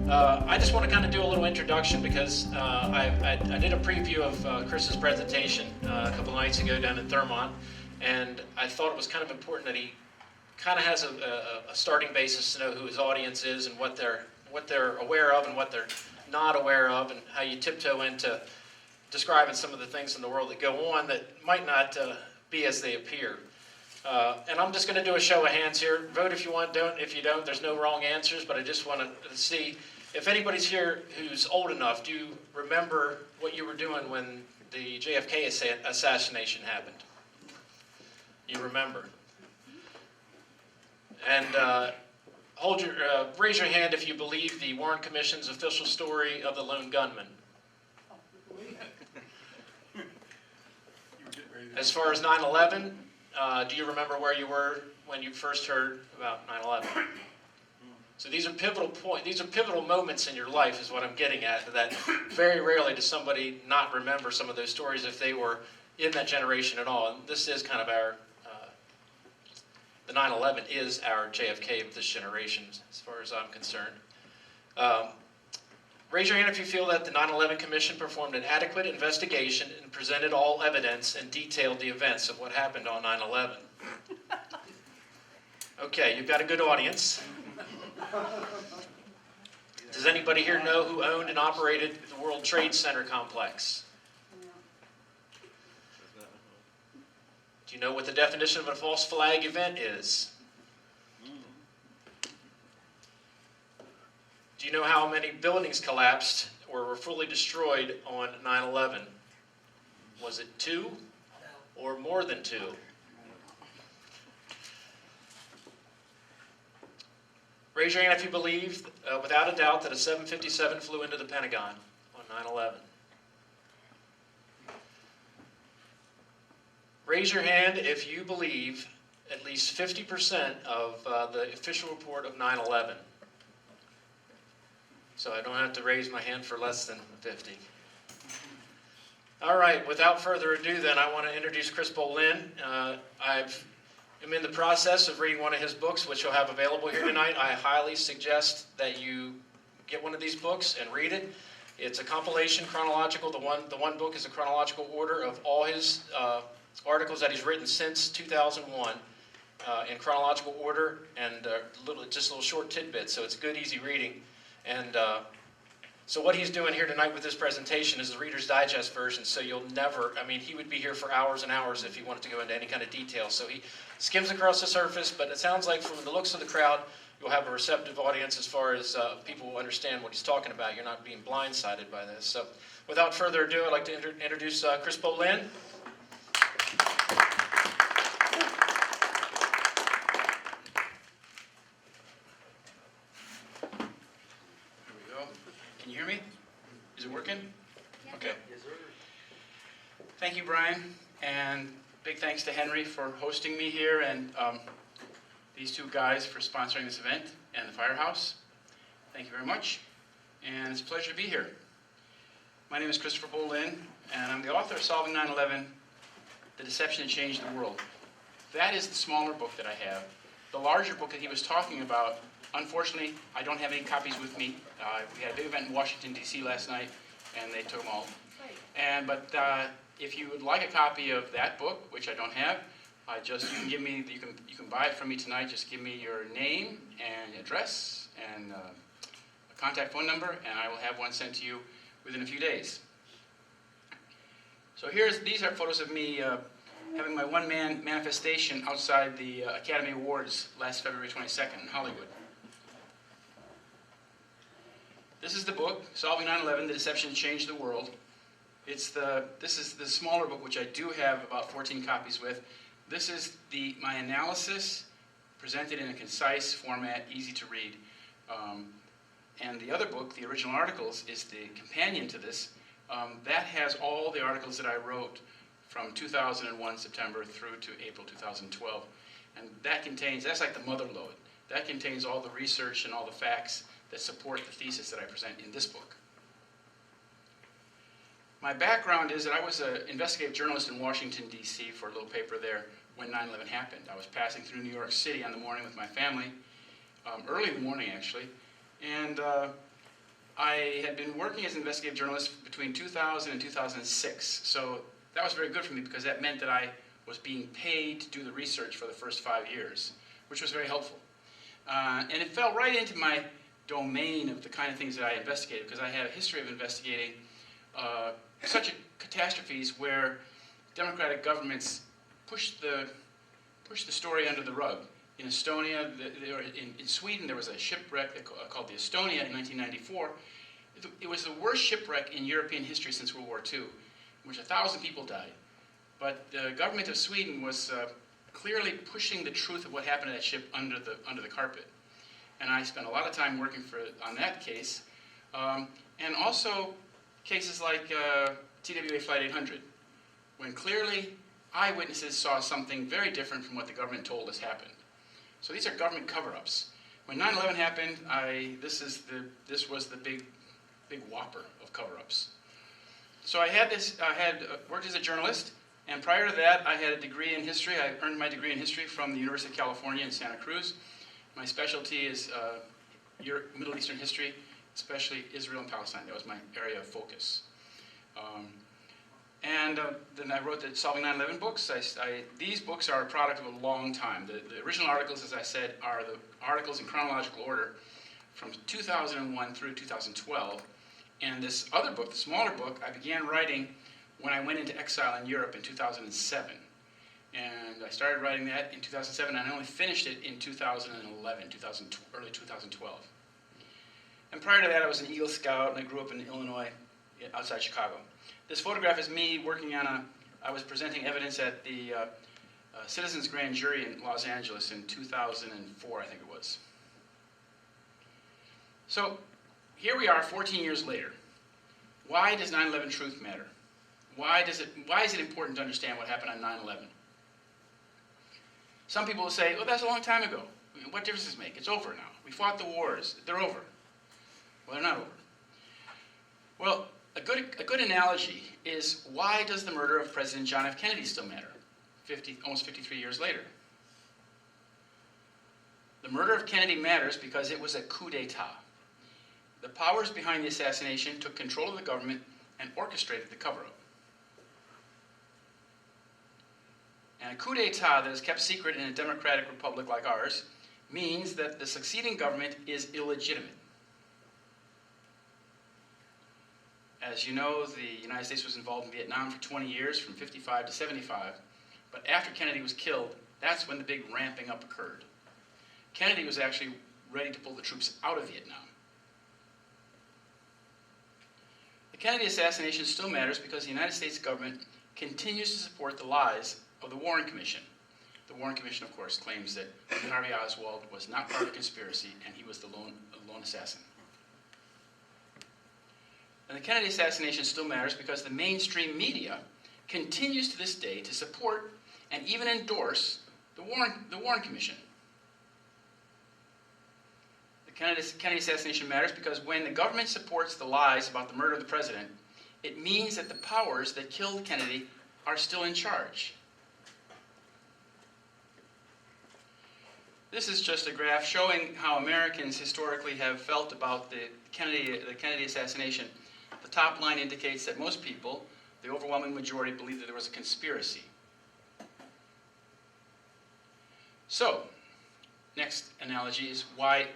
I just want to kind of do a little introduction because I did a preview of Chris's presentation a couple nights ago down in Thurmont, and I thought it was kind of important that he kind of has a starting basis to know who his audience is and what they're aware of and what they're not aware of, and how you tiptoe into describing some of the things in the world that go on that might not be as they appear. And I'm just going to do a show of hands here. Vote if you want, don't if you don't. There's no wrong answers, but I just want to see if anybody's here who's old enough. Do you remember what you were doing when the JFK assassination happened? You remember? And raise your hand if you believe the Warren Commission's official story of the lone gunman. As far as 9/11, do you remember where you were when you first heard about 9/11? So these are pivotal moments in your life, is what I'm getting at. That very rarely does somebody not remember some of those stories if they were in that generation at all. And this is kind of our, the 9/11 is our JFK of this generation, as far as I'm concerned. Raise your hand if you feel that the 9/11 Commission performed an adequate investigation and presented all evidence and detailed the events of what happened on 9/11. Okay, you've got a good audience. Does anybody here know who owned and operated the World Trade Center complex? Do you know what the definition of a false flag event is? Do you know how many buildings collapsed or were fully destroyed on 9/11? Was it 2 or more than 2? Raise your hand if you believe, without a doubt, that a 757 flew into the Pentagon on 9/11. Raise your hand if you believe at least 50% of the official report of 9/11. So I don't have to raise my hand for less than 50. All right, without further ado then, I want to introduce Chris Bollyn. I'm in the process of reading one of his books, which you'll have available here tonight. I highly suggest that you get one of these books and read it. It's a compilation, chronological. The one book is a chronological order of all his articles that he's written since 2001 in chronological order, and just little short tidbits, so it's good, easy reading. And so what he's doing here tonight with this presentation is the Reader's Digest version, so you'll never, he would be here for hours and hours if he wanted to go into any kind of detail. So he skims across the surface, but it sounds like from the looks of the crowd, you'll have a receptive audience as far as people will understand what he's talking about. You're not being blindsided by this. So without further ado, I'd like to introduce Chris Bollyn. Can you hear me? Is it working? Yeah. Okay. Yes, sir. Thank you, Brian, and big thanks to Henry for hosting me here, and these two guys for sponsoring this event, and the Firehouse. Thank you very much, and it's a pleasure to be here. My name is Christopher Bollyn, and I'm the author of Solving 9/11, The Deception That Changed the World. That is the smaller book that I have. The larger book that he was talking about, unfortunately, I don't have any copies with me. We had a big event in Washington, D.C. last night, and they took them all. But if you would like a copy of that book, which I don't have, you can buy it from me tonight. Just give me your name and address and a contact phone number, and I will have one sent to you within a few days. So these are photos of me having my one-man manifestation outside the Academy Awards last February 22nd in Hollywood. This is the book, Solving 9/11, The Deception That Changed the World. This is the smaller book, which I do have about 14 copies with. This is my analysis presented in a concise format, easy to read. And the other book, the original articles, is the companion to this. That has all the articles that I wrote from 2001 September through to April 2012. And that's like the mother lode. That contains all the research and all the facts that support the thesis that I present in this book. My background is that I was an investigative journalist in Washington, D.C. for a little paper there when 9/11 happened. I was passing through New York City on the morning with my family, early in the morning actually, and I had been working as an investigative journalist between 2000 and 2006, so that was very good for me because that meant that I was being paid to do the research for the first 5 years, which was very helpful. And it fell right into my domain of the kind of things that I investigated, because I had a history of investigating such catastrophes where democratic governments pushed the story under the rug. In Estonia, in Sweden, there was a shipwreck called the Estonia in 1994. It was the worst shipwreck in European history since World War II, in which 1,000 people died. But the government of Sweden was clearly pushing the truth of what happened to that ship under the carpet. And I spent a lot of time working on that case, and also cases like TWA Flight 800, when clearly eyewitnesses saw something very different from what the government told us happened. So these are government cover-ups. When 9/11 happened, this was the big whopper of cover-ups. So I had worked as a journalist, and prior to that, I had a degree in history. I earned my degree in history from the University of California in Santa Cruz. My specialty is Middle Eastern history, especially Israel and Palestine. That was my area of focus. Then I wrote the Solving 9/11 books. These books are a product of a long time. The original articles, as I said, are the articles in chronological order from 2001 through 2012. And this other book, the smaller book, I began writing when I went into exile in Europe in 2007. And I started writing that in 2007, and I only finished it in 2011, early 2012. And prior to that, I was an Eagle Scout, and I grew up in Illinois, outside Chicago. This photograph is me working I was presenting evidence at the Citizens Grand Jury in Los Angeles in 2004, I think it was. So here we are 14 years later. Why does 9/11 truth matter? Why is it important to understand what happened on 9/11? Some people will say, "Oh, that's a long time ago. What difference does it make? It's over now. We fought the wars. They're over." Well, they're not over. Well, a good analogy is, why does the murder of President John F. Kennedy still matter, almost 53 years later? The murder of Kennedy matters because it was a coup d'etat. The powers behind the assassination took control of the government and orchestrated the cover-up. And a coup d'etat that is kept secret in a democratic republic like ours means that the succeeding government is illegitimate. As you know, the United States was involved in Vietnam for 20 years, from 55 to 75. But after Kennedy was killed, that's when the big ramping up occurred. Kennedy was actually ready to pull the troops out of Vietnam. The Kennedy assassination still matters because the United States government continues to support the lies of the Warren Commission. The Warren Commission, of course, claims that Harvey Oswald was not part of a conspiracy and he was the lone assassin. And the Kennedy assassination still matters because the mainstream media continues to this day to support and even endorse the Warren Commission. The Kennedy assassination matters because when the government supports the lies about the murder of the president, it means that the powers that killed Kennedy are still in charge. This is just a graph showing how Americans historically have felt about the Kennedy assassination. The top line indicates that most people, the overwhelming majority, believe that there was a conspiracy. So, next analogy is why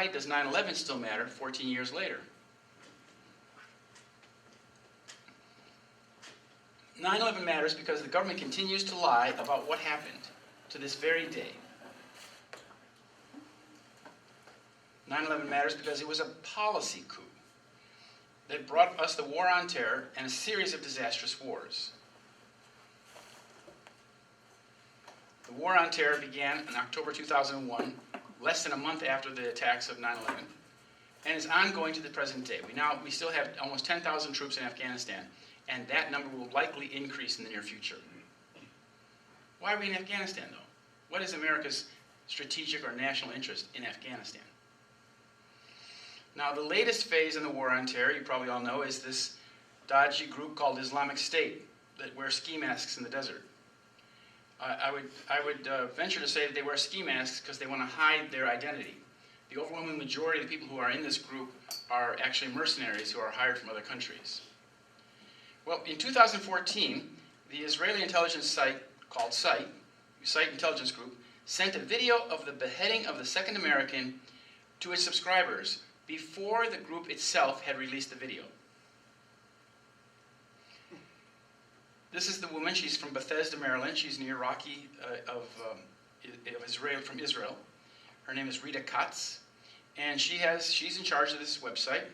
does 9/11 still matter 14 years later? 9/11 matters because the government continues to lie about what happened to this very day. 9/11 matters because it was a policy coup that brought us the war on terror and a series of disastrous wars. The war on terror began in October 2001, less than a month after the attacks of 9/11, and is ongoing to the present day. We still have almost 10,000 troops in Afghanistan, and that number will likely increase in the near future. Why are we in Afghanistan, though? What is America's strategic or national interest in Afghanistan? Now, the latest phase in the war on terror, you probably all know, is this dodgy group called Islamic State that wear ski masks in the desert. I would venture to say that they wear ski masks because they want to hide their identity. The overwhelming majority of the people who are in this group are actually mercenaries who are hired from other countries. Well, in 2014, the Israeli intelligence site called Site Intelligence Group, sent a video of the beheading of the second American to its subscribers before the group itself had released the video. This is the woman. She's from Bethesda, Maryland. She's an Iraqi from Israel. Her name is Rita Katz, and she's in charge of this website,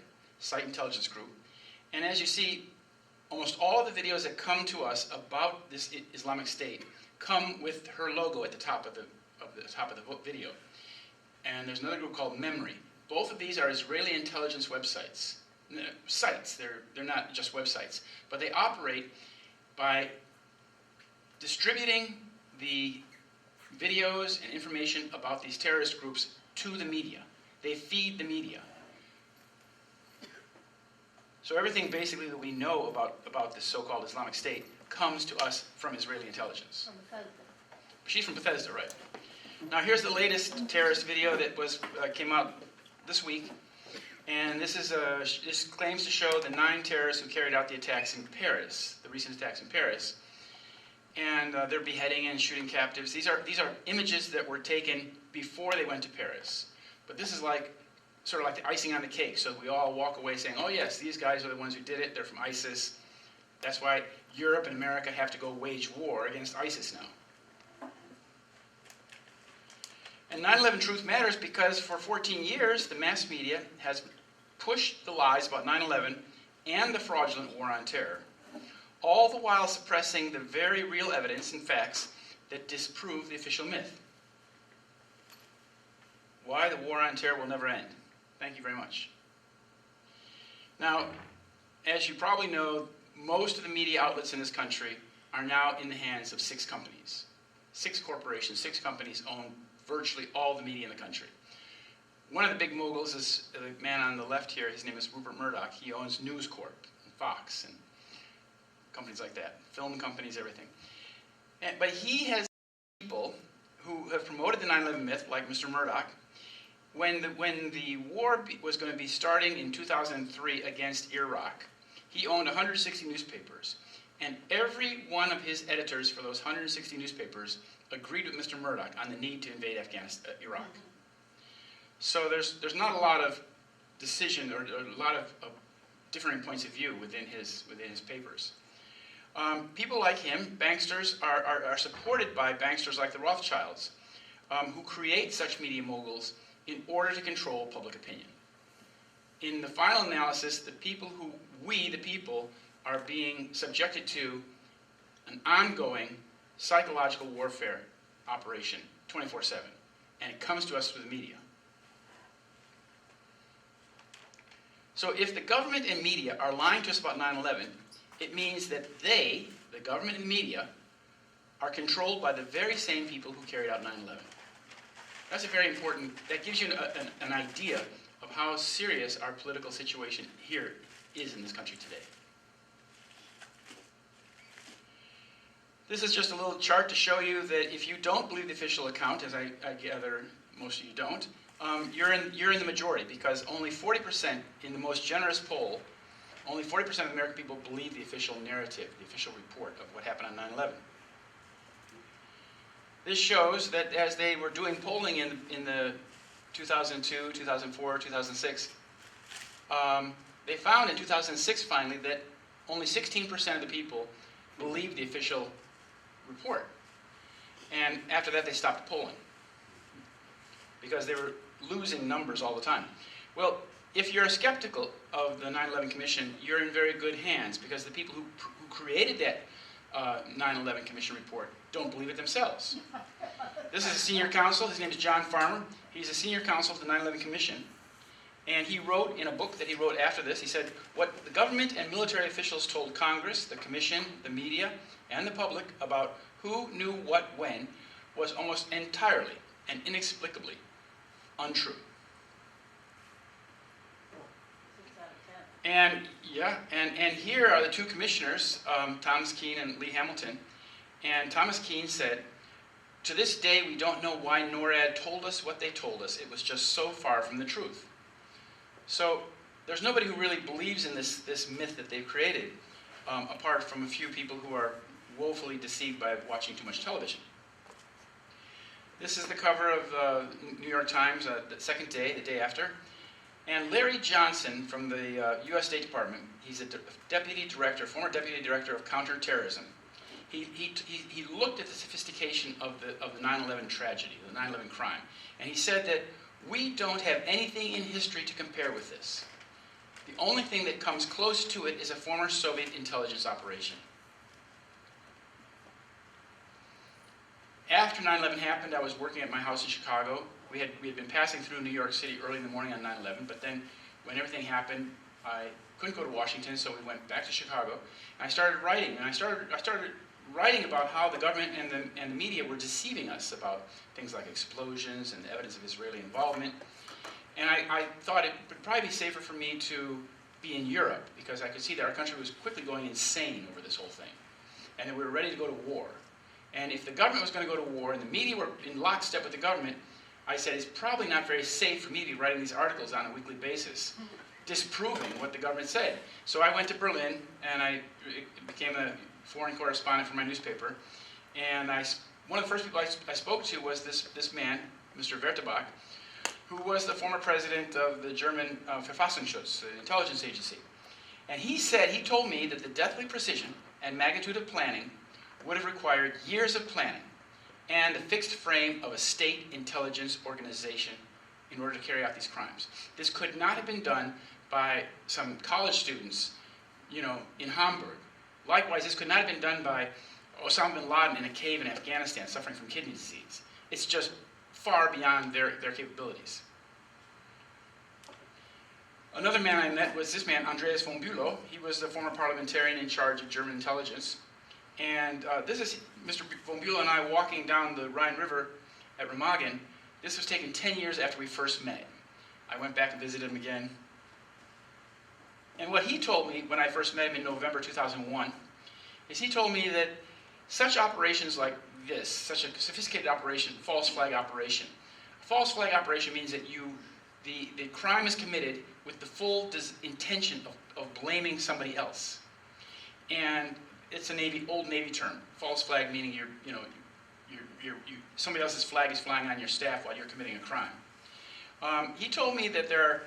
Site Intelligence Group. And as you see, almost all the videos that come to us about this Islamic State come with her logo at the top of the video. And there's another group called Memory. Both of these are Israeli intelligence websites. Sites, they're not just websites, but they operate by distributing the videos and information about these terrorist groups to the media. They feed the media. So everything basically that we know about this so-called Islamic State comes to us from Israeli intelligence. From Bethesda. She's from Bethesda, right? Now here's the latest terrorist video that came out this week, and this claims to show the 9 terrorists who carried out the attacks in Paris, the recent attacks in Paris, and they're beheading and shooting captives. These are images that were taken before they went to Paris, but this is sort of like the icing on the cake. So we all walk away saying, "Oh yes, these guys are the ones who did it. They're from ISIS. That's why Europe and America have to go wage war against ISIS now." And 9/11 truth matters because for 14 years, the mass media has pushed the lies about 9/11 and the fraudulent war on terror, all the while suppressing the very real evidence and facts that disprove the official myth. Why the war on terror will never end. Thank you very much. Now, as you probably know, most of the media outlets in this country are now in the hands of 6 companies. 6 corporations, 6 companies own virtually all the media in the country. One of the big moguls is the man on the left here. His name is Rupert Murdoch. He owns News Corp, and Fox, and companies like that, film companies, everything. But he has people who have promoted the 9/11 myth, like Mr. Murdoch. When the war was going to be starting in 2003 against Iraq, he owned 160 newspapers, and every one of his editors for those 160 newspapers agreed with Mr. Murdoch on the need to invade Iraq. So there's not a lot of decision or a lot of differing points of view within his papers. People like him, banksters, are supported by banksters like the Rothschilds, who create such media moguls in order to control public opinion. In the final analysis, the people, are being subjected to an ongoing psychological warfare operation 24/7, and it comes to us through the media. So if the government and media are lying to us about 9/11, it means that the government and media, are controlled by the very same people who carried out 9/11. That's a very important, that gives you an idea of how serious our political situation here is in this country today. This is just a little chart to show you that if you don't believe the official account, as I gather most of you don't, you're in the majority, because only 40%, in the most generous poll, only 40% of American people believe the official narrative, the official report of what happened on 9/11. This shows that as they were doing polling in the 2002, 2004, 2006, they found in 2006 finally that only 16% of the people believed the official report. And after that they stopped polling because they were losing numbers all the time. Well, if you're skeptical of the 9/11 Commission, you're in very good hands, because the people who created that 9/11 Commission report don't believe it themselves. This is a senior counsel. His name is John Farmer. He's a senior counsel to the 9/11 Commission. And he wrote in a book that he wrote after this, he said, what the government and military officials told Congress, the Commission, the media, and the public about who knew what when was almost entirely and inexplicably untrue. 6 out of 10. And here are the 2 commissioners, Thomas Keane and Lee Hamilton. And Thomas Keane said, "To this day, we don't know why NORAD told us what they told us. It was just so far from the truth." So there's nobody who really believes in this myth that they've created, apart from a few people who are woefully deceived by watching too much television. This is the cover of New York Times, the second day, the day after. And Larry Johnson from the U.S. State Department, he's a deputy director, former deputy director of counterterrorism. He looked at the sophistication of the 9/11 tragedy, the 9/11 crime, and he said that we don't have anything in history to compare with this. The only thing that comes close to it is a former Soviet intelligence operation. After 9/11 happened, I was working at my house in Chicago. We had been passing through New York City early in the morning on 9/11, but then when everything happened, I couldn't go to Washington, so we went back to Chicago. And I started writing, and I started writing about how the government and the media were deceiving us about things like explosions and evidence of Israeli involvement. And I thought it would probably be safer for me to be in Europe, because I could see that our country was quickly going insane over this whole thing, and that we were ready to go to war. And if the government was going to go to war, and the media were in lockstep with the government, I said, it's probably not very safe for me to be writing these articles on a weekly basis, disproving what the government said. So I went to Berlin, and I became a foreign correspondent for my newspaper. And one of the first people I spoke to was this man, Mr. Wertebach, who was the former president of the German Verfassungsschutz, the intelligence agency. And he told me that the deathly precision and magnitude of planning would have required years of planning and the fixed frame of a state intelligence organization in order to carry out these crimes. This could not have been done by some college students, in Hamburg. Likewise, this could not have been done by Osama bin Laden in a cave in Afghanistan suffering from kidney disease. It's just far beyond their capabilities. Another man I met was this man, Andreas von Bülow. He was the former parliamentarian in charge of German intelligence. And this is Mr. von Bülow and I walking down the Rhine River at Remagen. This was taken 10 years after we first met. I went back and visited him again. And what he told me when I first met him in November 2001 is he told me that such operations like this, such a sophisticated operation, false flag operation. A false flag operation means that the crime is committed with the full intention of blaming somebody else. And it's a old Navy term. False flag meaning somebody else's flag is flying on your staff while you're committing a crime. He told me that there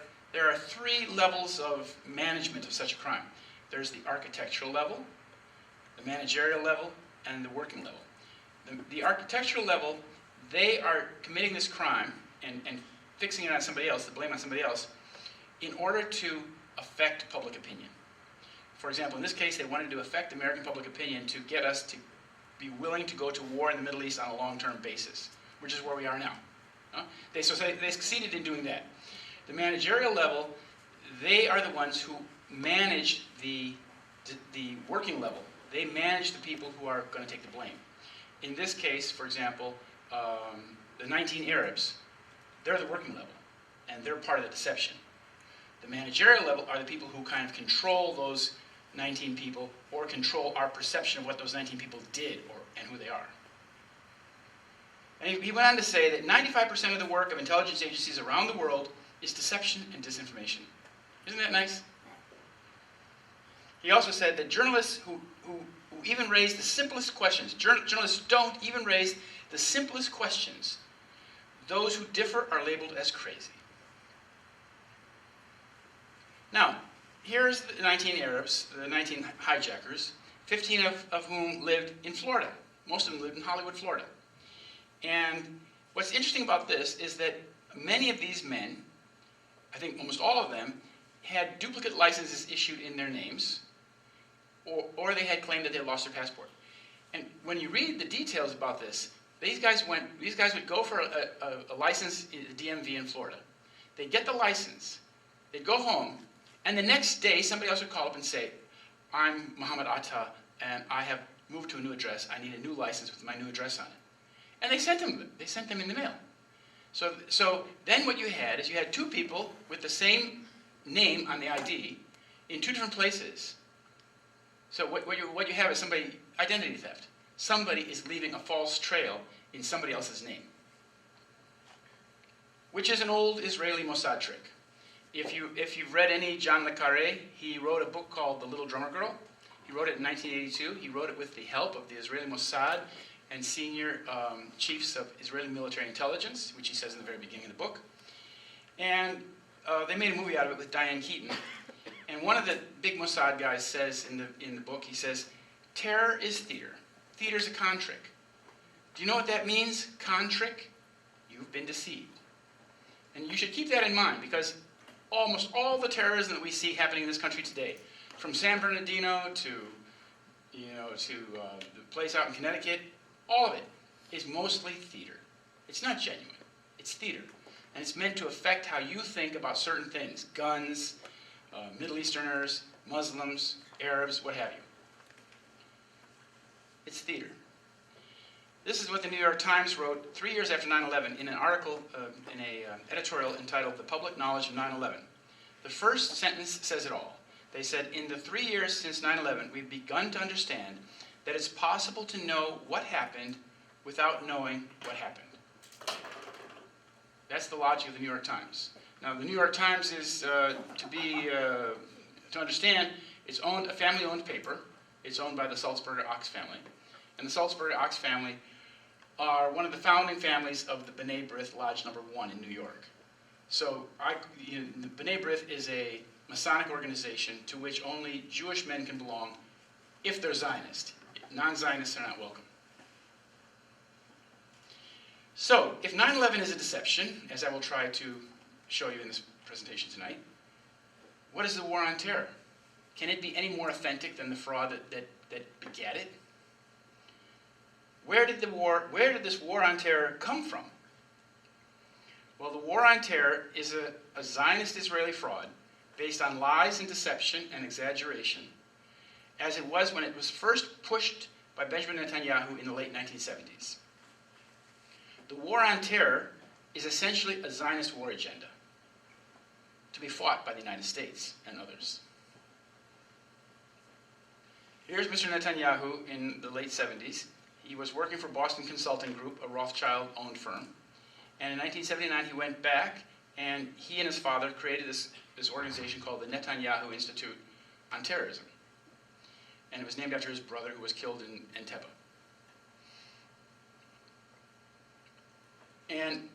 are 3 levels of management of such a crime. There's the architectural level, the managerial level, and the working level. The architectural level, they are committing this crime and fixing it on somebody else, the blame on somebody else, in order to affect public opinion. For example, in this case, they wanted to affect American public opinion to get us to be willing to go to war in the Middle East on a long-term basis, which is where we are now. They succeeded in doing that. The managerial level, they are the ones who manage the working level. They manage the people who are going to take the blame. In this case, for example, the 19 Arabs, they're the working level, and they're part of the deception. The managerial level are the people who kind of control those 19 people or control our perception of what those 19 people did and who they are. And he went on to say that 95% of the work of intelligence agencies around the world is deception and disinformation. Isn't that nice? He also said that journalists who even raise the simplest questions, journalists don't even raise the simplest questions, those who differ are labeled as crazy. Now, here's the 19 Arabs, the 19 hijackers, 15 of whom lived in Florida. Most of them lived in Hollywood, Florida. And what's interesting about this is that many of these men, I think almost all of them, had duplicate licenses issued in their names, or they had claimed that they had lost their passport. And when you read the details about this, these guys would go for a license in the DMV in Florida. They'd get the license, they'd go home, and the next day somebody else would call up and say, I'm Muhammad Atta, and I have moved to a new address. I need a new license with my new address on it. And they sent them in the mail. So then what you had is you had 2 people with the same name on the ID in 2 different places. So what you have is identity theft. Somebody is leaving a false trail in somebody else's name, which is an old Israeli Mossad trick. If you've read any John le Carré, he wrote a book called The Little Drummer Girl. He wrote it in 1982. He wrote it with the help of the Israeli Mossad and senior chiefs of Israeli military intelligence, which he says in the very beginning of the book. And they made a movie out of it with Diane Keaton. And one of the big Mossad guys says in the book, he says, terror is theater. Theater's a con trick. Do you know what that means? Con trick? You've been deceived. And you should keep that in mind, because almost all the terrorism that we see happening in this country today, from San Bernardino to the place out in Connecticut, all of it is mostly theater. It's not genuine. It's theater. And it's meant to affect how you think about certain things. Guns, Middle Easterners, Muslims, Arabs, what have you. It's theater. This is what the New York Times wrote 3 years after 9/11 in an article, in an editorial entitled The Public Knowledge of 9/11. The first sentence says it all. They said, in the 3 years since 9/11, we've begun to understand that it's possible to know what happened without knowing what happened. That's the logic of the New York Times. Now, the New York Times is, to understand, it's a family-owned paper. It's owned by the Sulzberger Ox family. And the Sulzberger Ox family are one of the founding families of the B'nai B'rith Lodge number 1 in New York. So the B'nai B'rith is a Masonic organization to which only Jewish men can belong if they're Zionist. Non-Zionists are not welcome. So, if 9/11 is a deception, as I will try to show you in this presentation tonight, what is the war on terror? Can it be any more authentic than the fraud that begat it? Where did this war on terror come from? Well, the war on terror is a Zionist Israeli fraud based on lies and deception and exaggeration, as it was when it was first pushed by Benjamin Netanyahu in the late 1970s. The war on terror is essentially a Zionist war agenda to be fought by the United States and others. Here's Mr. Netanyahu in the late 70s. He was working for Boston Consulting Group, a Rothschild-owned firm. And in 1979, he went back, and he and his father created this organization called the Netanyahu Institute on Terrorism. And it was named after his brother, who was killed in Entebbe. And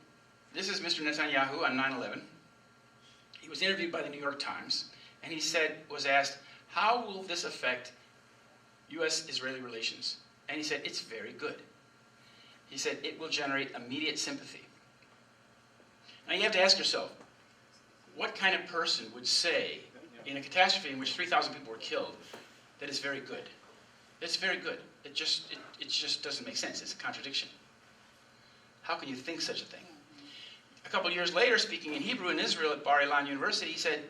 this is Mr. Netanyahu on 9/11. He was interviewed by the New York Times, and he was asked, how will this affect U.S.-Israeli relations? And he said, it's very good. He said, it will generate immediate sympathy. Now you have to ask yourself, what kind of person would say, in a catastrophe in which 3,000 people were killed, that it's very good? It's very good. It just doesn't make sense. It's a contradiction. How can you think such a thing? A couple years later, speaking in Hebrew in Israel at Bar Ilan University, he said,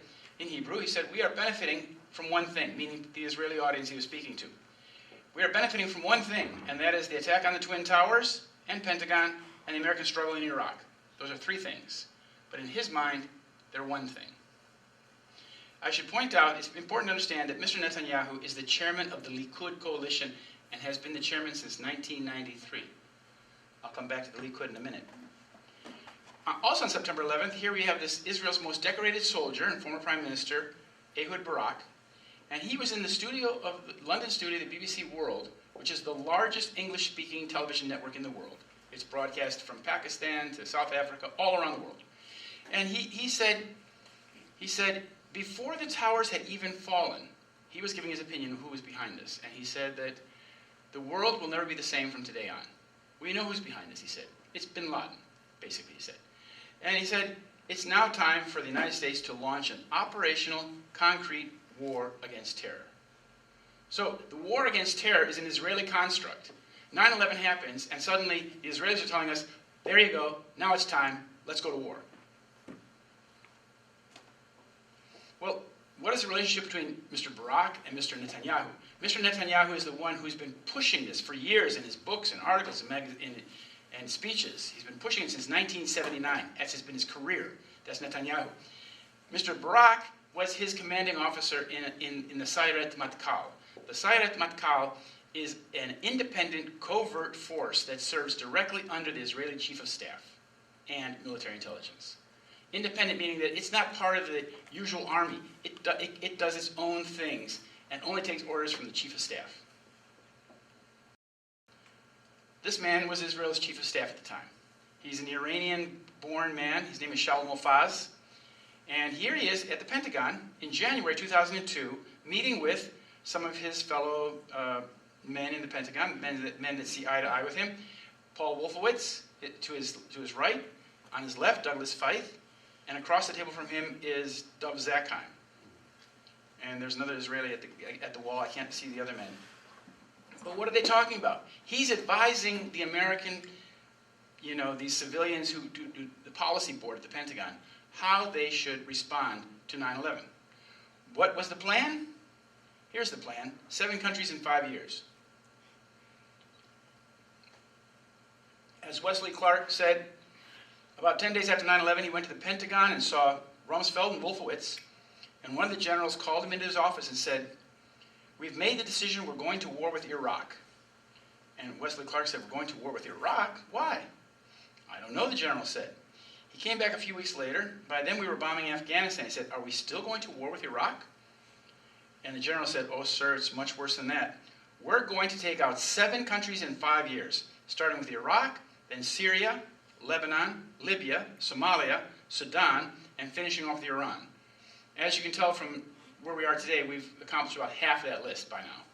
we are benefiting from one thing, meaning the Israeli audience he was speaking to. We are benefiting from one thing, and that is the attack on the Twin Towers and Pentagon and the American struggle in Iraq. Those are 3 things. But in his mind, they're one thing. I should point out, it's important to understand that Mr. Netanyahu is the chairman of the Likud coalition and has been the chairman since 1993. I'll come back to the Likud in a minute. Also on September 11th, here we have Israel's most decorated soldier and former Prime Minister, Ehud Barak. And he was in the London studio of the BBC World, which is the largest English-speaking television network in the world. It's broadcast from Pakistan to South Africa, all around the world. And he said, before the towers had even fallen, he was giving his opinion of who was behind this. And he said that the world will never be the same from today on. We know who's behind this, he said. It's bin Laden, basically, he said. And he said, it's now time for the United States to launch an operational, concrete war against terror. So the war against terror is an Israeli construct. 9/11 happens, and suddenly the Israelis are telling us, there you go, now it's time, let's go to war. Well, what is the relationship between Mr. Barak and Mr. Netanyahu? Mr. Netanyahu is the one who's been pushing this for years in his books and articles and speeches. He's been pushing it since 1979. That's been his career. That's Netanyahu. Mr. Barak was his commanding officer in the Sayeret Matkal. The Sayeret Matkal is an independent covert force that serves directly under the Israeli Chief of Staff and military intelligence. Independent meaning that it's not part of the usual army. It does its own things and only takes orders from the chief of staff. This man was Israel's chief of staff at the time. He's an Iranian-born man. His name is Shaul Mofaz. And here he is at the Pentagon in January 2002, meeting with some of his fellow men in the Pentagon, men that see eye to eye with him. Paul Wolfowitz, to his right. On his left, Douglas Feith. And across the table from him is Dov Zakheim. And there's another Israeli at the wall. I can't see the other men. But what are they talking about? He's advising the American, these civilians who do the policy board at the Pentagon, how they should respond to 9/11. What was the plan? Here's the plan. 7 countries in 5 years. As Wesley Clark said, about 10 days after 9/11, he went to the Pentagon and saw Rumsfeld and Wolfowitz. And one of the generals called him into his office and said, "We've made the decision, we're going to war with Iraq." And Wesley Clark said, "We're going to war with Iraq? Why?" "I don't know," the general said. He came back a few weeks later. By then we were bombing Afghanistan. He said, "Are we still going to war with Iraq?" And the general said, "Oh, sir, it's much worse than that. We're going to take out 7 countries in 5 years, starting with Iraq, then Syria, Lebanon, Libya, Somalia, Sudan, and finishing off with Iran." As you can tell from where we are today, we've accomplished about half of that list by now.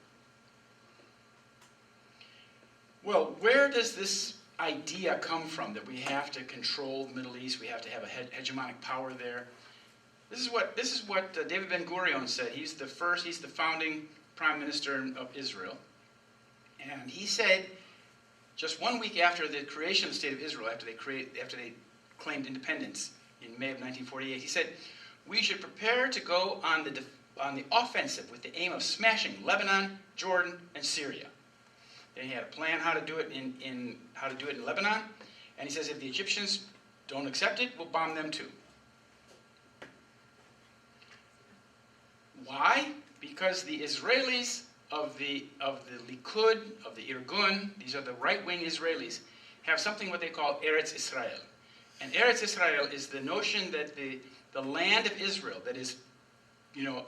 Well, where does this idea come from that we have to control the Middle East, we have to have a hegemonic power there? This is what David Ben-Gurion said. He's the founding prime minister of Israel. And he said, just 1 week after the creation of the State of Israel, after they claimed independence in May of 1948, he said, "We should prepare to go on the offensive with the aim of smashing Lebanon, Jordan, and Syria." Then he had a plan how to do it in Lebanon, and he says if the Egyptians don't accept it, we'll bomb them too. Why? Because the Israelis of the Likud, of the Irgun, these are the right-wing Israelis, have something what they call Eretz Israel. And Eretz Israel is the notion that the land of Israel, that is,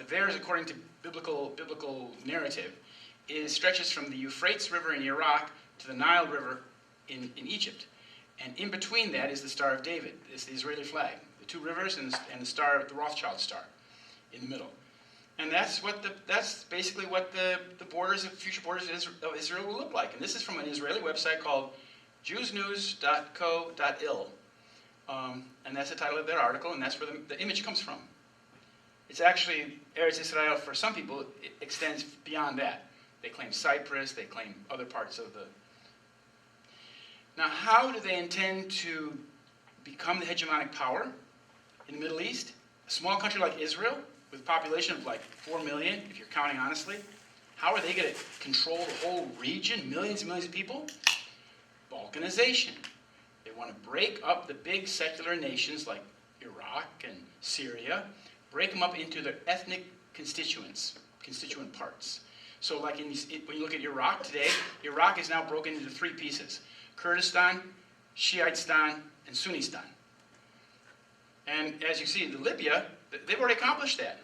theirs according to biblical narrative, stretches from the Euphrates River in Iraq to the Nile River in Egypt. And in between that is the Star of David. It's the Israeli flag. The 2 rivers and the star, the Rothschild star in the middle. And that's basically what the future borders of Israel will look like. And this is from an Israeli website called jewsnews.co.il. And that's the title of their article, and that's where the image comes from. It's actually, Eretz Israel, for some people, it extends beyond that. They claim Cyprus, they claim other parts of the... Now, how do they intend to become the hegemonic power in the Middle East? A small country like Israel, with a population of like 4 million, if you're counting honestly, how are they going to control the whole region, millions and millions of people? Balkanization. They want to break up the big secular nations like Iraq and Syria, break them up into their ethnic constituent parts. So like when you look at Iraq today, Iraq is now broken into 3 pieces: Kurdistan, Shiitestan, and Sunnistan. And as you see in Libya, they've already accomplished that.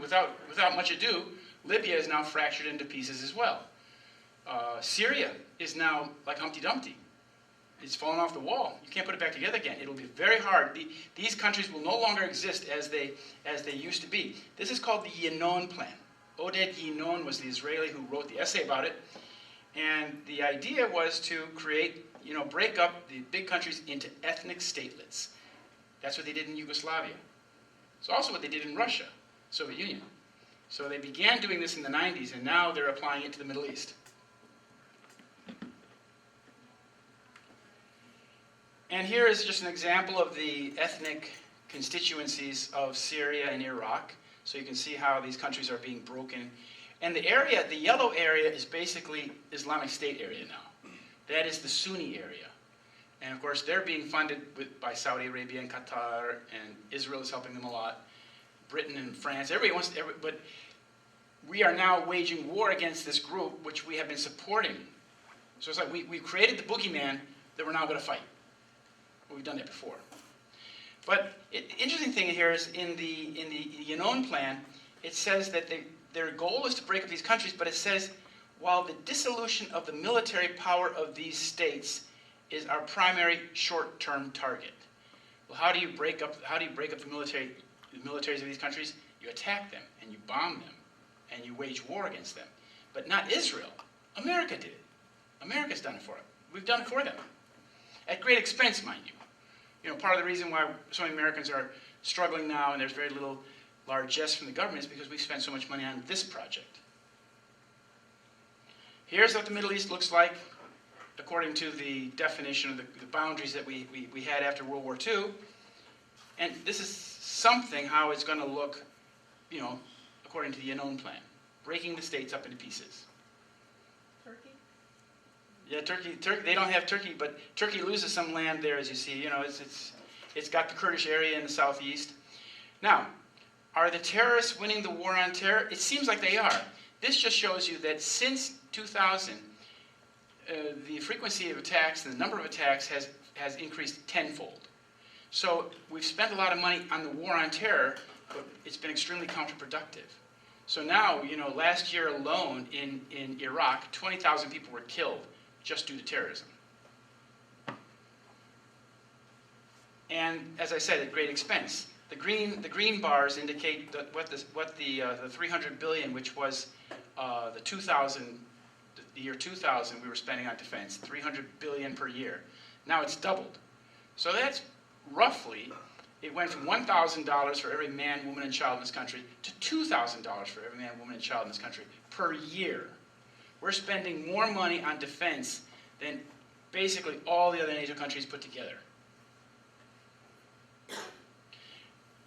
Without much ado, Libya is now fractured into pieces as well. Syria is now like Humpty Dumpty. It's fallen off the wall. You can't put it back together again. It'll be very hard. These countries will no longer exist as they used to be. This is called the Yinon Plan. Oded Yinon was the Israeli who wrote the essay about it. And the idea was to break up the big countries into ethnic statelets. That's what they did in Yugoslavia. It's also what they did in Russia, Soviet Union. So they began doing this in the 90s, and now they're applying it to the Middle East. And here is just an example of the ethnic constituencies of Syria and Iraq. So you can see how these countries are being broken. And the yellow area is basically Islamic State area now. That is the Sunni area. And of course, they're being funded by Saudi Arabia and Qatar, and Israel is helping them a lot. Britain and France, but we are now waging war against this group, which we have been supporting. So it's like we created the boogeyman that we're now going to fight. We've done that before. But the interesting thing here is in the Yinon plan, it says that their goal is to break up these countries, but it says, while the dissolution of the military power of these states is our primary short-term target. Well, how do you break up the militaries of these countries? You attack them, and you bomb them, and you wage war against them. But not Israel. America did it. America's done it for it. We've done it for them. At great expense, mind you. You know, part of the reason why so many Americans are struggling now and there's very little largesse from the government is because we've spent so much money on this project. Here's what the Middle East looks like according to the definition of the boundaries that we had after World War II. And this is something how it's going to look, you know, according to the Yinon plan, breaking the states up into pieces. Turkey? Yeah, Turkey. They don't have Turkey, but Turkey loses some land there, as you see. You know, it's got the Kurdish area in the southeast. Now, are the terrorists winning the war on terror? It seems like they are. This just shows you that since 2000, the frequency of attacks and the number of attacks has increased tenfold. So we've spent a lot of money on the war on terror, but it's been extremely counterproductive. So now, you know, last year alone in Iraq, 20,000 people were killed just due to terrorism. And as I said, at great expense. The green bars indicate that what the 300 billion, which was the year 2000, we were spending on defense, 300 billion per year. Now it's doubled. So that's roughly, it went from $1,000 for every man, woman, and child in this country to $2,000 for every man, woman, and child in this country per year. We're spending more money on defense than basically all the other NATO countries put together.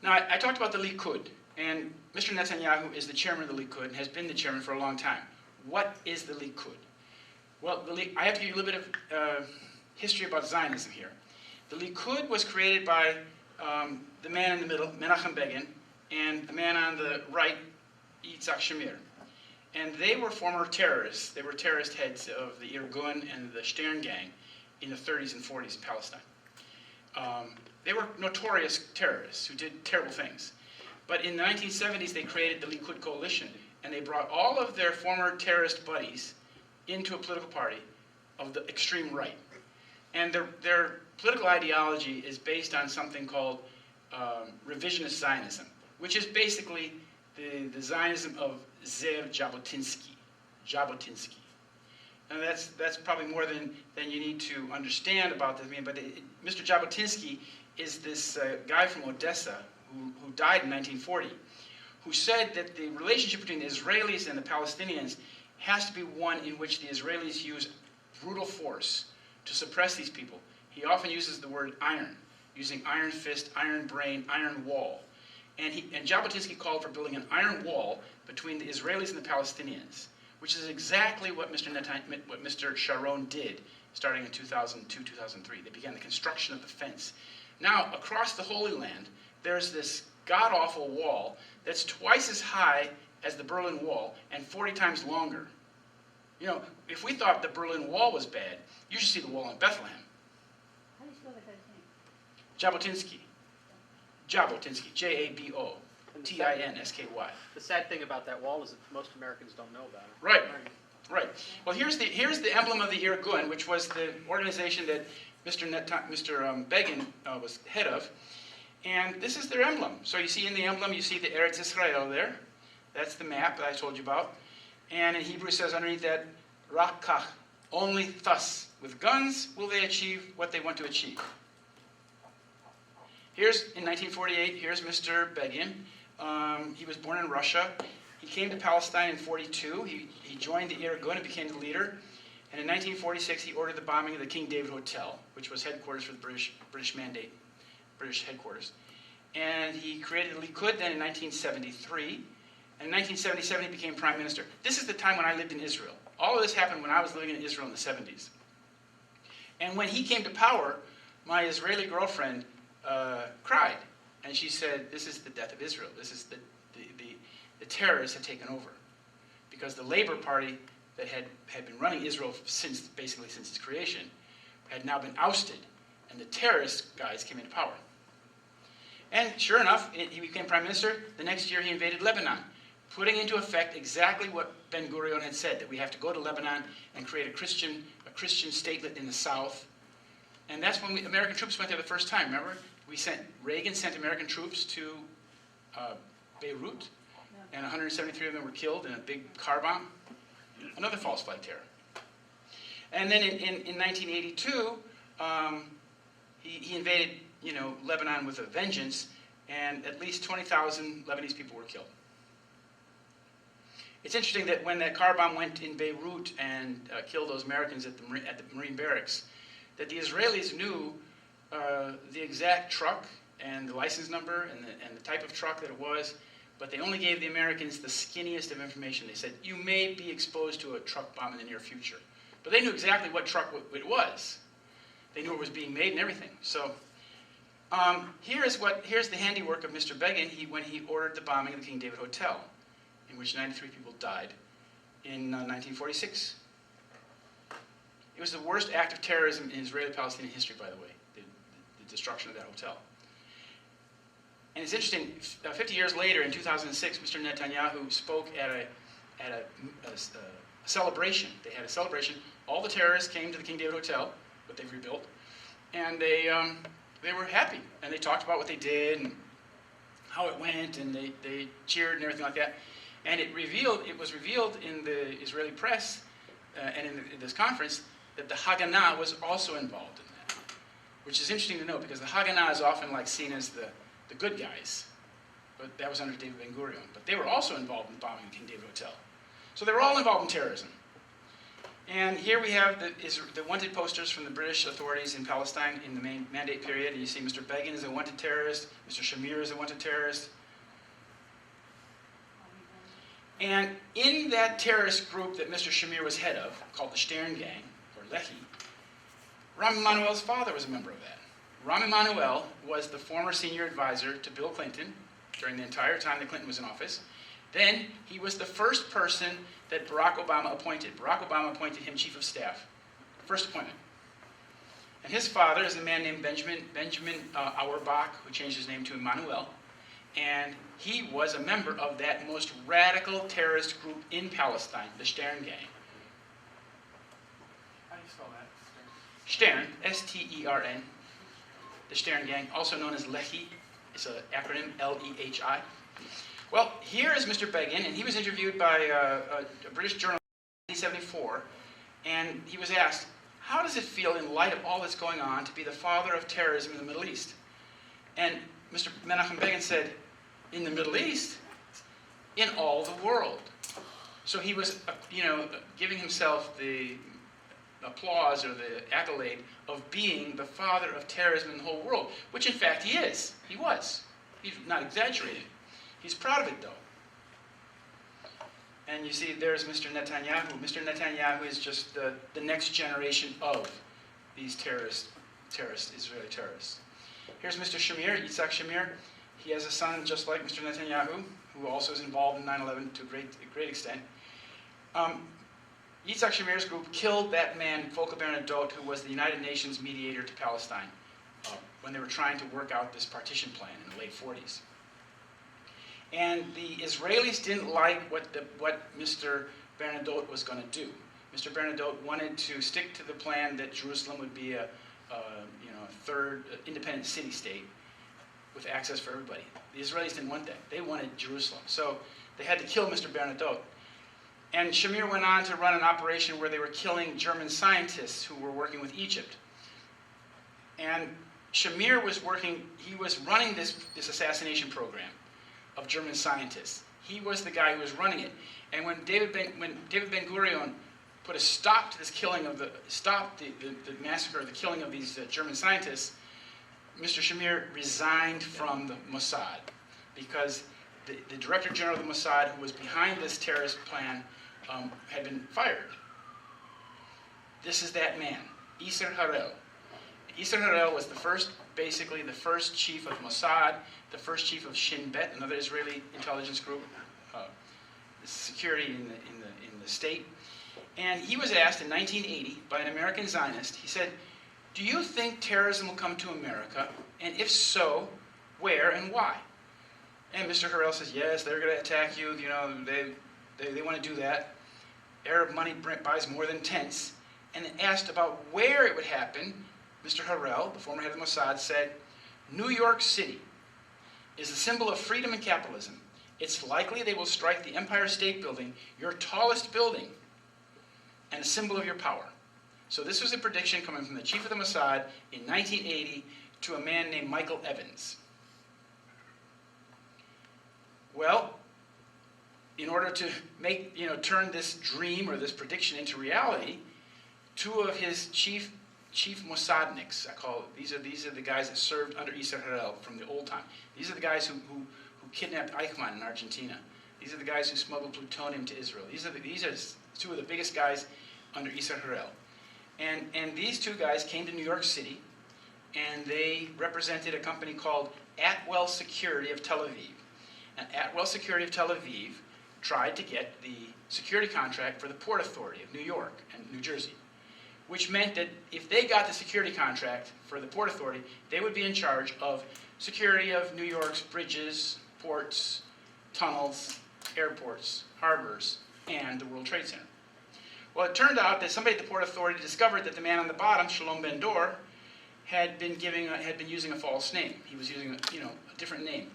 Now, I talked about the Likud, and Mr. Netanyahu is the chairman of the Likud and has been the chairman for a long time. What is the Likud? Well, I have to give you a little bit of history about Zionism here. The Likud was created by the man in the middle, Menachem Begin, and the man on the right, Yitzhak Shamir. And they were former terrorists. They were terrorist heads of the Irgun and the Stern gang in the 30s and 40s in Palestine. They were notorious terrorists who did terrible things. But in the 1970s, they created the Likud coalition, and they brought all of their former terrorist buddies into a political party of the extreme right. And their political ideology is based on something called revisionist Zionism, which is basically the Zionism of Zev Jabotinsky. And that's probably more than you need to understand about this. I mean, but Mr. Jabotinsky is this guy from Odessa who died in 1940, who said that the relationship between the Israelis and the Palestinians has to be one in which the Israelis use brutal force to suppress these people. He often uses the word iron, using iron fist, iron brain, iron wall. And Jabotinsky called for building an iron wall between the Israelis and the Palestinians, which is exactly what Mr. Sharon did starting in 2002, 2003. They began the construction of the fence. Now, across the Holy Land, there's this god-awful wall that's twice as high as the Berlin Wall and 40 times longer. You know, if we thought the Berlin Wall was bad, you should see the wall in Bethlehem. How do you spell that guy's name? Jabotinsky. Jabotinsky, Jabotinsky. The sad thing about that wall is that most Americans don't know about it. Right, right. Well, here's the emblem of the Irgun, which was the organization that Mr. Begin was head of. And this is their emblem. So you see in the emblem, you see the Eretz Israel there. That's the map that I told you about. And in Hebrew it says underneath that, Rak kach, only thus. With guns will they achieve what they want to achieve. Here's, in 1948, here's Mr. Begin. He was born in Russia. He came to Palestine in 42. He joined the Irgun and became the leader. And in 1946, he ordered the bombing of the King David Hotel, which was headquarters for the British Mandate, British headquarters. And he created the Likud then in 1973. And in 1977, he became prime minister. This is the time when I lived in Israel. All of this happened when I was living in Israel in the 70s. And when he came to power, my Israeli girlfriend cried. And she said, this is the death of Israel. This is the terrorists had taken over. Because the Labor Party that had been running Israel basically since its creation had now been ousted. And the terrorist guys came into power. And sure enough, he became prime minister. The next year he invaded Lebanon, putting into effect exactly what Ben-Gurion had said, that we have to go to Lebanon and create a Christian statelet in the south. And that's when American troops went there the first time, remember? Reagan sent American troops to Beirut, and 173 of them were killed in a big car bomb. Another false flag terror. And then in 1982, he invaded Lebanon with a vengeance, and at least 20,000 Lebanese people were killed. It's interesting that when that car bomb went in Beirut and killed those Americans at the Marine barracks, that the Israelis knew the exact truck and the license number and the type of truck that it was, but they only gave the Americans the skinniest of information. They said, you may be exposed to a truck bomb in the near future. But they knew exactly what truck it was. They knew it was being made and everything. So here's the handiwork of Mr. Begin when he ordered the bombing of the King David Hotel, in which 93 people died in 1946. It was the worst act of terrorism in Israeli-Palestinian history, by the way, the destruction of that hotel. And it's interesting, 50 years later, in 2006, Mr. Netanyahu spoke at a celebration. They had a celebration. All the terrorists came to the King David Hotel, what they've rebuilt, and they were happy. And they talked about what they did and how it went, and they cheered and everything like that. And it was revealed in the Israeli press and in this conference that the Haganah was also involved in that, which is interesting to note because the Haganah is often seen as the good guys, but that was under David Ben-Gurion. But they were also involved in bombing the King David Hotel. So they were all involved in terrorism. And here we have the wanted posters from the British authorities in Palestine in the main mandate period. And you see Mr. Begin is a wanted terrorist, Mr. Shamir is a wanted terrorist. And in that terrorist group that Mr. Shamir was head of, called the Stern Gang, or Lehi, Rahm Emanuel's father was a member of that. Rahm Emanuel was the former senior advisor to Bill Clinton during the entire time that Clinton was in office. Then he was the first person that Barack Obama appointed. Barack Obama appointed him chief of staff. First appointment. And his father is a man named Benjamin Auerbach, who changed his name to Emanuel. And he was a member of that most radical terrorist group in Palestine, the Stern Gang. How do you spell that? Stern, S-T-E-R-N. The Stern Gang, also known as Lehi. It's an acronym, L-E-H-I. Well, here is Mr. Begin, and he was interviewed by a British journalist in 1974, and he was asked, how does it feel in light of all that's going on to be the father of terrorism in the Middle East? And Mr. Menachem Begin said, in the Middle East? In all the world. So he was, giving himself the applause or the accolade of being the father of terrorism in the whole world, which in fact he is. He was. He's not exaggerating. He's proud of it, though. And you see, there's Mr. Netanyahu. Mr. Netanyahu is just the next generation of these terrorists, Israeli terrorists. Here's Mr. Shamir, Yitzhak Shamir. He has a son just like Mr. Netanyahu, who also is involved in 9/11 to a great extent. Yitzhak Shamir's group killed that man, Volker Bernadotte, who was the United Nations mediator to Palestine when they were trying to work out this partition plan in the late 40s. And the Israelis didn't like what Mr. Bernadotte was going to do. Mr. Bernadotte wanted to stick to the plan that Jerusalem would be a third independent city-state with access for everybody. The Israelis didn't want that. They wanted Jerusalem. So they had to kill Mr. Bernadotte. And Shamir went on to run an operation where they were killing German scientists who were working with Egypt. And Shamir was running this assassination program of German scientists. He was the guy who was running it. And when David Ben-Gurion put a stop to this killing the massacre, the killing of these German scientists, Mr. Shamir resigned from the Mossad because the Director General of the Mossad, who was behind this terrorist plan, had been fired. This is that man, Isser Harel. Isser Harel was the first chief of Mossad, the first chief of Shin Bet, another Israeli intelligence group, security in the state. And he was asked in 1980 by an American Zionist, he said, do you think terrorism will come to America? And if so, Where and why? And Mr. Harrell says, yes, they're going to attack you. You know, they want to do that. Arab money buys more than tents. And asked about where it would happen, Mr. Harrell, the former head of the Mossad, said, New York City is a symbol of freedom and capitalism. It's likely they will strike the Empire State Building, your tallest building, and a symbol of your power. So this was a prediction coming from the chief of the Mossad in 1980 to a man named Michael Evans. Well, in order to make, turn this dream or this prediction into reality, two of his chief Mossadniks, I call it, these are the guys that served under Issa Harel from the old time. These are the guys who kidnapped Eichmann in Argentina. These are the guys who smuggled plutonium to Israel. These are two of the biggest guys under Issa Harel. And these two guys came to New York City, and they represented a company called Atwell Security of Tel Aviv. And Atwell Security of Tel Aviv tried to get the security contract for the Port Authority of New York and New Jersey, which meant that if they got the security contract for the Port Authority, they would be in charge of security of New York's bridges, ports, tunnels, airports, harbors, and the World Trade Center. Well, it turned out that somebody at the Port Authority discovered that the man on the bottom, Shalom Ben-Dor, had been using a false name. He was using a different name.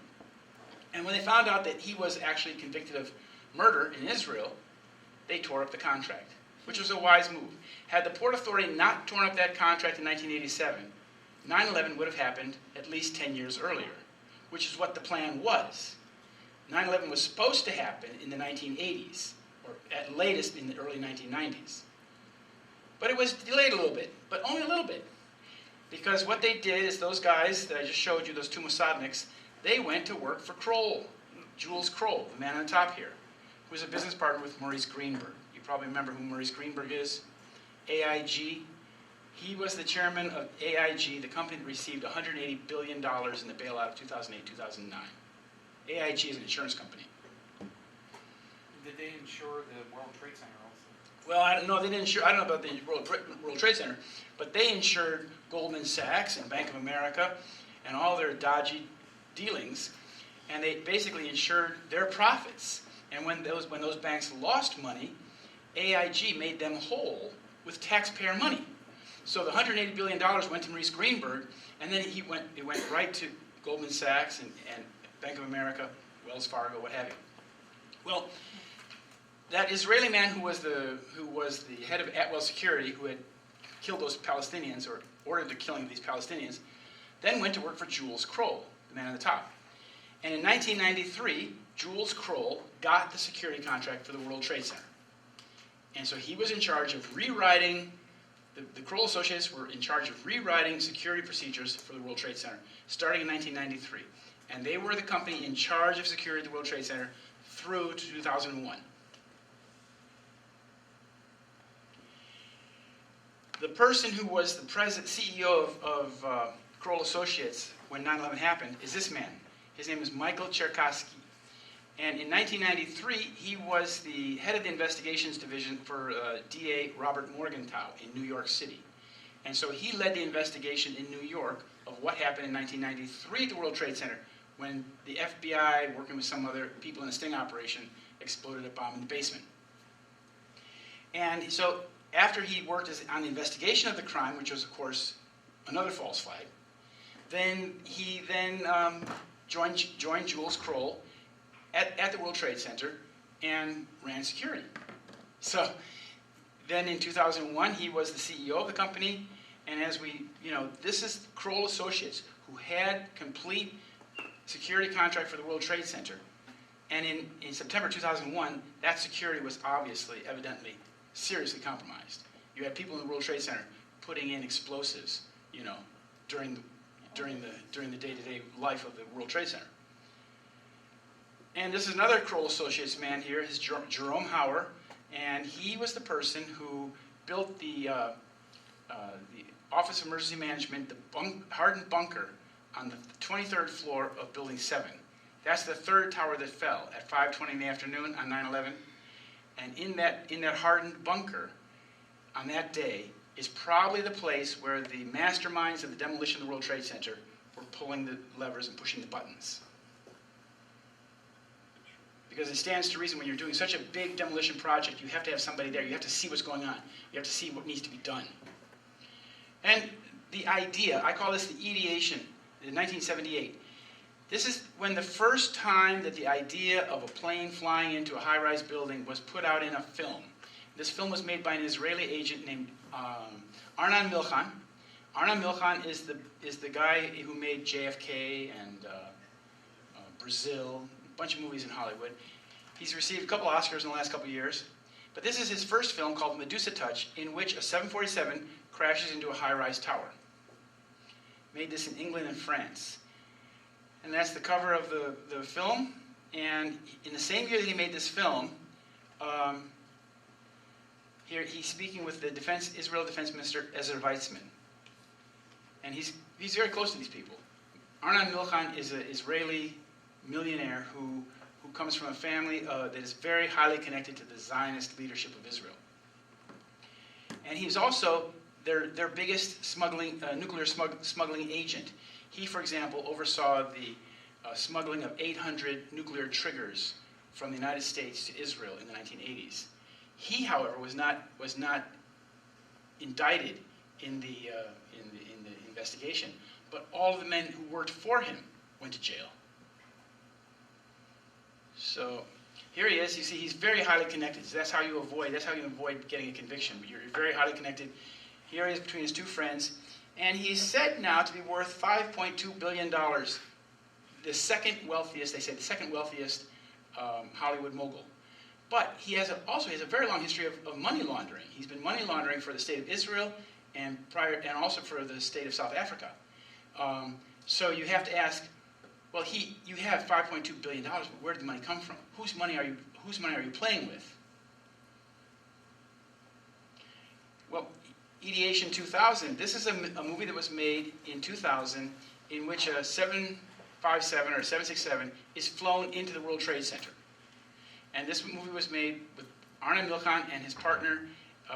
And when they found out that he was actually convicted of murder in Israel, they tore up the contract, which was a wise move. Had the Port Authority not torn up that contract in 1987, 9/11 would have happened at least 10 years earlier, which is what the plan was. 9/11 was supposed to happen in the 1980s, or at latest in the early 1990s. But it was delayed a little bit, but only a little bit. Because what they did is those guys that I just showed you, those two Mossadniks, they went to work for Kroll, Jules Kroll, the man on the top here, who was a business partner with Maurice Greenberg. You probably remember who Maurice Greenberg is. AIG. He was the chairman of AIG, the company that received $180 billion in the bailout of 2008-2009. AIG is an insurance company. Did they insure the World Trade Center also? Well, I don't know. They didn't insure. I don't know about the World Trade Center, but they insured Goldman Sachs and Bank of America and all their dodgy dealings, and they basically insured their profits. And when those banks lost money, AIG made them whole with taxpayer money. So the $180 billion went to Maurice Greenberg, and then it went right to Goldman Sachs and Bank of America, Wells Fargo, what have you. Well, that Israeli man who was the head of Atwell Security, who had killed those Palestinians or ordered the killing of these Palestinians, then went to work for Jules Kroll, the man on the top. And in 1993, Jules Kroll got the security contract for the World Trade Center. And so he was in charge of rewriting, the Kroll Associates were in charge of rewriting security procedures for the World Trade Center, starting in 1993. And they were the company in charge of security at the World Trade Center through to 2001. The person who was the CEO of Kroll Associates when 9/11 happened is this man. His name is Michael Cherkasky. And in 1993, he was the head of the investigations division for DA Robert Morgenthau in New York City. And so he led the investigation in New York of what happened in 1993 at the World Trade Center when the FBI, working with some other people in a sting operation, exploded a bomb in the basement. And so after he worked on the investigation of the crime, which was, of course, another false flag, then he joined Jules Kroll at the World Trade Center and ran security. So then in 2001, he was the CEO of the company, and as this is Kroll Associates, who had complete security contract for the World Trade Center. And in September 2001, that security was evidently, seriously compromised. You had people in the World Trade Center putting in explosives, during the day-to-day life of the World Trade Center. And this is another Kroll Associates man here, is Jerome Hauer, and he was the person who built the Office of Emergency Management, the hardened bunker on the 23rd floor of Building 7. That's the third tower that fell at 5:20 in the afternoon on 9/11. And in that hardened bunker on that day is probably the place where the masterminds of the demolition of the World Trade Center were pulling the levers and pushing the buttons. Because it stands to reason when you're doing such a big demolition project, you have to have somebody there. You have to see what's going on. You have to see what needs to be done. And the idea, I call this the ideation, in 1978. This is when the first time that the idea of a plane flying into a high-rise building was put out in a film. This film was made by an Israeli agent named Arnon Milchan. Arnon Milchan is the guy who made JFK and Brazil, a bunch of movies in Hollywood. He's received a couple Oscars in the last couple of years. But this is his first film called Medusa Touch, in which a 747 crashes into a high-rise tower. Made this in England and France. And that's the cover of the film. And in the same year that he made this film, here he's speaking with the Israel Defense Minister Ezer Weizman. And he's very close to these people. Arnon Milchan is an Israeli millionaire who comes from a family that is very highly connected to the Zionist leadership of Israel. And he's also their biggest nuclear smuggling agent. He, for example, oversaw the smuggling of 800 nuclear triggers from the United States to Israel in the 1980s. He, however, was not indicted in the investigation, but all of the men who worked for him went to jail. So here he is. You see, he's very highly connected. So that's how you avoid getting a conviction. But you're very highly connected. Here he is between his two friends, and he's said now to be worth $5.2 billion. The second wealthiest, they say, the second wealthiest Hollywood mogul. But he also has a very long history of money laundering. He's been money laundering for the state of Israel and also for the state of South Africa. So you have to ask, well, you have $5.2 billion, but where did the money come from? Whose money are you playing with? Well, Ideation 2000, this is a movie that was made in 2000 in which a 757 or 767 is flown into the World Trade Center. And this movie was made with Arnon Milchan and his partner,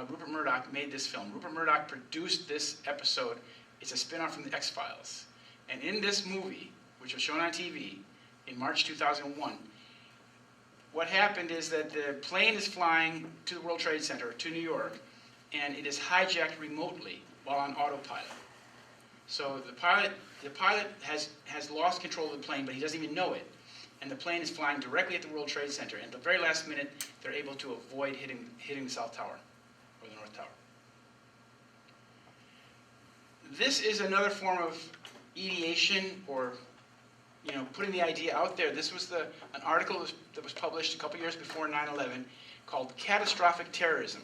Rupert Murdoch, made this film. Rupert Murdoch produced this episode. It's a spin-off from the X-Files. And in this movie, which was shown on TV in March 2001, what happened is that the plane is flying to the World Trade Center, to New York, and it is hijacked remotely while on autopilot. So the pilot has lost control of the plane, but he doesn't even know it. And the plane is flying directly at the World Trade Center. And at the very last minute, they're able to avoid hitting the South Tower, or the North Tower. This is another form of ideation, or putting the idea out there. This was an article that was published a couple years before 9/11 called Catastrophic Terrorism,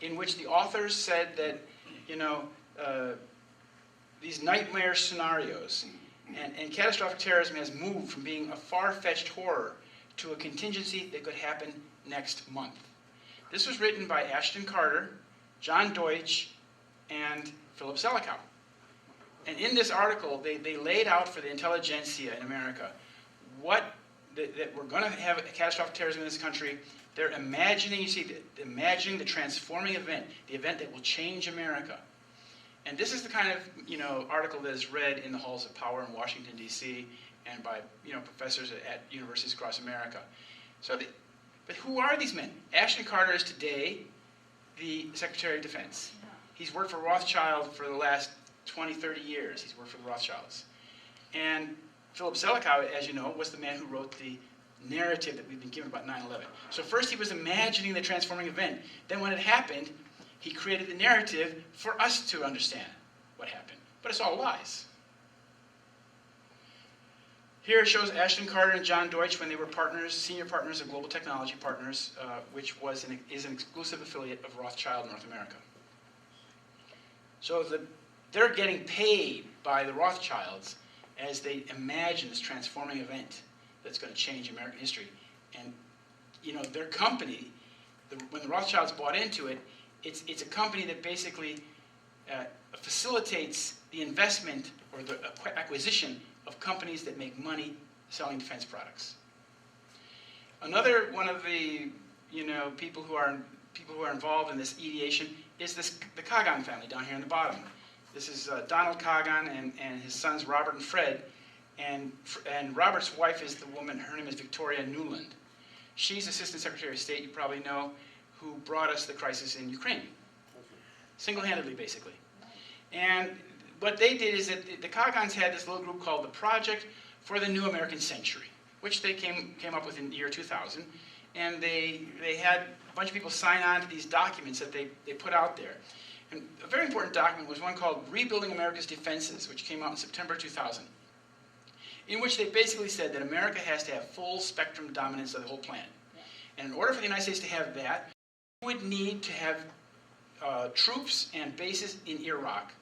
in which the authors said that, these nightmare scenarios, and catastrophic terrorism has moved from being a far-fetched horror to a contingency that could happen next month. This was written by Ashton Carter, John Deutsch, and Philip Zelikow. And in this article, they laid out for the intelligentsia in America that we're going to have catastrophic terrorism in this country. They're imagining, imagining the transforming event, the event that will change America. And this is the kind of article that is read in the halls of power in Washington, D.C., and by professors at universities across America. But who are these men? Ashton Carter is today the Secretary of Defense. He's worked for Rothschild for the last 20, 30 years. He's worked for the Rothschilds. And Philip Zelikow, as you know, was the man who wrote the narrative that we've been given about 9/11. So first he was imagining the transforming event. Then when it happened, he created the narrative for us to understand what happened. But it's all lies. Here it shows Ashton Carter and John Deutsch when they were partners, senior partners of Global Technology Partners, which is an exclusive affiliate of Rothschild North America. So they're getting paid by the Rothschilds as they imagine this transforming event that's going to change American history. And their company, when the Rothschilds bought into it, it's a company that basically facilitates the investment or the acquisition of companies that make money selling defense products. Another one of the people who are involved in this ideation is the Kagan family down here in the bottom. This is Donald Kagan and his sons Robert and Fred. And Robert's wife is the woman, her name is Victoria Nuland. She's Assistant Secretary of State, you probably know, who brought us the crisis in Ukraine. Single-handedly, basically. And what they did is that the Kagans had this little group called the Project for the New American Century, which they came up with in the year 2000. And they had a bunch of people sign on to these documents that they put out there. And a very important document was one called Rebuilding America's Defenses, which came out in September 2000, in which they basically said that America has to have full spectrum dominance of the whole planet. And in order for the United States to have that, we would need to have troops and bases in Iraq,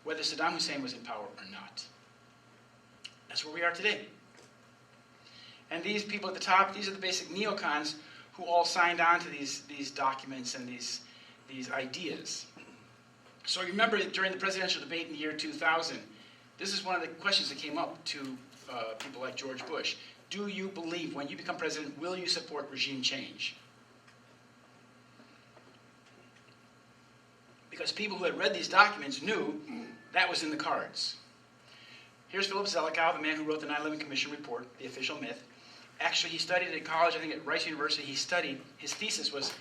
whether Saddam Hussein was in power or not. That's where we are today. And these people at the top, these are the basic neocons who all signed on to these documents and these ideas. So remember during the presidential debate in the year 2000, this is one of the questions that came up to people like George Bush. Do you believe when you become president, will you support regime change? Because people who had read these documents knew that was in the cards. Here's Philip Zelikow, the man who wrote the 9/11 Commission report, the official myth. Actually, he studied at college, I think at Rice University, his thesis was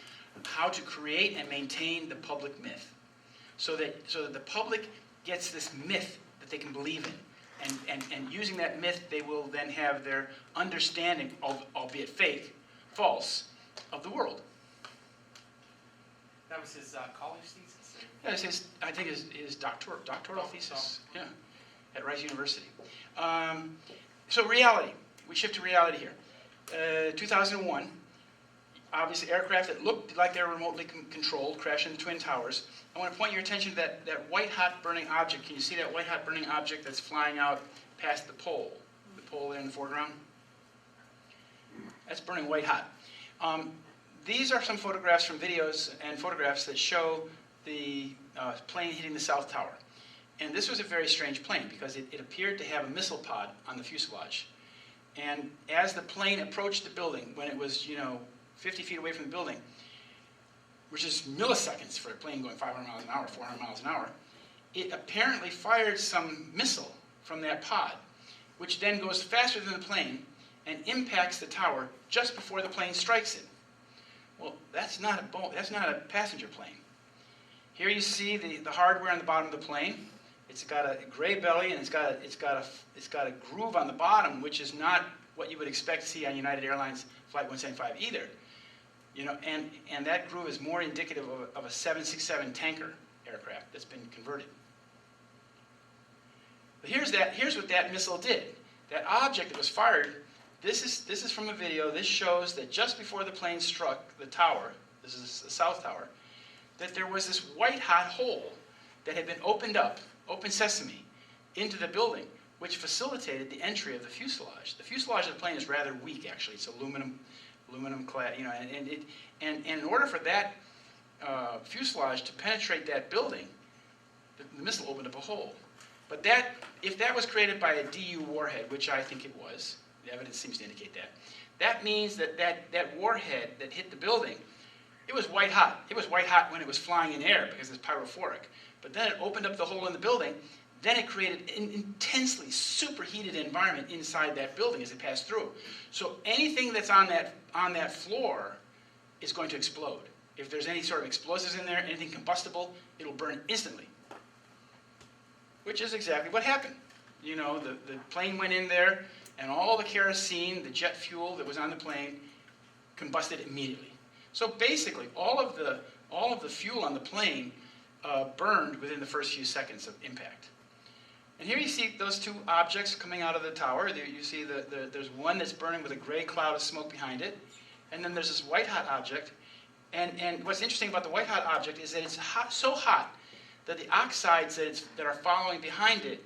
how to create and maintain the public myth. So that the public gets this myth that they can believe in. And using that myth, they will then have their understanding, albeit fake, false, of the world. That was his college thesis? Yeah, I think his doctoral thesis, yeah, at Rice University. So reality, we shift to reality here. 2001, obviously aircraft that looked like they were remotely controlled crashed in the Twin Towers. I want to point your attention to that white-hot burning object. Can you see that white-hot burning object that's flying out past the pole? The pole there in the foreground? That's burning white-hot. These are some photographs from videos and photographs that show the plane hitting the South Tower. And this was a very strange plane because it appeared to have a missile pod on the fuselage. And as the plane approached the building, when it was, 50 feet away from the building, which is milliseconds for a plane going 500 miles an hour, 400 miles an hour, it apparently fired some missile from that pod, which then goes faster than the plane and impacts the tower just before the plane strikes it. Well, that's not a passenger plane. Here you see the hardware on the bottom of the plane. It's got a gray belly and it's got a groove on the bottom, which is not what you would expect to see on United Airlines Flight 175 either. And that groove is more indicative of a 767 tanker aircraft that's been converted. But here's what that missile did. That object that was fired, this is from a video. This shows that just before the plane struck the tower, this is the South Tower, that there was this white-hot hole that had been opened up, open sesame, into the building, which facilitated the entry of the fuselage. The fuselage of the plane is rather weak, actually. It's aluminum clad, and in order for that fuselage to penetrate that building, the missile opened up a hole. But if that was created by a DU warhead, which I think it was, the evidence seems to indicate that means that warhead that hit the building, it was white hot. It was white hot when it was flying in air because it's pyrophoric. But then it opened up the hole in the building. Then it created an intensely superheated environment inside that building as it passed through. So anything that's on that floor is going to explode. If there's any sort of explosives in there, anything combustible, it'll burn instantly. Which is exactly what happened. The plane went in there, and all the kerosene, the jet fuel that was on the plane, combusted immediately. So basically, all of the fuel on the plane burned within the first few seconds of impact. And here you see those two objects coming out of the tower. You see there's one that's burning with a gray cloud of smoke behind it, and then there's this white-hot object. And what's interesting about the white-hot object is that it's so hot that the oxides that are following behind it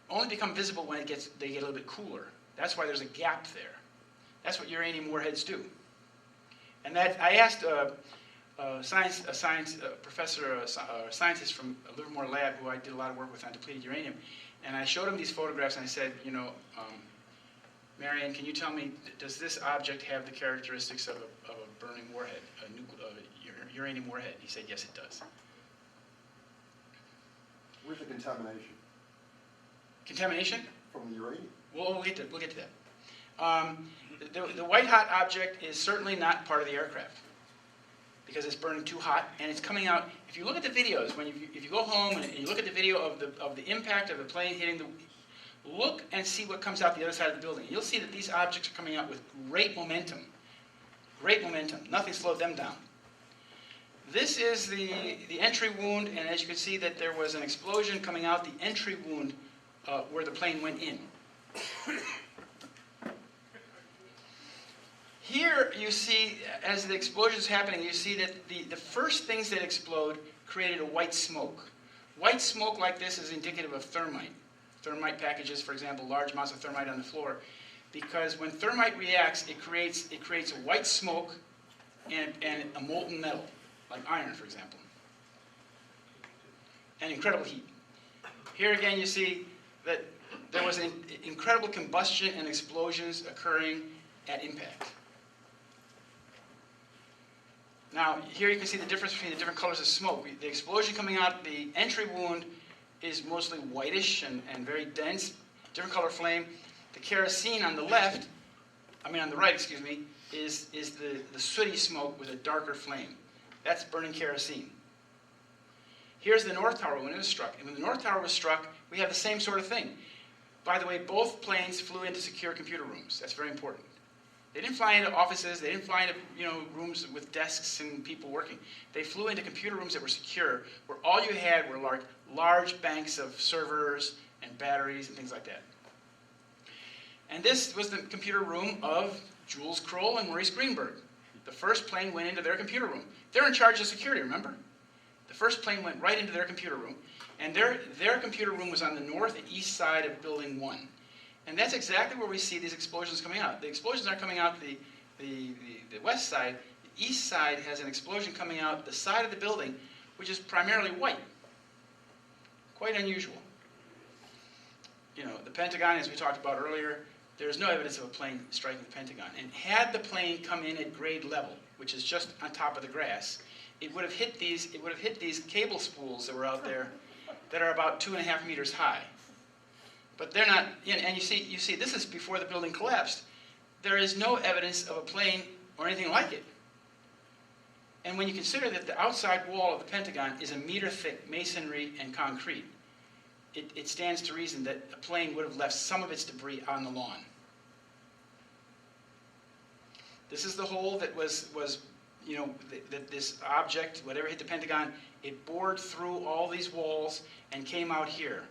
only become visible when they get a little bit cooler. That's why there's a gap there. That's what uranium warheads do. And I asked a scientist from a Livermore lab who I did a lot of work with on depleted uranium, and I showed him these photographs and I said, Marion, can you tell me, does this object have the characteristics of a burning warhead, a uranium warhead? He said, yes, it does. Where's the contamination? Contamination? From the uranium? We'll get to that. The white hot object is certainly not part of the aircraft because it's burning too hot and it's coming out. If you look at the videos, if you go home and you look at the video of the impact of the plane hitting the, look and see what comes out the other side of the building. You'll see that these objects are coming out with great momentum. Great momentum. Nothing slowed them down. This is the entry wound, and as you can see that there was an explosion coming out the entry wound where the plane went in. Here you see, as the explosion is happening, you see that the first things that explode created a white smoke. White smoke like this is indicative of thermite. Thermite packages, for example, large amounts of thermite on the floor, because when thermite reacts, it creates a white smoke and a molten metal, like iron, for example, and incredible heat. Here again, you see that there was incredible combustion and explosions occurring at impact. Now, here you can see the difference between the different colors of smoke. The explosion coming out the entry wound is mostly whitish and very dense, different color flame. The kerosene on the left, on the right, excuse me, is the sooty smoke with a darker flame. That's burning kerosene. Here's the North Tower when it was struck. And when the North Tower was struck, we have the same sort of thing. By the way, both planes flew into secure computer rooms. That's very important. They didn't fly into offices. They didn't fly into rooms with desks and people working. They flew into computer rooms that were secure, where all you had were large banks of servers and batteries and things like that. And this was the computer room of Jules Kroll and Maurice Greenberg. The first plane went into their computer room. They're in charge of security, remember? The first plane went right into their computer room, and their computer room was on the north and east side of Building 1. And that's exactly where we see these explosions coming out. The explosions aren't coming out the west side. The east side has an explosion coming out the side of the building, which is primarily white. Quite unusual. The Pentagon, as we talked about earlier, there's no evidence of a plane striking the Pentagon. And had the plane come in at grade level, which is just on top of the grass, it would have hit these cable spools that were out there that are about 2.5 meters high. But they're not, and you see, this is before the building collapsed. There is no evidence of a plane or anything like it. And when you consider that the outside wall of the Pentagon is 1 meter thick masonry and concrete, it stands to reason that a plane would have left some of its debris on the lawn. This is the hole that was that this object, whatever hit the Pentagon, it bored through all these walls and came out here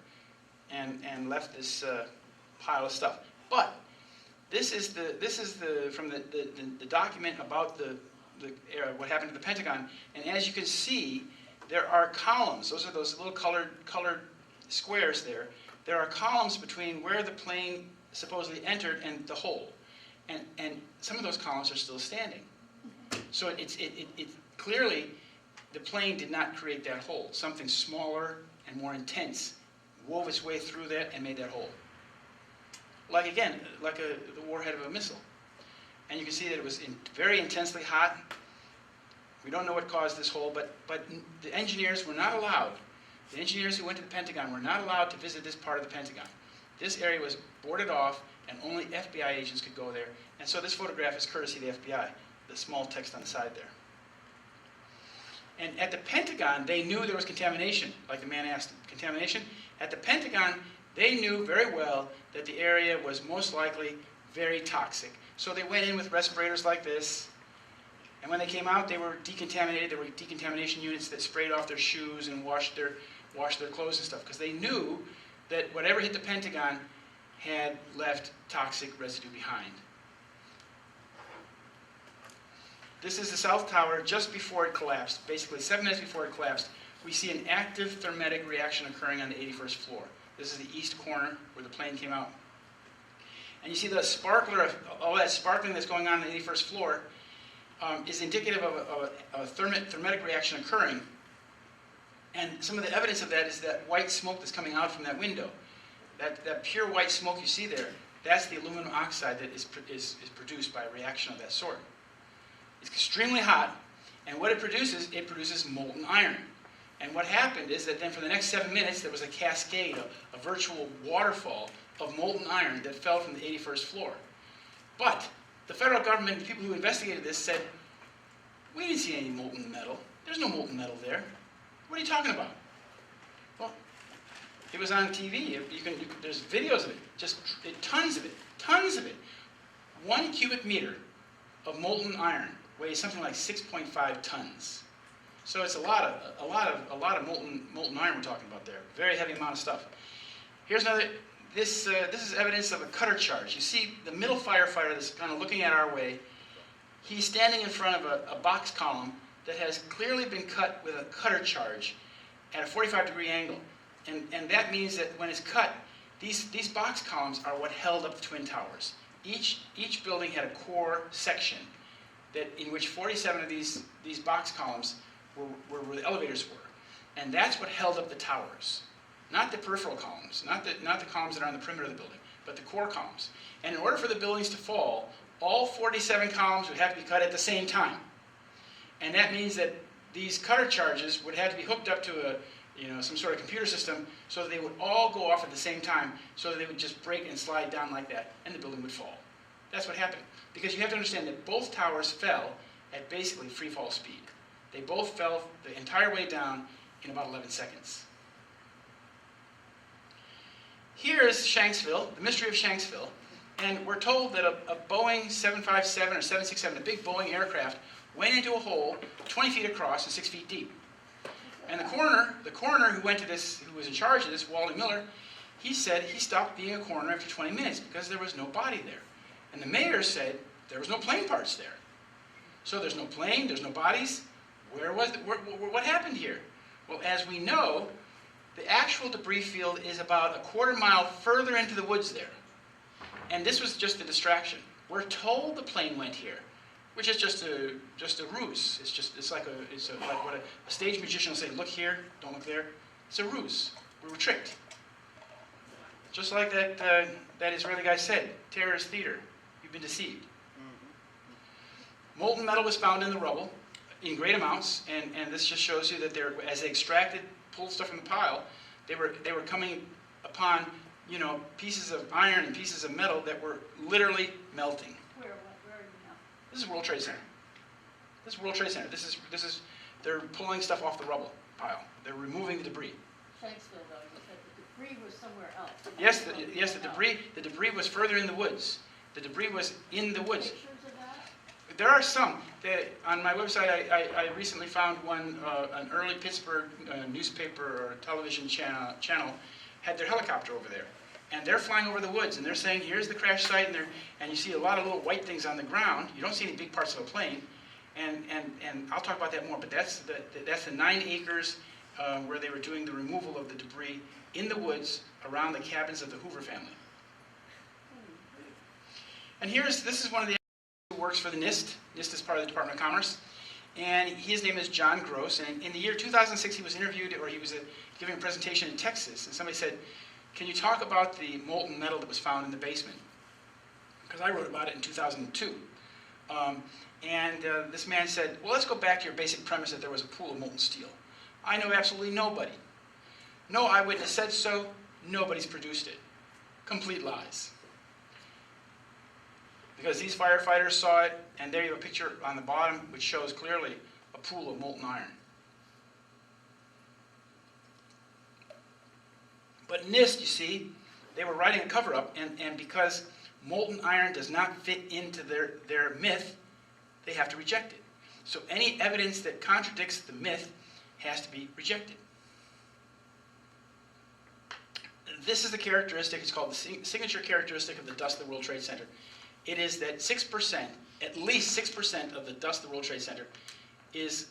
and left this pile of stuff. But this is from the document about what happened to the Pentagon. And as you can see, there are columns. Those are those little colored squares there. There are columns between where the plane supposedly entered and the hole. And some of those columns are still standing. So it clearly, the plane did not create that hole. Something smaller and more intense wove its way through that and made that hole. Like the warhead of a missile. And you can see that it was very intensely hot. We don't know what caused this hole, but the engineers were not allowed. The engineers who went to the Pentagon were not allowed to visit this part of the Pentagon. This area was boarded off, and only FBI agents could go there. And so this photograph is courtesy of the FBI, the small text on the side there. And at the Pentagon, they knew there was contamination, like the man asked, contamination. At the Pentagon, they knew very well that the area was most likely very toxic. So they went in with respirators like this, and when they came out, they were decontaminated. There were decontamination units that sprayed off their shoes and washed their clothes and stuff, because they knew that whatever hit the Pentagon had left toxic residue behind. This is the South Tower just before it collapsed. Basically, 7 minutes before it collapsed, we see an active thermetic reaction occurring on the 81st floor. This is the east corner where the plane came out. And you see the sparkler, all that sparkling that's going on the 81st floor is indicative of a thermetic reaction occurring. And some of the evidence of that is that white smoke that's coming out from that window. That pure white smoke you see there, that's the aluminum oxide that is produced by a reaction of that sort. It's extremely hot, and what it produces molten iron. And what happened is that then for the next 7 minutes, there was a cascade, a virtual waterfall of molten iron that fell from the 81st floor. But the federal government, the people who investigated this said, we didn't see any molten metal. There's no molten metal there. What are you talking about? Well, it was on TV. There's videos of it, just tons of it, tons of it. 1 cubic meter of molten iron weighs something like 6.5 tons. So it's a lot of molten iron we're talking about there. Very heavy amount of stuff. Here's another. This is evidence of a cutter charge. You see the middle firefighter that's kind of looking at our way. He's standing in front of a box column that has clearly been cut with a cutter charge at a 45-degree angle. And that means that when it's cut, these box columns are what held up the Twin Towers. Each building had a core section in which 47 of these box columns were where the elevators were. And that's what held up the towers. Not the peripheral columns, not the columns that are on the perimeter of the building, but the core columns. And in order for the buildings to fall, all 47 columns would have to be cut at the same time. And that means that these cutter charges would have to be hooked up to some sort of computer system so that they would all go off at the same time, so that they would just break and slide down like that, and the building would fall. That's what happened. Because you have to understand that both towers fell at basically free fall speed. They both fell the entire way down in about 11 seconds. Here is Shanksville, the mystery of Shanksville, and we're told that a Boeing 757 or 767, a big Boeing aircraft, went into a hole 20 feet across and 6 feet deep. And the coroner who went to this, who was in charge of this, Wally Miller, he said he stopped being a coroner after 20 minutes because there was no body there. And the mayor said there was no plane parts there. So there's no plane, there's no bodies. What happened here? Well, as we know, the actual debris field is about a quarter mile further into the woods there. And this was just a distraction. We're told the plane went here, which is just a ruse. It's like what a stage magician will say, look here, don't look there. It's a ruse. We were tricked. Just like that Israeli guy said, terrorist theater, you've been deceived. Molten metal was found in the rubble in great amounts, and this just shows you that as they pulled stuff from the pile, they were coming upon pieces of iron and pieces of metal that were literally melting. Where are you now? This is World Trade Center. This is World Trade Center. This is they're pulling stuff off the rubble pile. They're removing the debris. Shanksville, though, you said the debris was somewhere else. The debris was further in the woods. The debris was in the woods. Pictures of that? There are some. On my website, I recently found one, an early Pittsburgh newspaper or television channel had their helicopter over there. And they're flying over the woods, and they're saying, here's the crash site, and you see a lot of little white things on the ground. You don't see any big parts of a plane. And I'll talk about that more, but that's the 9 acres where they were doing the removal of the debris in the woods around the cabins of the Hoover family. And this is one of the who works for the NIST. NIST is part of the Department of Commerce. And his name is John Gross. And in the year 2006, he was interviewed, or he was giving a presentation in Texas. And somebody said, can you talk about the molten metal that was found in the basement? Because I wrote about it in 2002. This man said, well, let's go back to your basic premise that there was a pool of molten steel. I know absolutely nobody. No eyewitness said so. Nobody's produced it. Complete lies. Because these firefighters saw it, and there you have a picture on the bottom which shows clearly a pool of molten iron. But NIST, you see, they were writing a cover-up, and because molten iron does not fit into their myth, they have to reject it. So any evidence that contradicts the myth has to be rejected. This is the characteristic, it's called the signature characteristic of the dust of the World Trade Center. It is that 6%, at least 6% of the dust of the World Trade Center is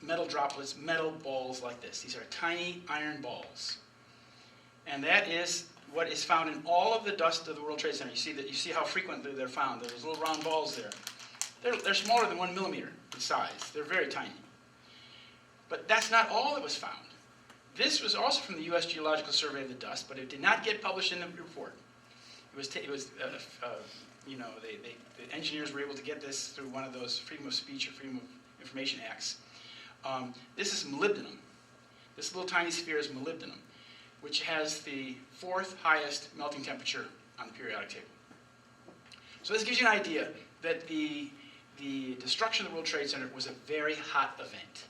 metal droplets, metal balls like this. These are tiny iron balls. And that is what is found in all of the dust of the World Trade Center. You see how frequently they're found. There's little round balls there. They're smaller than 1 millimeter in size. They're very tiny. But that's not all that was found. This was also from the U.S. Geological Survey of the Dust, but it did not get published in the report. The engineers were able to get this through one of those Freedom of Speech or Freedom of Information Acts. This is molybdenum. This little tiny sphere is molybdenum, which has the 4th highest melting temperature on the periodic table. So this gives you an idea that the destruction of the World Trade Center was a very hot event.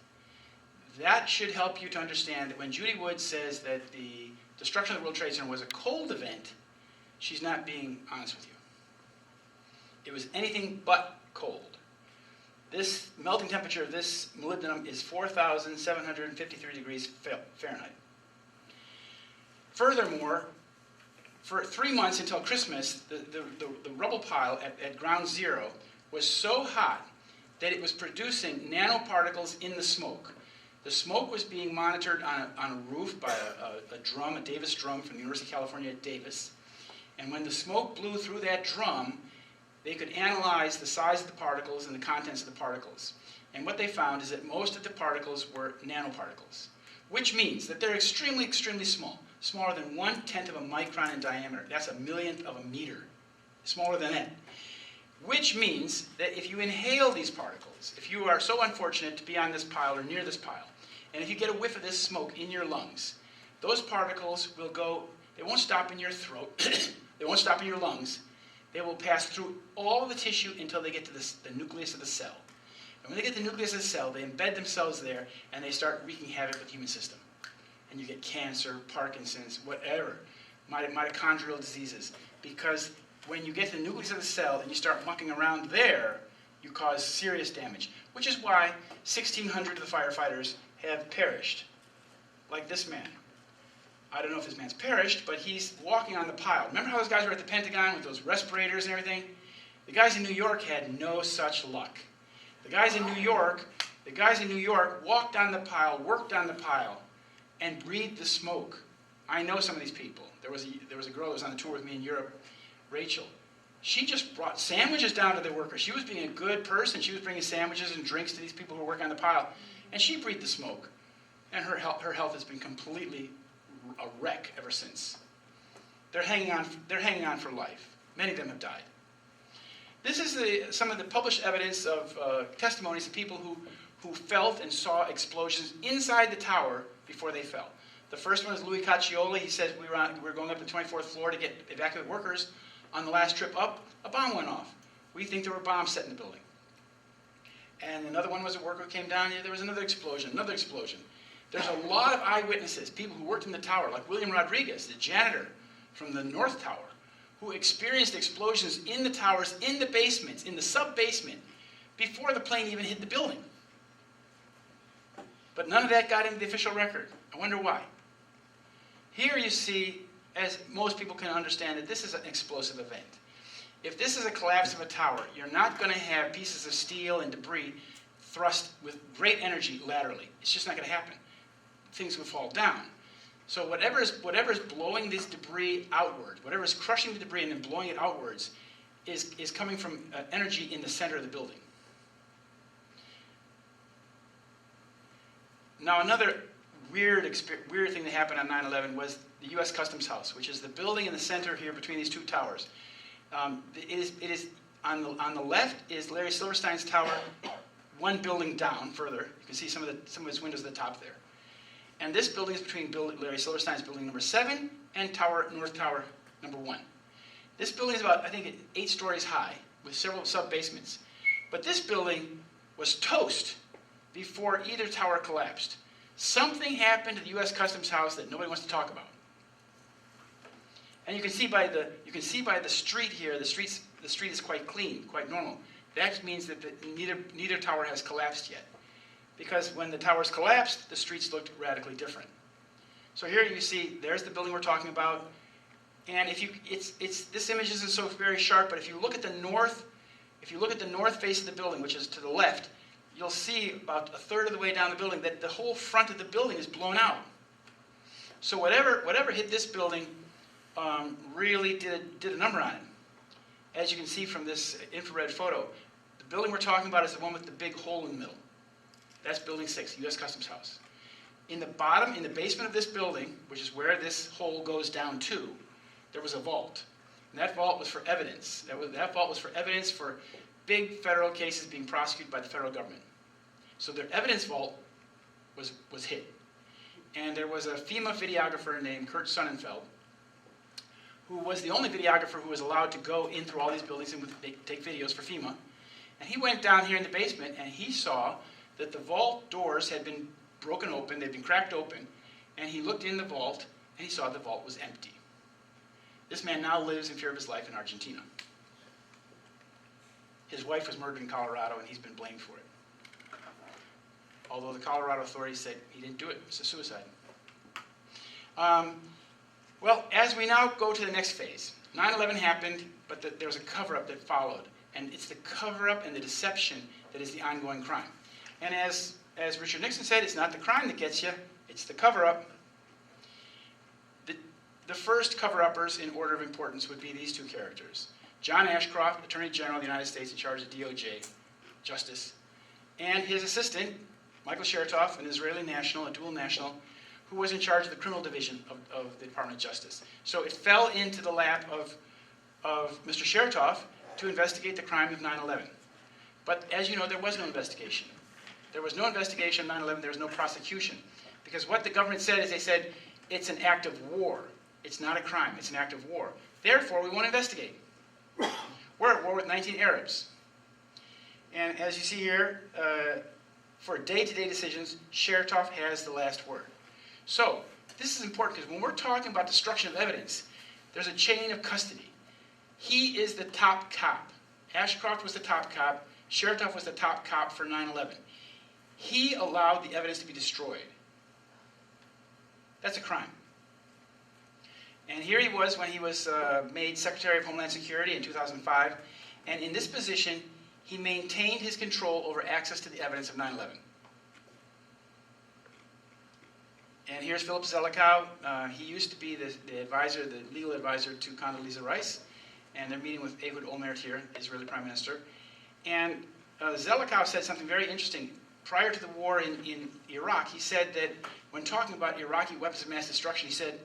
That should help you to understand that when Judy Wood says that the destruction of the World Trade Center was a cold event, she's not being honest with you. It was anything but cold. This melting temperature of this molybdenum is 4,753 degrees Fahrenheit. Furthermore, for 3 months until Christmas, the rubble pile at ground zero was so hot that it was producing nanoparticles in the smoke. The smoke was being monitored on a roof by a Davis drum from the University of California at Davis. And when the smoke blew through that drum, they could analyze the size of the particles and the contents of the particles. And what they found is that most of the particles were nanoparticles, which means that they're extremely, extremely small, smaller than 1/10 of a micron in diameter. That's a millionth of a meter, smaller than that. Which means that if you inhale these particles, if you are so unfortunate to be on this pile or near this pile, and if you get a whiff of this smoke in your lungs, those particles will go, they won't stop in your throat, they won't stop in your lungs, they will pass through all of the tissue until they get to the nucleus of the cell. And when they get to the nucleus of the cell, they embed themselves there, and they start wreaking havoc with the human system. And you get cancer, Parkinson's, whatever, mitochondrial diseases. Because when you get to the nucleus of the cell and you start mucking around there, you cause serious damage. Which is why 1,600 of the firefighters have perished. Like this man. I don't know if this man's perished, but he's walking on the pile. Remember how those guys were at the Pentagon with those respirators and everything? The guys in New York had no such luck. The guys in New York walked on the pile, worked on the pile, and breathed the smoke. I know some of these people. There was a girl who was on the tour with me in Europe, Rachel. She just brought sandwiches down to the workers. She was being a good person. She was bringing sandwiches and drinks to these people who were working on the pile. And she breathed the smoke. And her health has been completely a wreck ever since. They're hanging on for life. Many of them have died. This is some of the published evidence of testimonies of people who felt and saw explosions inside the tower before they fell. The first one is Louis Caccioli. He said we were going up to the 24th floor to evacuate workers. On the last trip up, a bomb went off. We think there were bombs set in the building. And another one was a worker who came down here. There was another explosion. There's a lot of eyewitnesses, people who worked in the tower, like William Rodriguez, the janitor from the North Tower, who experienced explosions in the towers, in the basements, in the sub-basement, before the plane even hit the building. But none of that got into the official record. I wonder why. Here you see, as most people can understand, that this is an explosive event. If this is a collapse of a tower, you're not going to have pieces of steel and debris thrust with great energy laterally. It's just not going to happen. Things will fall down. So whatever is blowing this debris outward, whatever is crushing the debris and then blowing it outwards, is coming from energy in the center of the building. Now another weird thing that happened on 9/11 was the U.S. Customs House, which is the building in the center here between these two towers. It is on the left is Larry Silverstein's tower, one building down further. You can see some of his windows at the top there. And this building is between Larry Silverstein's building number 7 and North Tower number 1. This building is about, I think, 8 stories high with several sub-basements. But this building was toast before either tower collapsed. Something happened to the U.S. Customs House that nobody wants to talk about. And you can see by the street here, the street is quite clean, quite normal. That means that neither tower has collapsed yet. Because when the towers collapsed, the streets looked radically different. So here you see, there's the building we're talking about. And this image isn't so very sharp, but if you look at the north face of the building, which is to the left, you'll see about a third of the way down the building that the whole front of the building is blown out. So whatever hit this building really did a number on it. As you can see from this infrared photo, the building we're talking about is the one with the big hole in the middle. That's Building 6, U.S. Customs House. In the basement of this building, which is where this hole goes down to, there was a vault. And that vault was for evidence. That vault was for evidence for big federal cases being prosecuted by the federal government. So their evidence vault was hit. and there was a FEMA videographer named Kurt Sonnenfeld, who was the only videographer who was allowed to go in through all these buildings and take videos for FEMA. And he went down here in the basement and he saw that the vault doors had been broken open, they'd been cracked open, and he looked in the vault and he saw the vault was empty. This man now lives in fear of his life in Argentina. His wife was murdered in Colorado and he's been blamed for it. Although the Colorado authorities said he didn't do it, it's a suicide. Well, as we now go to the next phase, 9/11 happened, but there was a cover-up that followed. And it's the cover-up and the deception that is the ongoing crime. And as Richard Nixon said, it's not the crime that gets you, it's the cover-up. The first cover-uppers in order of importance would be these two characters. John Ashcroft, Attorney General of the United States in charge of DOJ, Justice, and his assistant, Michael Chertoff, an Israeli national, a dual national, who was in charge of the criminal division of the Department of Justice. So it fell into the lap of Mr. Chertoff to investigate the crime of 9/11. But as you know, there was no investigation. There was no investigation of 9/11, there was no prosecution. Because what the government said is they said, it's an act of war. It's not a crime, it's an act of war. Therefore, we won't investigate. We're at war with 19 Arabs. And as you see here, for day-to-day decisions, Chertoff has the last word. So, this is important because when we're talking about destruction of evidence, there's a chain of custody. He is the top cop. Ashcroft was the top cop. Chertoff was the top cop for 9/11. He allowed the evidence to be destroyed. That's a crime. And here he was when he was made Secretary of Homeland Security in 2005. And in this position, he maintained his control over access to the evidence of 9/11. And here's Philip Zelikow. He used to be the advisor, the legal advisor to Condoleezza Rice. And they're meeting with Ehud Olmert here, Israeli Prime Minister. And Zelikow said something very interesting. Prior to the war in Iraq, he said that when talking about Iraqi weapons of mass destruction, he said,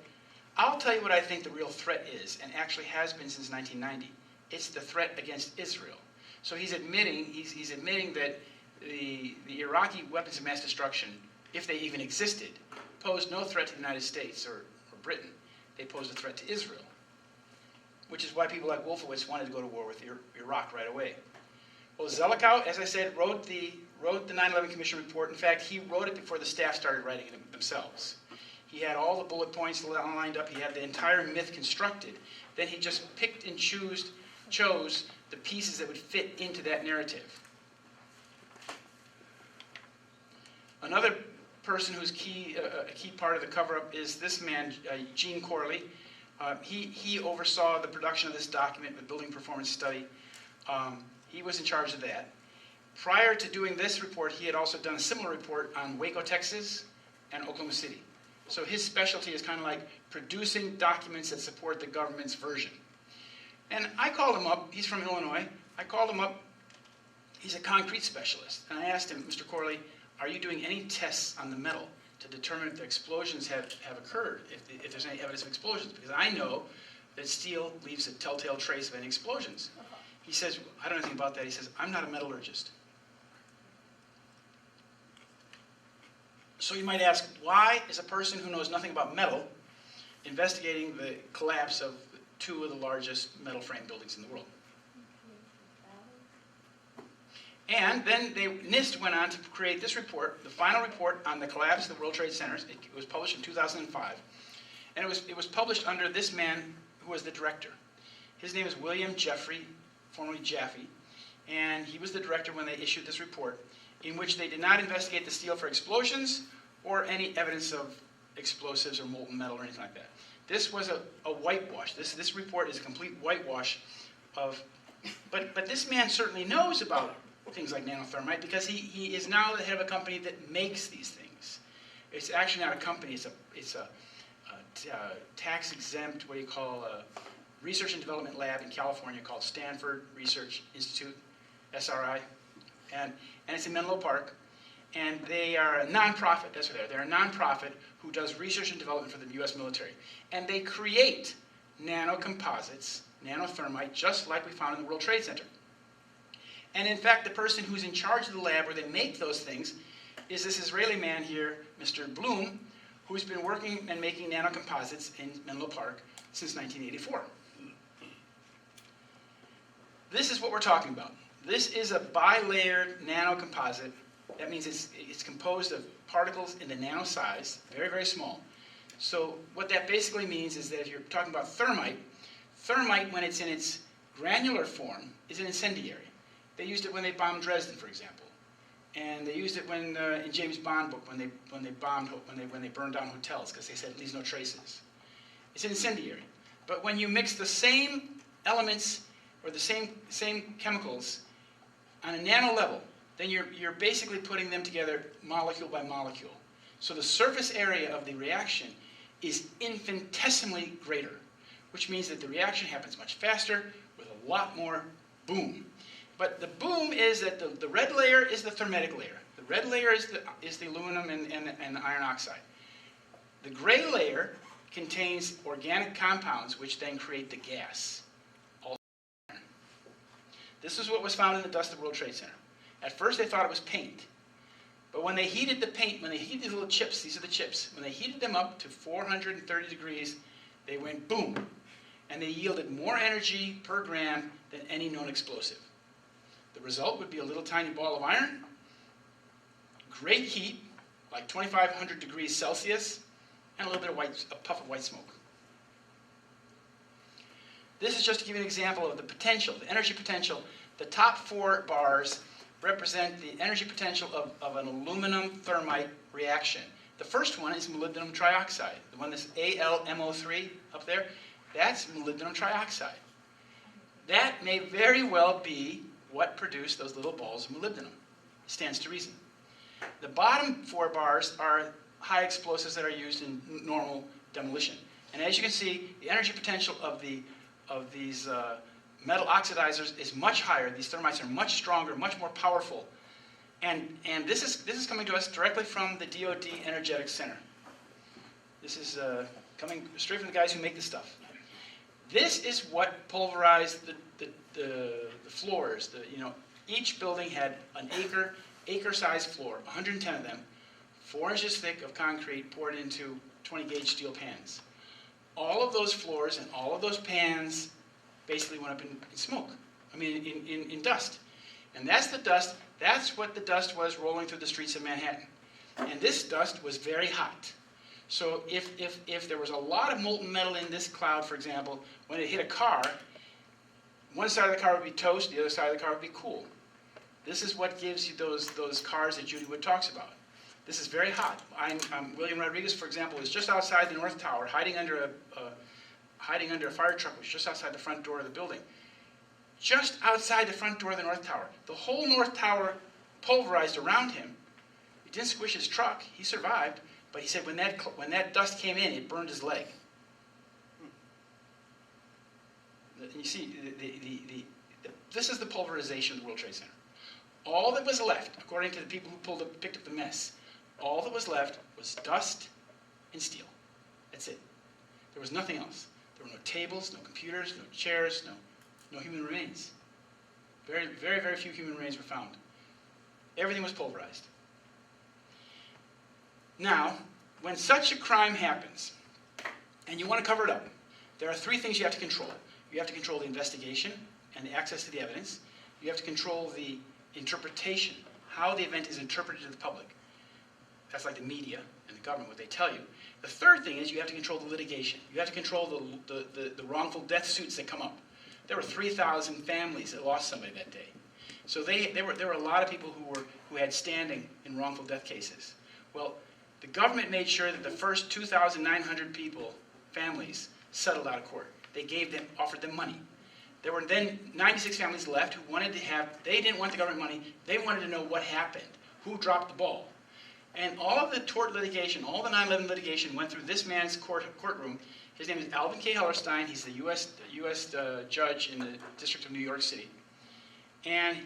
I'll tell you what I think the real threat is, and actually has been since 1990. It's the threat against Israel. So he's admitting that the Iraqi weapons of mass destruction, if they even existed, posed no threat to the United States or Britain. They posed a threat to Israel, which is why people like Wolfowitz wanted to go to war with Iraq right away. Well, Zelikow, as I said, wrote the 9/11 Commission report. In fact, he wrote it before the staff started writing it themselves. He had all the bullet points lined up. He had the entire myth constructed. Then he just picked and chose the pieces that would fit into that narrative. Another person who's a key part of the cover-up is this man, Gene Corley. He oversaw the production of this document, the Building Performance Study. He was in charge of that. Prior to doing this report, he had also done a similar report on Waco, Texas, and Oklahoma City. So his specialty is kind of like producing documents that support the government's version. And I called him up. He's from Illinois. I called him up. He's a concrete specialist. And I asked him, Mr. Corley, are you doing any tests on the metal to determine if the explosions have occurred, if there's any evidence of explosions? Because I know that steel leaves a telltale trace of any explosions. He says, I don't know anything about that. He says, I'm not a metallurgist. So you might ask, why is a person who knows nothing about metal investigating the collapse of two of the largest metal frame buildings in the world? And then NIST went on to create this report, the final report on the collapse of the World Trade Centers. It was published in 2005. And it was published under this man who was the director. His name is William Jeffrey, formerly Jaffe. And he was the director when they issued this report, in which they did not investigate the steel for explosions or any evidence of explosives or molten metal or anything like that. This was a whitewash. This report is a complete whitewash of, but this man certainly knows about things like nanothermite because he is now the head of a company that makes these things. It's actually not a company, it's a tax-exempt, what do you call, a research and development lab in California called Stanford Research Institute, SRI. And it's in Menlo Park, and they are a nonprofit. That's what they are. They're a nonprofit who does research and development for the U.S. military, and they create nanocomposites, nanothermite, just like we found in the World Trade Center. And in fact, the person who's in charge of the lab where they make those things is this Israeli man here, Mr. Bloom, who's been working and making nanocomposites in Menlo Park since 1984. This is what we're talking about. This is a bilayered nanocomposite. That means it's composed of particles in the nano size, very, very small. So what that basically means is that if you're talking about thermite, when it's in its granular form, is an incendiary. They used it when they bombed Dresden, for example. And they used it when in James Bond book when they burned down hotels because they said it leaves no traces. It's an incendiary. But when you mix the same elements or the same chemicals on a nano level, then you're basically putting them together molecule by molecule. So the surface area of the reaction is infinitesimally greater, which means that the reaction happens much faster with a lot more boom. But the boom is that the red layer is the thermetic layer. The red layer is the aluminum and the iron oxide. The gray layer contains organic compounds which then create the gas. This is what was found in the dust of the World Trade Center. At first they thought it was paint. But when they heated the paint, when they heated these little chips, these are the chips, when they heated them up to 430 degrees, they went boom. And they yielded more energy per gram than any known explosive. The result would be a little tiny ball of iron, great heat, like 2,500 degrees Celsius, and a little bit of a puff of white smoke. This is just to give you an example of the potential, the energy potential. The top 4 bars represent the energy potential of an aluminum thermite reaction. The first one is molybdenum trioxide. The one that's AlMO3 up there, that's molybdenum trioxide. That may very well be what produced those little balls of molybdenum. Stands to reason. The bottom 4 bars are high explosives that are used in normal demolition. And as you can see, the energy potential of these metal oxidizers is much higher. These thermites are much stronger, much more powerful. And this is coming to us directly from the DoD Energetics Center. This is coming straight from the guys who make this stuff. This is what pulverized the floors. Each building had an acre-sized floor, 110 of them, 4 inches thick of concrete poured into 20-gauge steel pans. All of those floors and all of those pans basically went up in smoke. In dust. And that's the dust. That's what the dust was rolling through the streets of Manhattan. And this dust was very hot. So if there was a lot of molten metal in this cloud, for example, when it hit a car, one side of the car would be toast, the other side of the car would be cool. This is what gives you those cars that Judy Wood talks about. This is very hot. William Rodriguez, for example, is just outside the North Tower, hiding under a fire truck, which is just outside the front door of the building. Just outside the front door of the North Tower. The whole North Tower pulverized around him. It didn't squish his truck. He survived. But he said when that dust came in, it burned his leg. You see, this is the pulverization of the World Trade Center. All that was left, according to the people who picked up the mess, all that was left was dust and steel. That's it. There was nothing else. There were no tables, no computers, no chairs, no human remains. Very, very, very few human remains were found. Everything was pulverized. Now, when such a crime happens, and you want to cover it up, there are 3 things you have to control. You have to control the investigation and the access to the evidence. You have to control the interpretation, how the event is interpreted to the public. That's like the media and the government, what they tell you. The third thing is you have to control the litigation. You have to control the wrongful death suits that come up. There were 3,000 families that lost somebody that day. So there were a lot of people who had standing in wrongful death cases. Well, the government made sure that the first 2,900 families, settled out of court. They offered them money. There were then 96 families left who they didn't want the government money, they wanted to know what happened, who dropped the ball. And all of the tort litigation, all the 9/11 litigation went through this man's courtroom. His name is Alvin K. Hellerstein. He's the U.S. Judge in the District of New York City. And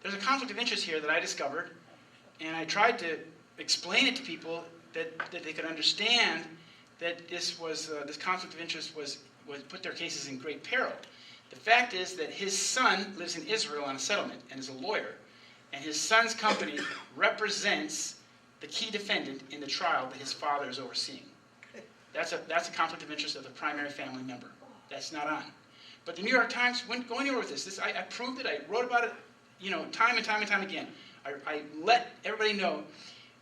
there's a conflict of interest here that I discovered, and I tried to explain it to people that they could understand that this conflict of interest was put their cases in great peril. The fact is that his son lives in Israel on a settlement and is a lawyer, and his son's company represents the key defendant in the trial that his father is overseeing. That's a conflict of interest of the primary family member. That's not on. But the New York Times went going over with this. I proved it. I wrote about it, time and time and time again. I let everybody know.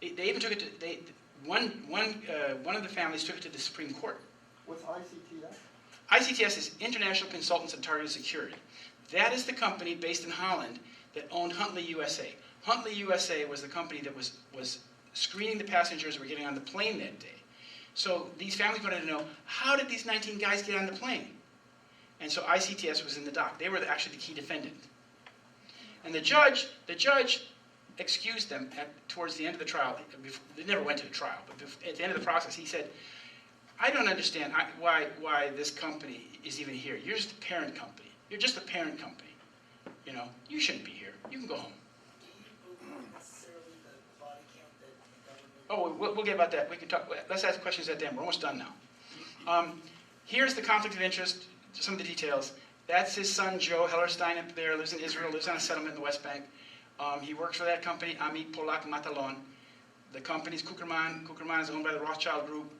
They even took it to one of the families took it to the Supreme Court. What's ICTS? ICTS is International Consultants on Targeted Security. That is the company based in Holland that owned Huntley USA. Huntley USA was the company that was screening the passengers who were getting on the plane that day. So these families wanted to know, how did these 19 guys get on the plane? And so ICTS was in the dock. They were actually the key defendant. And the judge excused them towards the end of the trial. They never went to the trial, but at the end of the process, he said, I don't understand why this company is even here. You're just a parent company. You're just a parent company. You shouldn't be here. You can go home. Oh, we'll get about that. We can talk. Let's ask questions at the end. We're almost done now. Here's the conflict of interest, some of the details. That's his son, Joe Hellerstein, up there, lives in Israel, lives on a settlement in the West Bank. He works for that company, Ami Polak Matalon. The company's Kuckerman. Kuckerman is owned by the Rothschild Group.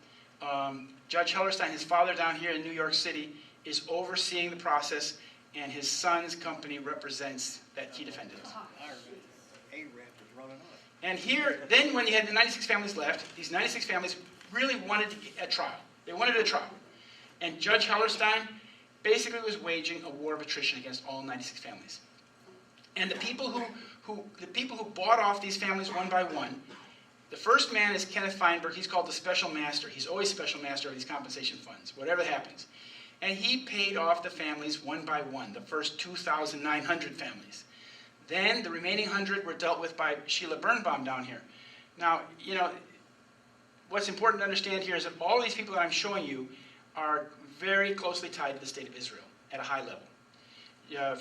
Judge Hellerstein, his father down here in New York City, is overseeing the process, and his son's company represents that key defendant. And here, then when you had the 96 families left, these 96 families really wanted a trial. They wanted a trial. And Judge Hellerstein basically was waging a war of attrition against all 96 families. And the people who bought off these families one by one, the first man is Kenneth Feinberg. He's called the special master. He's always special master of these compensation funds, whatever happens. And he paid off the families one by one, the first 2,900 families. Then the remaining 100 were dealt with by Sheila Birnbaum down here. Now, what's important to understand here is that all these people that I'm showing you are very closely tied to the state of Israel at a high level.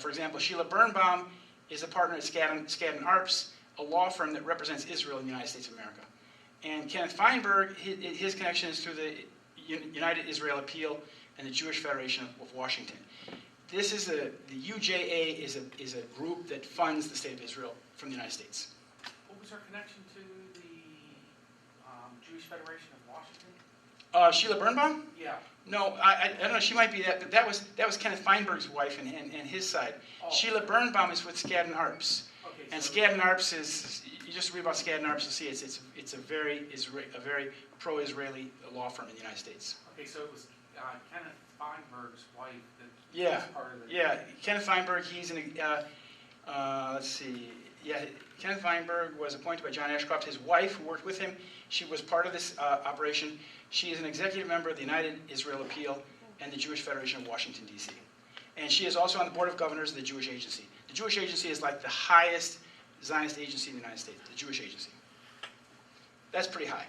For example, Sheila Birnbaum is a partner at Skadden Arps, a law firm that represents Israel in the United States of America. And Kenneth Feinberg, his connection is through the United Israel Appeal and the Jewish Federation of Washington. This is the UJA is a group that funds the state of Israel from the United States. What was her connection to the Jewish Federation of Washington? Sheila Birnbaum? Yeah. No, I don't know. She might be that. But that was Kenneth Feinberg's wife and his side. Oh. Sheila Birnbaum is with Skadden Arps, Okay, and so Skadden Arps is. You just read about Skadden Arps, you'll see it's a very pro-Israeli law firm in the United States. Okay, so it was Kenneth Feinberg's wife that Yeah, was part of it. yeah. Kenneth Feinberg, he's in. Let's see. Yeah, Kenneth Feinberg was appointed by John Ashcroft. His wife, who worked with him, she was part of this operation. She is an executive member of the United Israel Appeal and the Jewish Federation of Washington, D.C. And she is also on the Board of Governors of the Jewish Agency. The Jewish Agency is like the highest Zionist agency in the United States, the Jewish Agency. That's pretty high.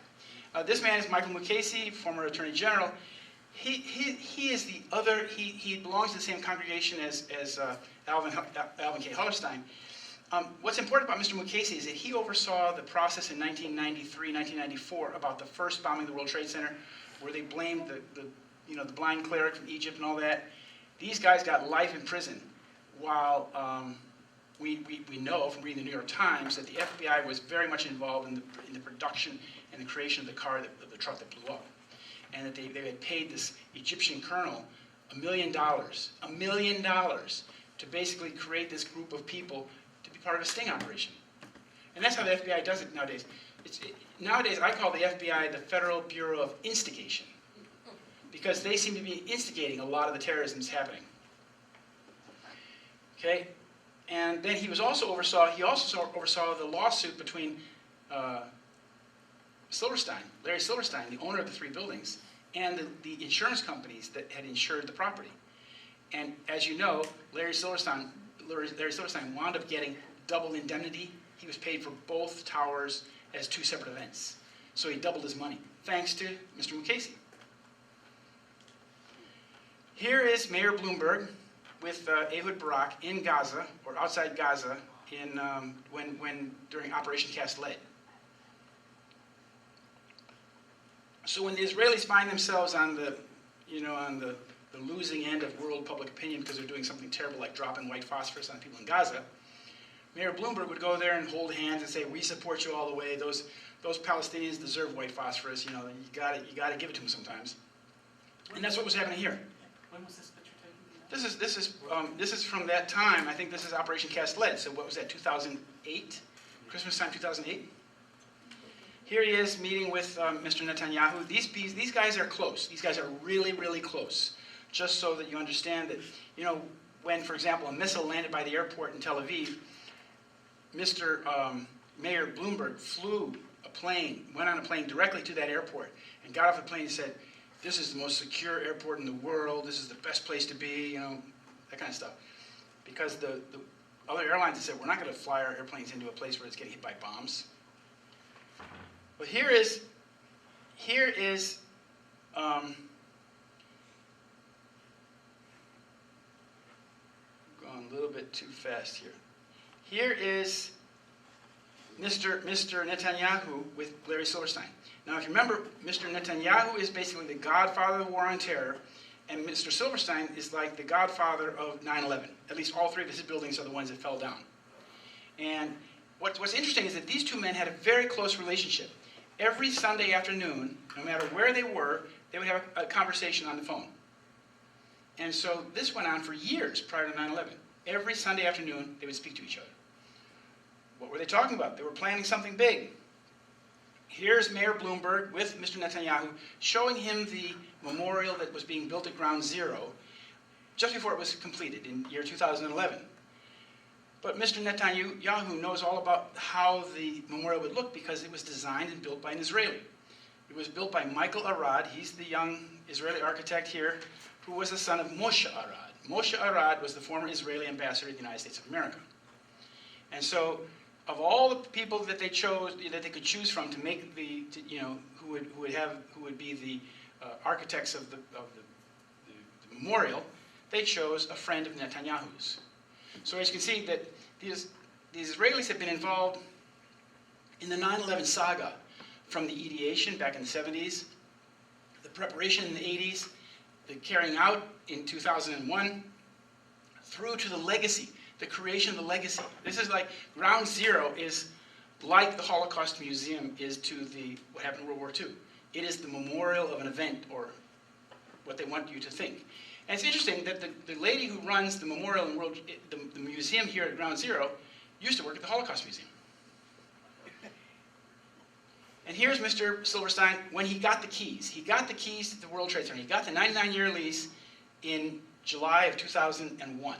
This man is Michael Mukasey, former Attorney General. He is the other, he belongs to the same congregation as Alvin K. Hellerstein. What's important about Mr. Mukasey is that he oversaw the process in 1993, 1994 about the first bombing of the World Trade Center, where they blamed the blind cleric from Egypt and all that. These guys got life in prison, while we know from reading the New York Times that the FBI was very much involved in the production and the creation of the truck that blew up, and that they had paid this Egyptian colonel $1 million to basically create this group of people to be part of a sting operation. And that's how the FBI does it nowadays. Nowadays, I call the FBI the Federal Bureau of Instigation, because they seem to be instigating a lot of the terrorism that's happening. Okay? And then he also oversaw the lawsuit between Larry Silverstein, the owner of the 3 buildings, and the insurance companies that had insured the property. And as you know, Larry Silverstein wound up getting double indemnity. He was paid for both towers as 2 separate events. So he doubled his money, thanks to Mr. Mukasey. Here is Mayor Bloomberg with Ehud Barak in Gaza, or outside Gaza, during Operation Cast Lead. So when the Israelis find themselves on the losing end of world public opinion because they're doing something terrible like dropping white phosphorus on people in Gaza, Mayor Bloomberg would go there and hold hands and say, "We support you all the way. Those Palestinians deserve white phosphorus. You got to give it to them sometimes." And that's what was happening here. When was this picture taken? This is from that time. I think this is Operation Cast Lead. So what was that? 2008, Christmas time, 2008. Here he is meeting with Mr. Netanyahu. These guys are close. These guys are really, really close. Just so that you understand that, when, for example, a missile landed by the airport in Tel Aviv, Mr. Mayor Bloomberg went on a plane directly to that airport and got off the plane and said, "This is the most secure airport in the world. This is the best place to be," that kind of stuff. Because the other airlines had said, "We're not going to fly our airplanes into a place where it's getting hit by bombs." But here is going a little bit too fast here. Here is Mr. Netanyahu with Larry Silverstein. Now, if you remember, Mr. Netanyahu is basically the godfather of the war on terror, and Mr. Silverstein is like the godfather of 9/11. At least all three of his buildings are the ones that fell down. And what's interesting is that these two men had a very close relationship. Every Sunday afternoon, no matter where they were, they would have a conversation on the phone. And so this went on for years prior to 9/11. Every Sunday afternoon, they would speak to each other. What were they talking about? They were planning something big. Here's Mayor Bloomberg with Mr. Netanyahu showing him the memorial that was being built at Ground Zero just before it was completed in year 2011. But Mr. Netanyahu knows all about how the memorial would look because it was designed and built by an Israeli. It was built by Michael Arad. He's the young Israeli architect here who was the son of Moshe Arad. Moshe Arad was the former Israeli ambassador to the United States of America. And so, of all the people that they could choose from to make who would be the architects of the memorial, they chose a friend of Netanyahu's. So as you can see that these Israelis have been involved in the 9/11 saga, from the ideation back in the 70s, the preparation in the 80s, the carrying out in 2001, through to the legacy, the creation of the legacy. This is like, Ground Zero is like the Holocaust Museum is to what happened in World War II. It is the memorial of an event, or what they want you to think. And it's interesting that the lady who runs the memorial and the museum here at Ground Zero used to work at the Holocaust Museum. And here's Mr. Silverstein when he got the keys. He got the keys to the World Trade Center. He got the 99-year lease in July of 2001.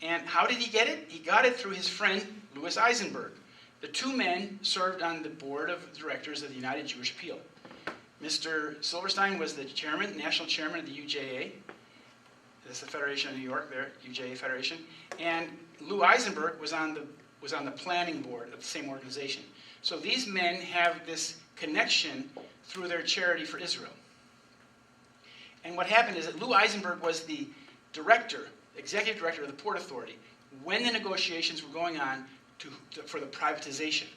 And how did he get it? He got it through his friend, Louis Eisenberg. The two men served on the board of directors of the United Jewish Appeal. Mr. Silverstein was the chairman, national chairman of the UJA. That's the Federation of New York there, UJA Federation. And Lou Eisenberg was on the planning board of the same organization. So these men have this connection through their charity for Israel. And what happened is that Lou Eisenberg was the executive director of the Port Authority when the negotiations were going on for the privatization.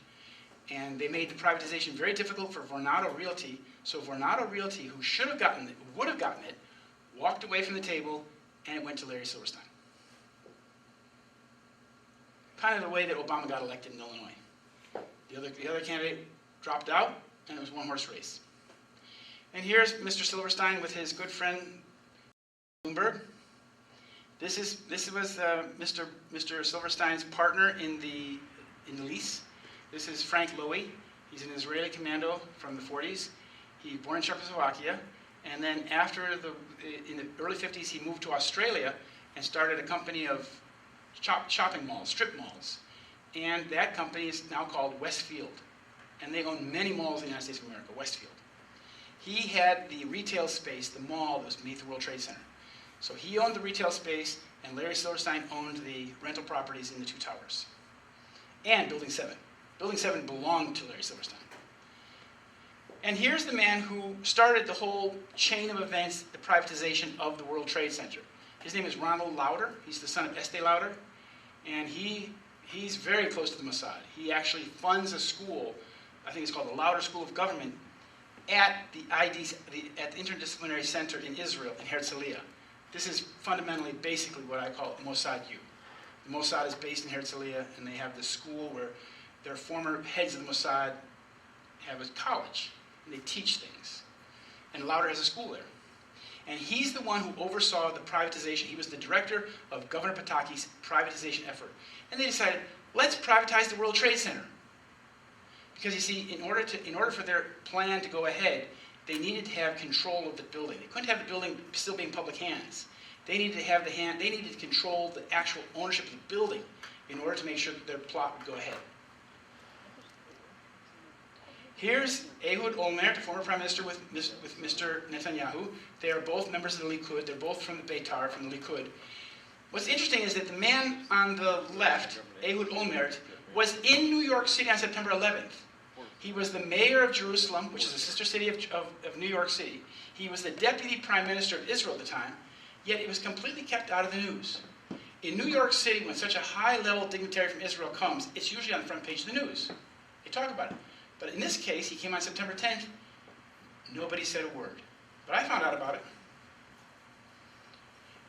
And they made the privatization very difficult for Vornado Realty. So Vornado Realty, who would have gotten it, walked away from the table, and it went to Larry Silverstein. Kind of the way that Obama got elected in Illinois. The other candidate dropped out, and it was a one-horse race. And here's Mr. Silverstein with his good friend Bloomberg. This was Mr. Silverstein's partner in the lease. This is Frank Lowy. He's an Israeli commando from the 40s. He was born in Czechoslovakia, and then in the early 50s, he moved to Australia and started a company of shopping malls, strip malls. And that company is now called Westfield. And they own many malls in the United States of America, Westfield. He had the retail space, the mall that was beneath the World Trade Center. So he owned the retail space, and Larry Silverstein owned the rental properties in the two towers. And Building 7. Building 7 belonged to Larry Silverstein. And here's the man who started the whole chain of events, the privatization of the World Trade Center. His name is Ronald Lauder. He's the son of Estee Lauder. And he's very close to the Mossad. He actually funds a school, I think it's called the Lauder School of Government, at the Interdisciplinary Center in Israel, in Herzliya. This is fundamentally, basically what I call Mossad U. The Mossad is based in Herzliya, and they have this school where their former heads of the Mossad have a college, and they teach things. And Lauder has a school there. And he's the one who oversaw the privatization. He was the director of Governor Pataki's privatization effort. And they decided, let's privatize the World Trade Center. Because you see, in order for their plan to go ahead, they needed to have control of the building. They couldn't have the building still be in public hands. They needed to control the actual ownership of the building in order to make sure that their plot would go ahead. Here's Ehud Olmert, the former prime minister with Mr. Netanyahu. They are both members of the Likud. They're both from the Beitar, from the Likud. What's interesting is that the man on the left, Ehud Olmert, was in New York City on September 11th. He was the mayor of Jerusalem, which is a sister city of New York City. He was the deputy prime minister of Israel at the time, yet it was completely kept out of the news. In New York City, when such a high-level dignitary from Israel comes, it's usually on the front page of the news. They talk about it. But in this case, he came on September 10th. Nobody said a word. But I found out about it.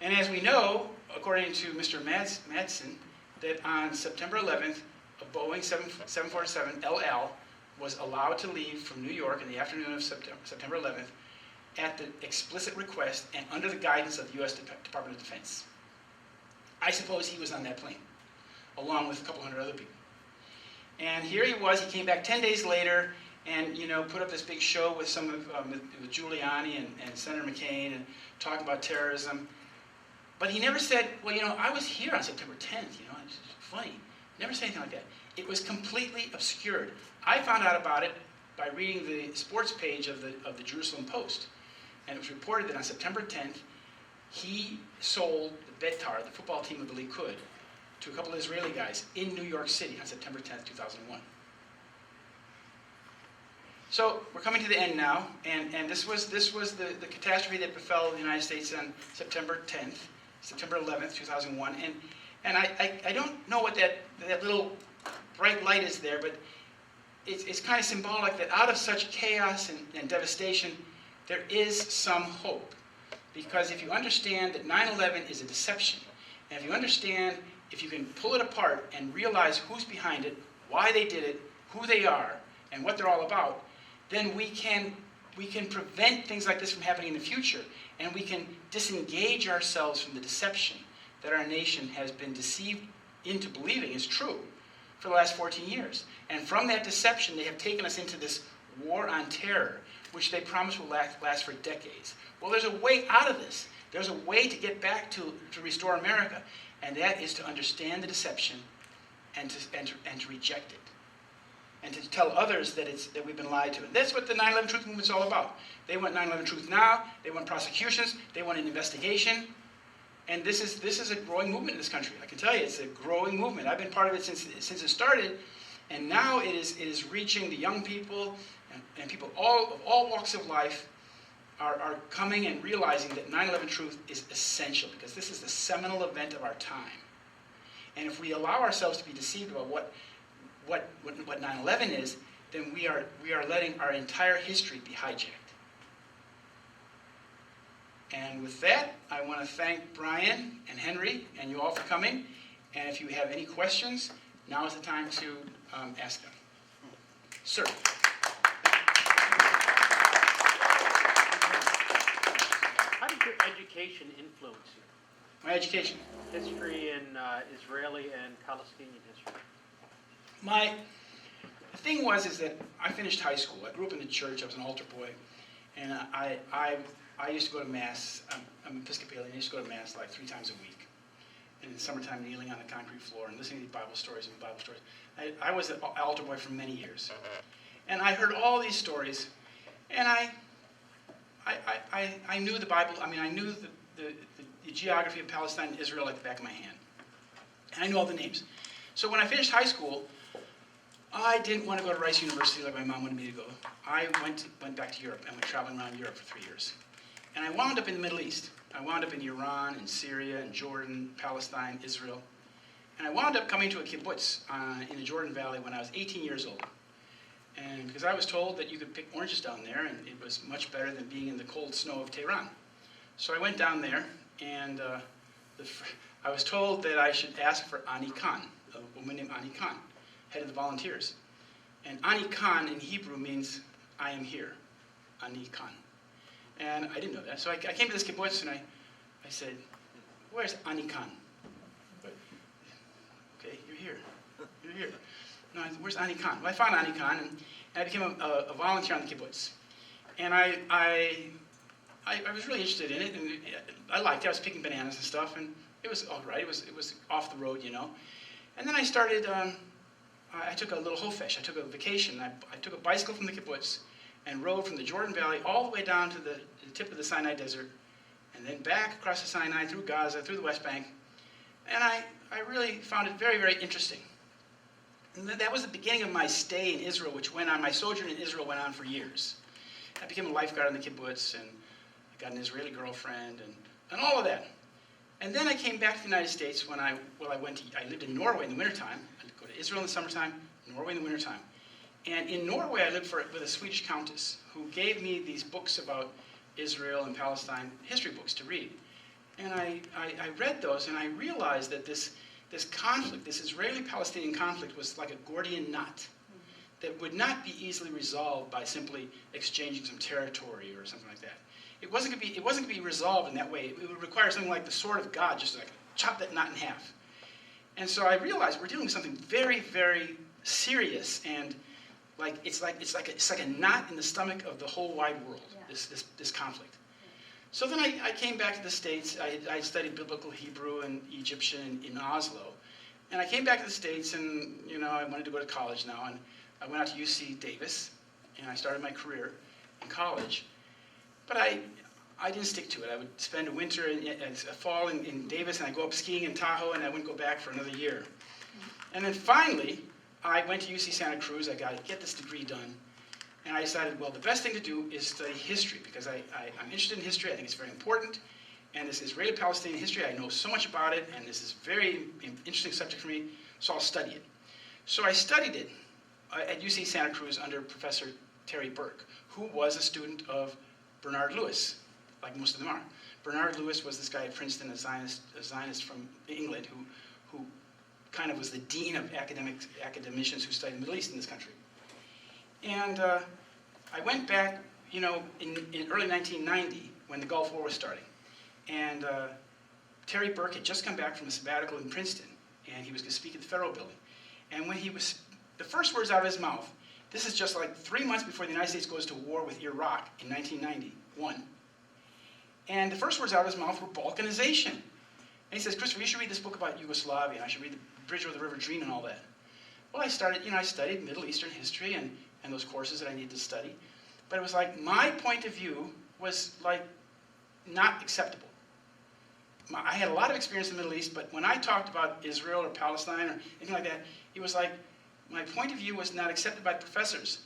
And as we know, according to Mr. Madsen, that on September 11th, a Boeing 747 LL was allowed to leave from New York in the afternoon of September 11th at the explicit request and under the guidance of the U.S. Department of Defense. I suppose he was on that plane, along with a couple hundred other people. And here he was. He came back 10 days later and, put up this big show with with Giuliani and Senator McCain and talking about terrorism. But he never said, well, I was here on September 10th, it's funny. Never said anything like that. It was completely obscured. I found out about it by reading the sports page of the Jerusalem Post. And it was reported that on September 10th, he sold the Beitar, the football team of the Likud, to a couple of Israeli guys in New York City on September 10th, 2001. So we're coming to the end now, and this was the catastrophe that befell the United States on September 10th, September 11th, 2001. And I don't know what that little bright light is there, but it's kind of symbolic that out of such chaos and devastation, there is some hope. Because if you understand that 9/11 is a deception, and if you can pull it apart and realize who's behind it, why they did it, who they are, and what they're all about, then we can prevent things like this from happening in the future, and we can disengage ourselves from the deception that our nation has been deceived into believing is true for the last 14 years. And from that deception, they have taken us into this war on terror, which they promise will last for decades. Well, there's a way out of this. There's a way to get back to restore America, and that is to understand the deception and to reject it. And to tell others that we've been lied to. And that's what the 9/11 Truth Movement is all about. They want 9/11 Truth now, they want prosecutions, they want an investigation. And this is a growing movement in this country. I can tell you, it's a growing movement. I've been part of it since it started, and now it is reaching the young people and people of all walks of life are coming and realizing that 9/11 Truth is essential, because this is the seminal event of our time. And if we allow ourselves to be deceived about what 9/11 is, then we are letting our entire history be hijacked. And with that, I want to thank Brian and Henry and you all for coming. And if you have any questions, now is the time to ask them. Sir. How did your education influence you? My education. History in Israeli and Palestinian history. The thing is that I finished high school. I grew up in the church. I was an altar boy. And I used to go to Mass. I'm Episcopalian. I used to go to Mass like 3 times a week. And in the summertime, kneeling on the concrete floor and listening to Bible stories. I was an altar boy for many years. And I heard all these stories. And I knew the Bible. I mean, I knew the geography of Palestine and Israel like the back of my hand. And I knew all the names. So when I finished high school, I didn't want to go to Rice University like my mom wanted me to go. I went back to Europe and went traveling around Europe for 3 years. And I wound up in the Middle East. I wound up in Iran and Syria and Jordan, Palestine, Israel. And I wound up coming to a kibbutz in the Jordan Valley when I was 18 years old. And because I was told that you could pick oranges down there, and it was much better than being in the cold snow of Tehran. So I went down there, and the I was told that I should ask for Ani Khan, a woman named Ani Khan, head of the volunteers. And Ani Khan in Hebrew means, I am here, Ani Khan. And I didn't know that. So I came to this kibbutz and I said, where's Ani Khan? Okay, you're here. You're here. No, where's Ani Khan? Well, I found Ani Khan and I became a volunteer on the kibbutz. And I was really interested in it, and I liked it. I was picking bananas and stuff, and it was all right. It was off the road, you know. And then I started, I took a little hofesh. I took a vacation. I took a bicycle from the kibbutz and rode from the Jordan Valley all the way down to the tip of the Sinai Desert, and then back across the Sinai, through Gaza, through the West Bank. And I really found it very, very interesting. And that was the beginning of my stay in Israel, which went on, my sojourn in Israel went on for years. I became a lifeguard in the kibbutz, and I got an Israeli girlfriend, and all of that. And then I came back to the United States when I lived in Norway in the wintertime. I'd go to Israel in the summertime, Norway in the wintertime. And in Norway, I lived with a Swedish countess who gave me these books about Israel and Palestine, history books to read. And I read those, and I realized that this conflict, this Israeli-Palestinian conflict, was like a Gordian knot that would not be easily resolved by simply exchanging some territory or something like that. It wasn't going to be resolved in that way. It would require something like the sword of God, just like chop that knot in half. And so I realized we're dealing with something very, very serious, and it's like a knot in the stomach of the whole wide world. Yeah. This conflict. So then I came back to the States. I studied biblical Hebrew and Egyptian in Oslo. And I came back to the States, and I wanted to go to college now. And I went out to UC Davis, and I started my career in college. But I didn't stick to it. I would spend a winter and a fall in Davis, and I'd go up skiing in Tahoe, and I wouldn't go back for another year. And then finally, I went to UC Santa Cruz. I got to get this degree done. And I decided, well, the best thing to do is study history, because I'm interested in history. I think it's very important. And this Israeli-Palestinian history, I know so much about it, and this is a very interesting subject for me, so I'll study it. So I studied it at UC Santa Cruz under Professor Terry Burke, who was a student of Bernard Lewis, like most of them are. Bernard Lewis was this guy at Princeton, a Zionist from England, who kind of was the dean of academicians who studied the Middle East in this country. And I went back, in early 1990, when the Gulf War was starting. And Terry Burke had just come back from a sabbatical in Princeton, and he was going to speak at the Federal Building. And when the first words out of his mouth, this is just like 3 months before the United States goes to war with Iraq in 1991. And the first words out of his mouth were balkanization. And he says, Christopher, you should read this book about Yugoslavia, and I should read The Bridge over the River Dream and all that. Well, I studied Middle Eastern history and those courses that I needed to study. But it was like my point of view was like not acceptable. I had a lot of experience in the Middle East, but when I talked about Israel or Palestine or anything like that, it was like my point of view was not accepted by professors.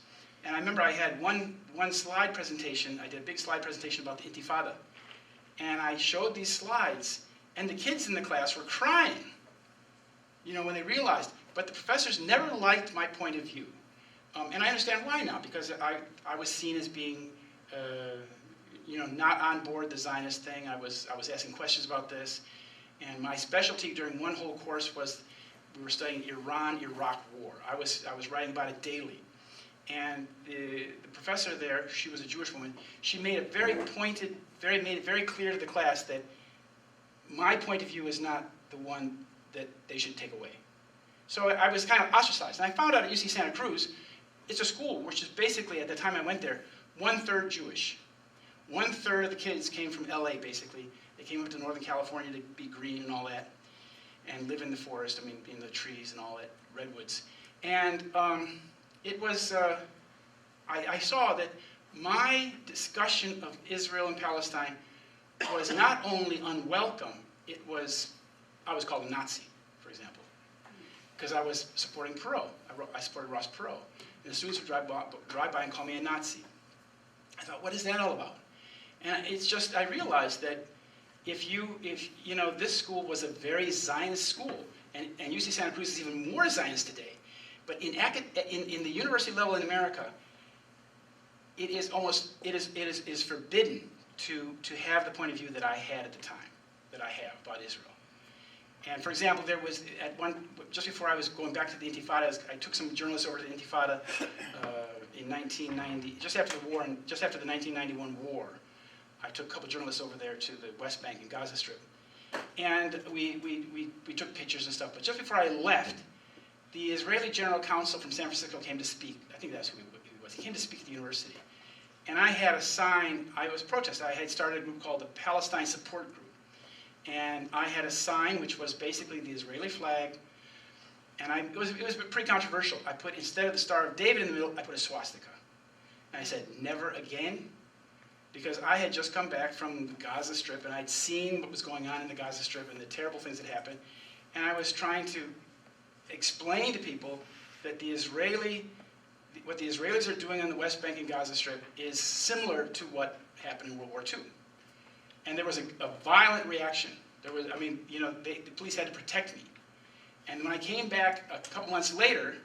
And I remember I had one slide presentation. I did a big slide presentation about the Intifada. And I showed these slides, and the kids in the class were crying, when they realized. But the professors never liked my point of view. And I understand why now, because I was seen as being, not on board the Zionist thing. I was asking questions about this. And my specialty during one whole course was we were studying Iran-Iraq war. I was writing about it daily. And the professor there, she was a Jewish woman, she made it very pointed, made it very clear to the class that my point of view is not the one that they should take away. So I was kind of ostracized. And I found out at UC Santa Cruz, it's a school which is basically, at the time I went there, 1/3 Jewish. 1/3 of the kids came from LA, basically. They came up to Northern California to be green and all that, and live in the forest, in the trees and all that, redwoods. And it was, I saw that my discussion of Israel and Palestine was not only unwelcome, I was called a Nazi, for example, because I was supporting Perot. I supported Ross Perot. And the students would drive by and call me a Nazi. I thought, what is that all about? And it's just, I realized that if this school was a very Zionist school, and UC Santa Cruz is even more Zionist today, but in the university level in America, it is forbidden to have the point of view that I had at the time, that I have about Israel. And for example, there was just before I was going back to the Intifada, I took some journalists over to the Intifada in 1990, just after the war, and just after the 1991 war. I took a couple journalists over there to the West Bank and Gaza Strip. And we took pictures and stuff. But just before I left, the Israeli General Counsel from San Francisco came to speak. I think that's who he was. He came to speak at the university. And I had a sign. I was a protester. I had started a group called the Palestine Support Group. And I had a sign which was basically the Israeli flag. And it was pretty controversial. I put, instead of the Star of David in the middle, I put a swastika. And I said, never again. Because I had just come back from the Gaza Strip, and I'd seen what was going on in the Gaza Strip and the terrible things that happened. And I was trying to explain to people that what the Israelis are doing on the West Bank and Gaza Strip is similar to what happened in World War II. And there was a violent reaction. There was, I mean, you know, the police had to protect me. And when I came back a couple months later,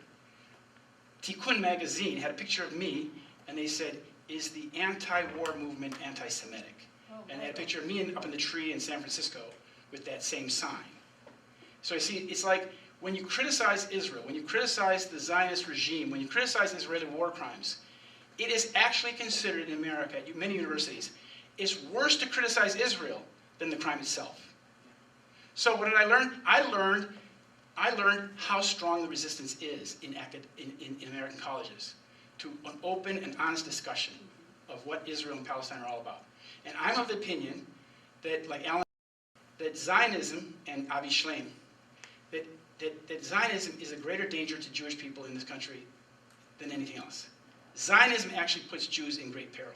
Tikkun magazine had a picture of me, and they said, "Is the anti-war movement anti-Semitic?" And they had a picture of me up in the tree in San Francisco with that same sign. So you see, it's like when you criticize Israel, when you criticize the Zionist regime, when you criticize Israeli war crimes, it is actually considered in America, at many universities, it's worse to criticize Israel than the crime itself. So what did I learn? I learned how strong the resistance is in American colleges to an open and honest discussion of what Israel and Palestine are all about. And I'm of the opinion that, like Alan, that Zionism and Avi Shleim, that Zionism is a greater danger to Jewish people in this country than anything else. Zionism actually puts Jews in great peril.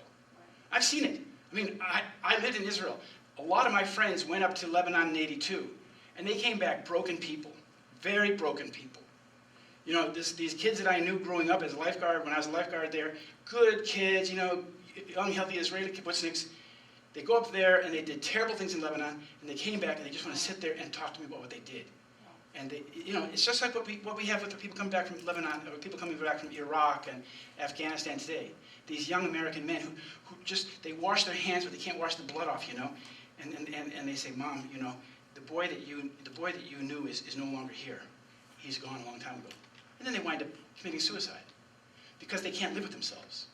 I've seen it. I mean, I lived in Israel. A lot of my friends went up to Lebanon in '82, and they came back broken people, very broken people. You know, these kids that I knew growing up as a lifeguard, when I was a lifeguard there, good kids, you know, young, healthy Israeli kibbutzniks, they go up there and they did terrible things in Lebanon, and they came back and they just want to sit there and talk to me about what they did. And they, you know, it's just like what we have with the people coming back from Lebanon, or people coming back from Iraq and Afghanistan today. These young American men who just, they wash their hands, but they can't wash the blood off, you know. And they say, "Mom, you know, the boy that you knew is no longer here. He's gone a long time ago." And then they wind up committing suicide because they can't live with themselves.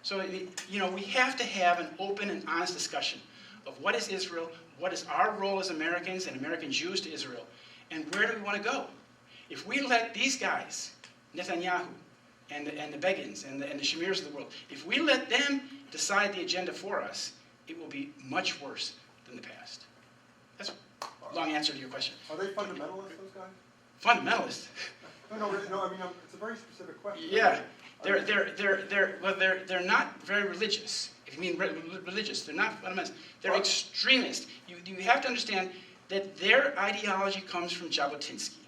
So, you know, we have to have an open and honest discussion of what is Israel, what is our role as Americans and American Jews to Israel, and where do we want to go? If we let these guys, Netanyahu and the Begins and the Shamirs of the world, if we let them decide the agenda for us, it will be much worse than the past. That's a long answer to your question. Are they fundamentalists, those guys? Fundamentalists? No, I mean, it's a very specific question. Yeah, they're not very religious. If you mean religious, they're not fundamentalists. They're extremists. You have to understand that their ideology comes from Jabotinsky.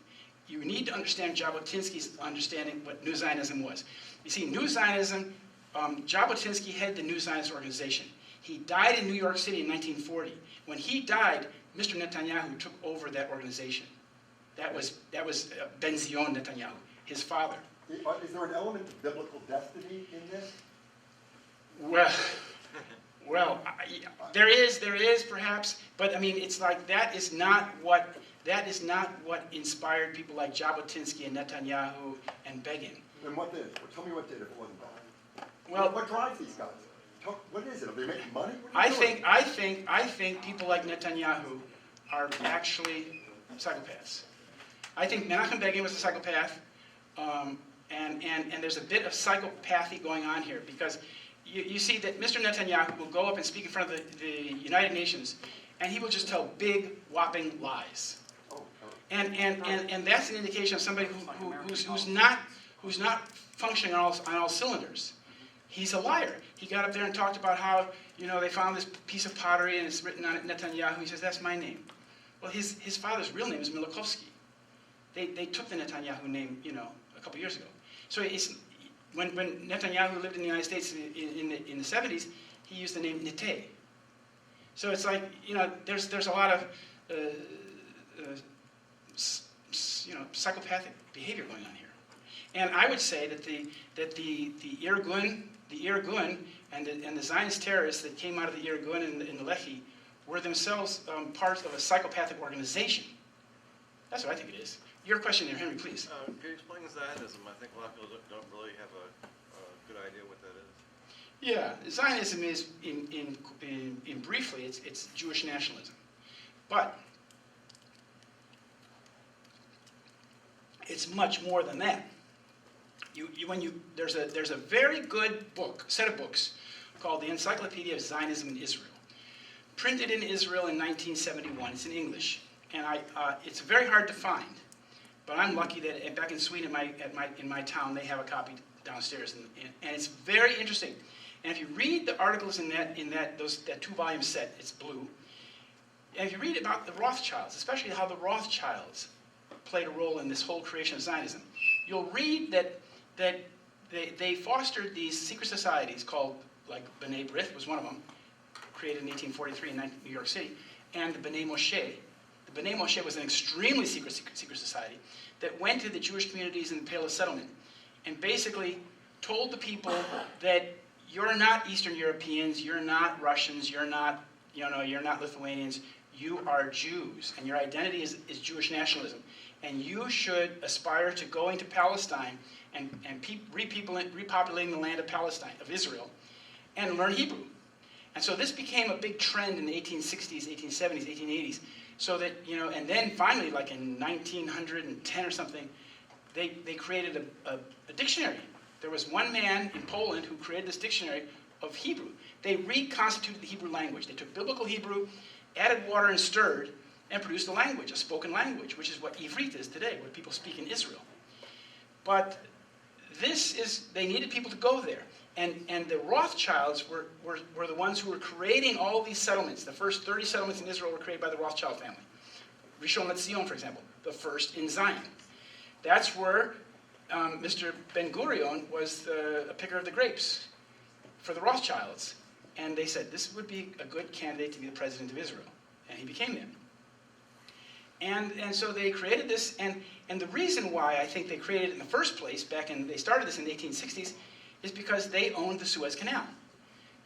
You need to understand Jabotinsky's understanding what New Zionism was. You see, New Zionism, Jabotinsky headed the New Zionist organization. He died in New York City in 1940. When he died, Mr. Netanyahu took over that organization. That was Ben Zion Netanyahu, his father. Is there an element of biblical destiny in this? Well, there is perhaps, but I mean, it's like that is not what inspired people like Jabotinsky and Netanyahu and Begin. Then what did? Well, tell me what did if it wasn't that. Well, what drives these guys? What is it? Are they making money? I think people like Netanyahu are actually psychopaths. I think Menachem Begin was a psychopath, and there's a bit of psychopathy going on here because you see that Mr. Netanyahu will go up and speak in front of the United Nations, and he will just tell big, whopping lies. And that's an indication of somebody who's not functioning on all cylinders. He's a liar. He got up there and talked about how, you know, they found this piece of pottery and it's written on it Netanyahu. He says, "That's my name." Well, his father's real name is Milakovsky. They took the Netanyahu name, you know, a couple years ago. So it's, when Netanyahu lived in the United States in the 70s, he used the name Nete. So it's like, you know, there's a lot of you know, psychopathic behavior going on here. And I would say that the Irgun and the Zionist terrorists that came out of the Irgun and the Lehi were themselves part of a psychopathic organization. That's what I think it is. Your question there, Henry, please. Can you explain Zionism? I think a lot of people don't really have a good idea what that is. Yeah, Zionism is, in briefly, it's Jewish nationalism. But it's much more than that. There's a very good set of books called the Encyclopedia of Zionism in Israel, printed in Israel in 1971. It's in English, and it's very hard to find. But I'm lucky that back in Sweden, in my town, they have a copy downstairs, and it's very interesting. And if you read the articles in that 2-volume set, it's blue. And if you read about the Rothschilds, especially how the Rothschilds played a role in this whole creation of Zionism, you'll read that they fostered these secret societies called, like B'nai B'rith was one of them, created in 1843 in New York City, and the B'nai Moshe. The B'nai Moshe was an extremely secret society that went to the Jewish communities in the Pale of Settlement and basically told the people that you're not Eastern Europeans, you're not Russians, you're not Lithuanians, you are Jews, and your identity is Jewish nationalism. And you should aspire to going to Palestine and repopulating the land of Palestine, of Israel, and learn Hebrew. And so this became a big trend in the 1860s, 1870s, 1880s. So that, and then finally, like in 1910 or something, they created a dictionary. There was one man in Poland who created this dictionary of Hebrew. They reconstituted the Hebrew language. They took biblical Hebrew, added water and stirred, and produced a language, a spoken language, which is what Ivrit is today, what people speak in Israel. But they needed people to go there. And the Rothschilds were the ones who were creating all these settlements. The first 30 settlements in Israel were created by the Rothschild family. Rishon LeZion, for example, the first in Zion. That's where Mr. Ben-Gurion was a picker of the grapes for the Rothschilds. And they said, this would be a good candidate to be the president of Israel. And he became that. And so they created this, and the reason why I think they created it in the first place, they started this in the 1860s, is because they owned the Suez Canal.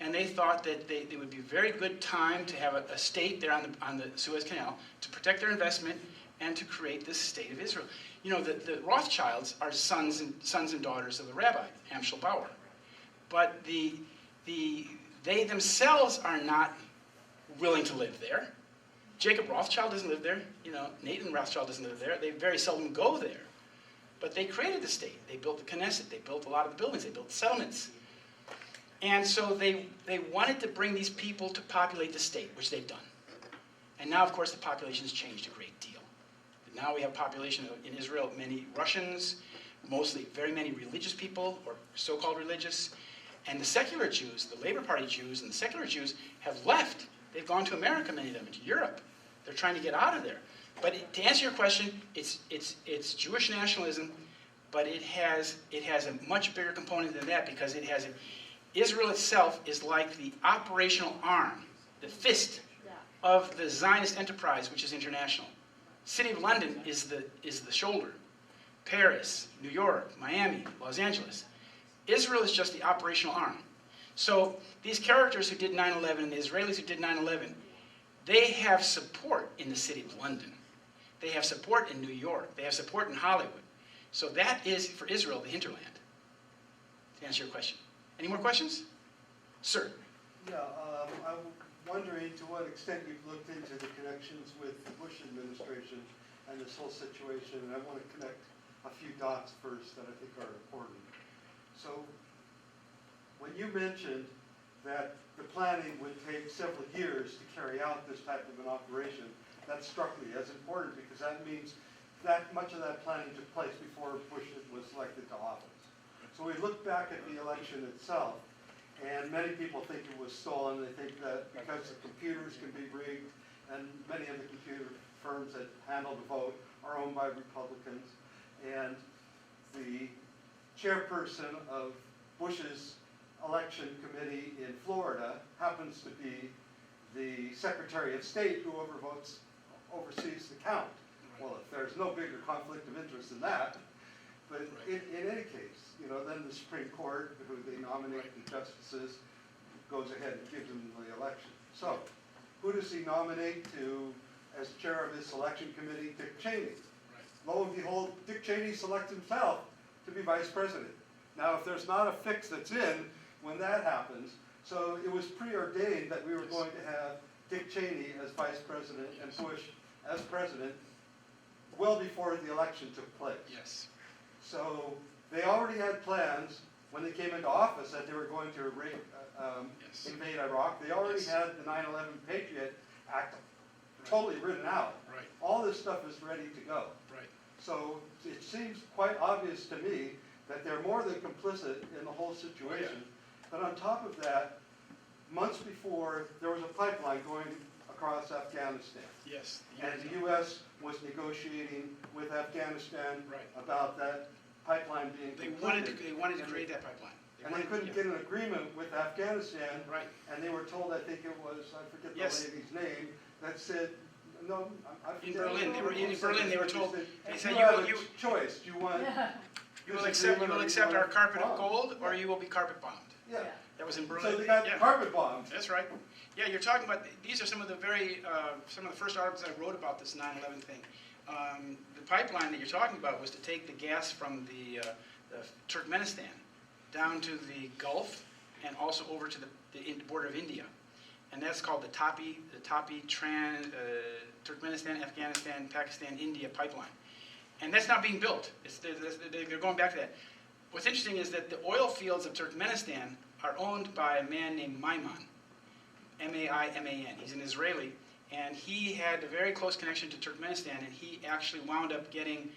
And they thought that it would be a very good time to have a state there on the Suez Canal to protect their investment and to create this state of Israel. You know, the Rothschilds are sons and daughters of the rabbi, Amschel Bauer. But they themselves are not willing to live there. Jacob Rothschild doesn't live there. Nathan Rothschild doesn't live there. They very seldom go there. But they created the state. They built the Knesset. They built a lot of the buildings. They built the settlements. And so they wanted to bring these people to populate the state, which they've done. And now, of course, the population's changed a great deal. Now we have a population in Israel, many Russians, mostly very many religious people, or so-called religious. And the secular Jews, the Labor Party Jews and the secular Jews have left. They've gone to America, many of them, to Europe. They're trying to get out of there. But to answer your question, it's Jewish nationalism, but it has a much bigger component than that because Israel itself is like the operational arm, the fist of the Zionist enterprise, which is international. City of London is the shoulder. Paris, New York, Miami, Los Angeles. Israel is just the operational arm. So these characters who did 9/11, the Israelis who did 9/11, they have support in the City of London. They have support in New York. They have support in Hollywood. So that is, for Israel, the hinterland, to answer your question. Any more questions? Sir. Yeah, I'm wondering to what extent you've looked into the connections with the Bush administration and this whole situation, and I want to connect a few dots first that I think are important. So, when you mentioned that the planning would take several years to carry out this type of an operation, that struck me as important because that means that much of that planning took place before Bush was elected to office. So we look back at the election itself, and many people think it was stolen. They think that because the computers can be rigged, and many of the computer firms that handle the vote are owned by Republicans, and the chairperson of Bush's election committee in Florida happens to be the Secretary of State who oversees the count. Well, if there's no bigger conflict of interest than that, but in any case, then the Supreme Court, who they nominate the justices, goes ahead and gives them the election. So, who does he nominate as chair of this election committee? Dick Cheney. lo and behold, Dick Cheney selects himself to be vice president. Now, if there's not a fix that's in when that happens, so it was preordained that we were going to have Dick Cheney as vice president and Bush as president well before the election took place. Yes. So they already had plans when they came into office that they were going to Yes. invade Iraq. They already Yes. had the 9/11 Patriot Act totally written out. Right. All this stuff is ready to go. Right. So it seems quite obvious to me that they're more than complicit in the whole situation. But on top of that, months before, there was a pipeline going across Afghanistan. Yes. And the U.S. was negotiating with Afghanistan Right. about that pipeline being They completed. wanted to create that pipeline. And they couldn't get an agreement with Afghanistan. Right. And they were told, I think it was, I forget the Yes. lady's name, that said, no, I forget. In Berlin, they were who in said Berlin. it, They were but told. said, They said you you have will, a you, choice. Do you want you will this accept agreement or our you want carpet of bomb? gold, or you will be carpet bombed. Yeah. That was in Berlin. So they got Yeah. carpet bombed. That's right. Yeah, you're talking about, these are some of the some of the first articles I wrote about this 9/11 thing. The pipeline that you're talking about was to take the gas from the Turkmenistan down to the Gulf and also over to the border of India. And that's called the Tapi Turkmenistan, Afghanistan, Pakistan, India pipeline. And that's not being built. They're going back to that. What's interesting is that the oil fields of Turkmenistan are owned by a man named Maiman, M-A-I-M-A-N. He's an Israeli, and he had a very close connection to Turkmenistan, and he actually wound up getting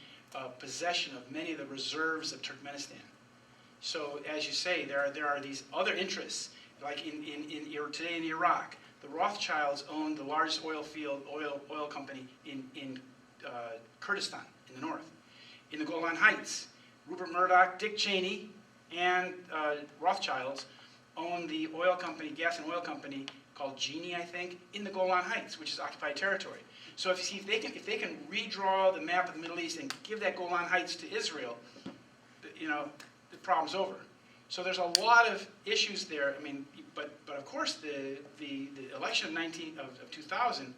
possession of many of the reserves of Turkmenistan. So, as you say, there are these other interests, like today in Iraq. The Rothschilds own the largest oil company in Kurdistan, in the north. In the Golan Heights, Rupert Murdoch, Dick Cheney, and Rothschilds own the oil company, gas and oil company called Genie, I think, in the Golan Heights, which is occupied territory. So if they can redraw the map of the Middle East and give that Golan Heights to Israel, the problem's over. So there's a lot of issues there. I mean, but of course the election of 2000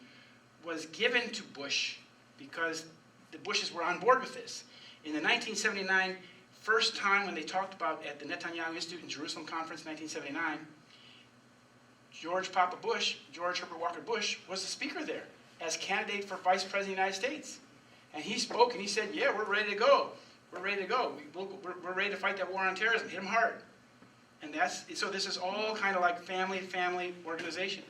was given to Bush because the Bushes were on board with this. In the 1979 first time when they talked about at the Netanyahu Institute in Jerusalem Conference, 1979, George Herbert Walker Bush, was the speaker there as candidate for Vice President of the United States. And he spoke and he said, yeah, we're ready to go. We're ready to go. We're ready to fight that war on terrorism, hit them hard. And so this is all kind of like family organization.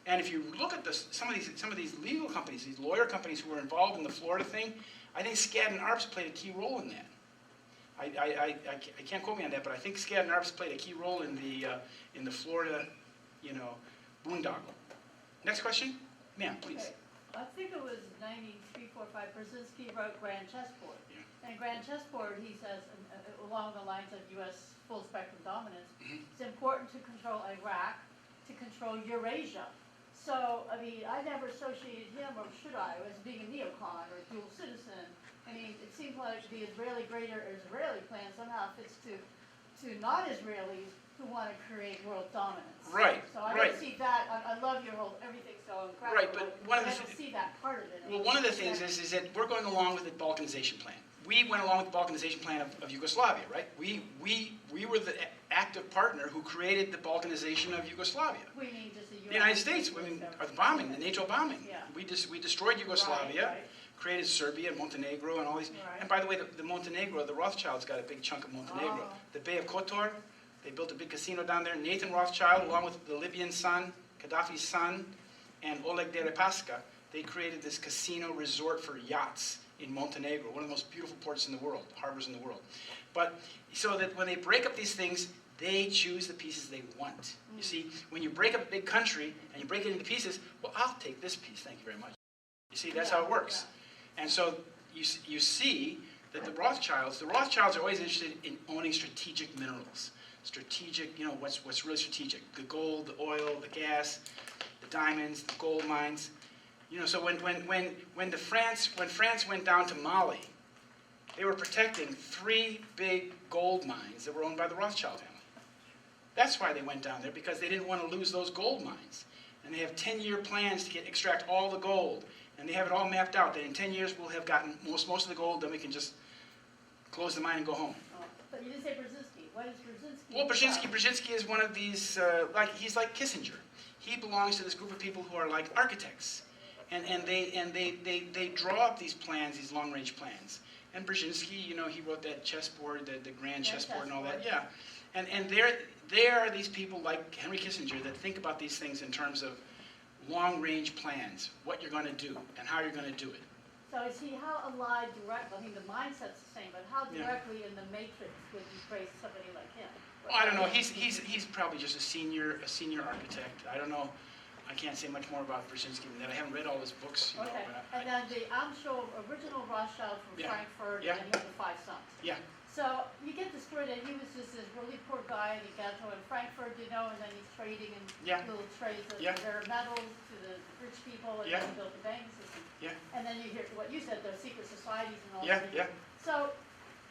And if you look at some of these legal companies, these lawyer companies who were involved in the Florida thing, I think Skadden Arps played a key role in that. I can't quote me on that, but I think Skadden Arps played a key role in the Florida, boondoggle. Next question, ma'am, please. Okay. I think it was 9345, Brzezinski wrote Grand Chessboard. Yeah. And Grand Chessboard, he says, along the lines of U.S. full spectrum dominance, it's important to control Iraq, to control Eurasia. So, I mean, I never associated him, or should I, as being a neocon or a dual citizen. I mean, it seems like the Greater Israeli plan somehow fits to non-Israelis who want to create world dominance. Right, So I right. don't see that. I love your whole everything so incredible. Right, but one of I the don't see that part of it. Well, one of the things is that we're going along with the Balkanization plan. We went along with the Balkanization plan of Yugoslavia, right? We were the active partner who created the Balkanization of Yugoslavia. We mean just the The United States, the bombing, the NATO bombing. Yeah. We destroyed Yugoslavia, Right. created Serbia, Montenegro, and all these. Right. And by the way, the Montenegro, the Rothschilds got a big chunk of Montenegro. Oh. The Bay of Kotor, they built a big casino down there. Nathan Rothschild, along with the Libyan son, Gaddafi's son, and Oleg Deripaska, they created this casino resort for yachts in Montenegro, one of the most beautiful ports in the world, harbors in the world. But so that when they break up these things, they choose the pieces they want. You see, when you break up a big country and you break it into pieces, well, I'll take this piece, thank you very much. You see, that's how it works. And so you see that the Rothschilds are always interested in owning strategic minerals. Strategic, what's really strategic. The gold, the oil, the gas, the diamonds, the gold mines. So when France went down to Mali, they were protecting 3 big gold mines that were owned by the Rothschild family. That's why they went down there, because they didn't want to lose those gold mines. And they have 10-year plans to extract all the gold. And they have it all mapped out, that in 10 years we'll have gotten most of the gold, then we can just close the mine and go home. Oh, but you didn't say Brzezinski. What is Brzezinski? Well, Brzezinski is one of these, he's like Kissinger. He belongs to this group of people who are like architects. And they draw up these plans, these long-range plans. And Brzezinski, you know, he wrote that chessboard, the grand chessboard and all that, yeah. And there are these people like Henry Kissinger that think about these things in terms of long-range plans, what you're going to do and how you're going to do it. So is he how allied directly? I mean, the mindset's the same, but how directly in the matrix would you praise somebody like him? Well, I don't know. He's probably just a senior architect. I don't know. I can't say much more about Brzezinski than that. I haven't read all his books. You know, Okay, but and then the Amstel original Rothschild from Frankfurt, and he had the 5 sons. Yeah. So you get the story that he was just this really poor guy in the ghetto in Frankfurt, you know, and then he's trading in little trades of their metals to the rich people, and then he built the banking system. Yeah. And then you hear what you said, the secret societies and all Yeah, that. yeah. So,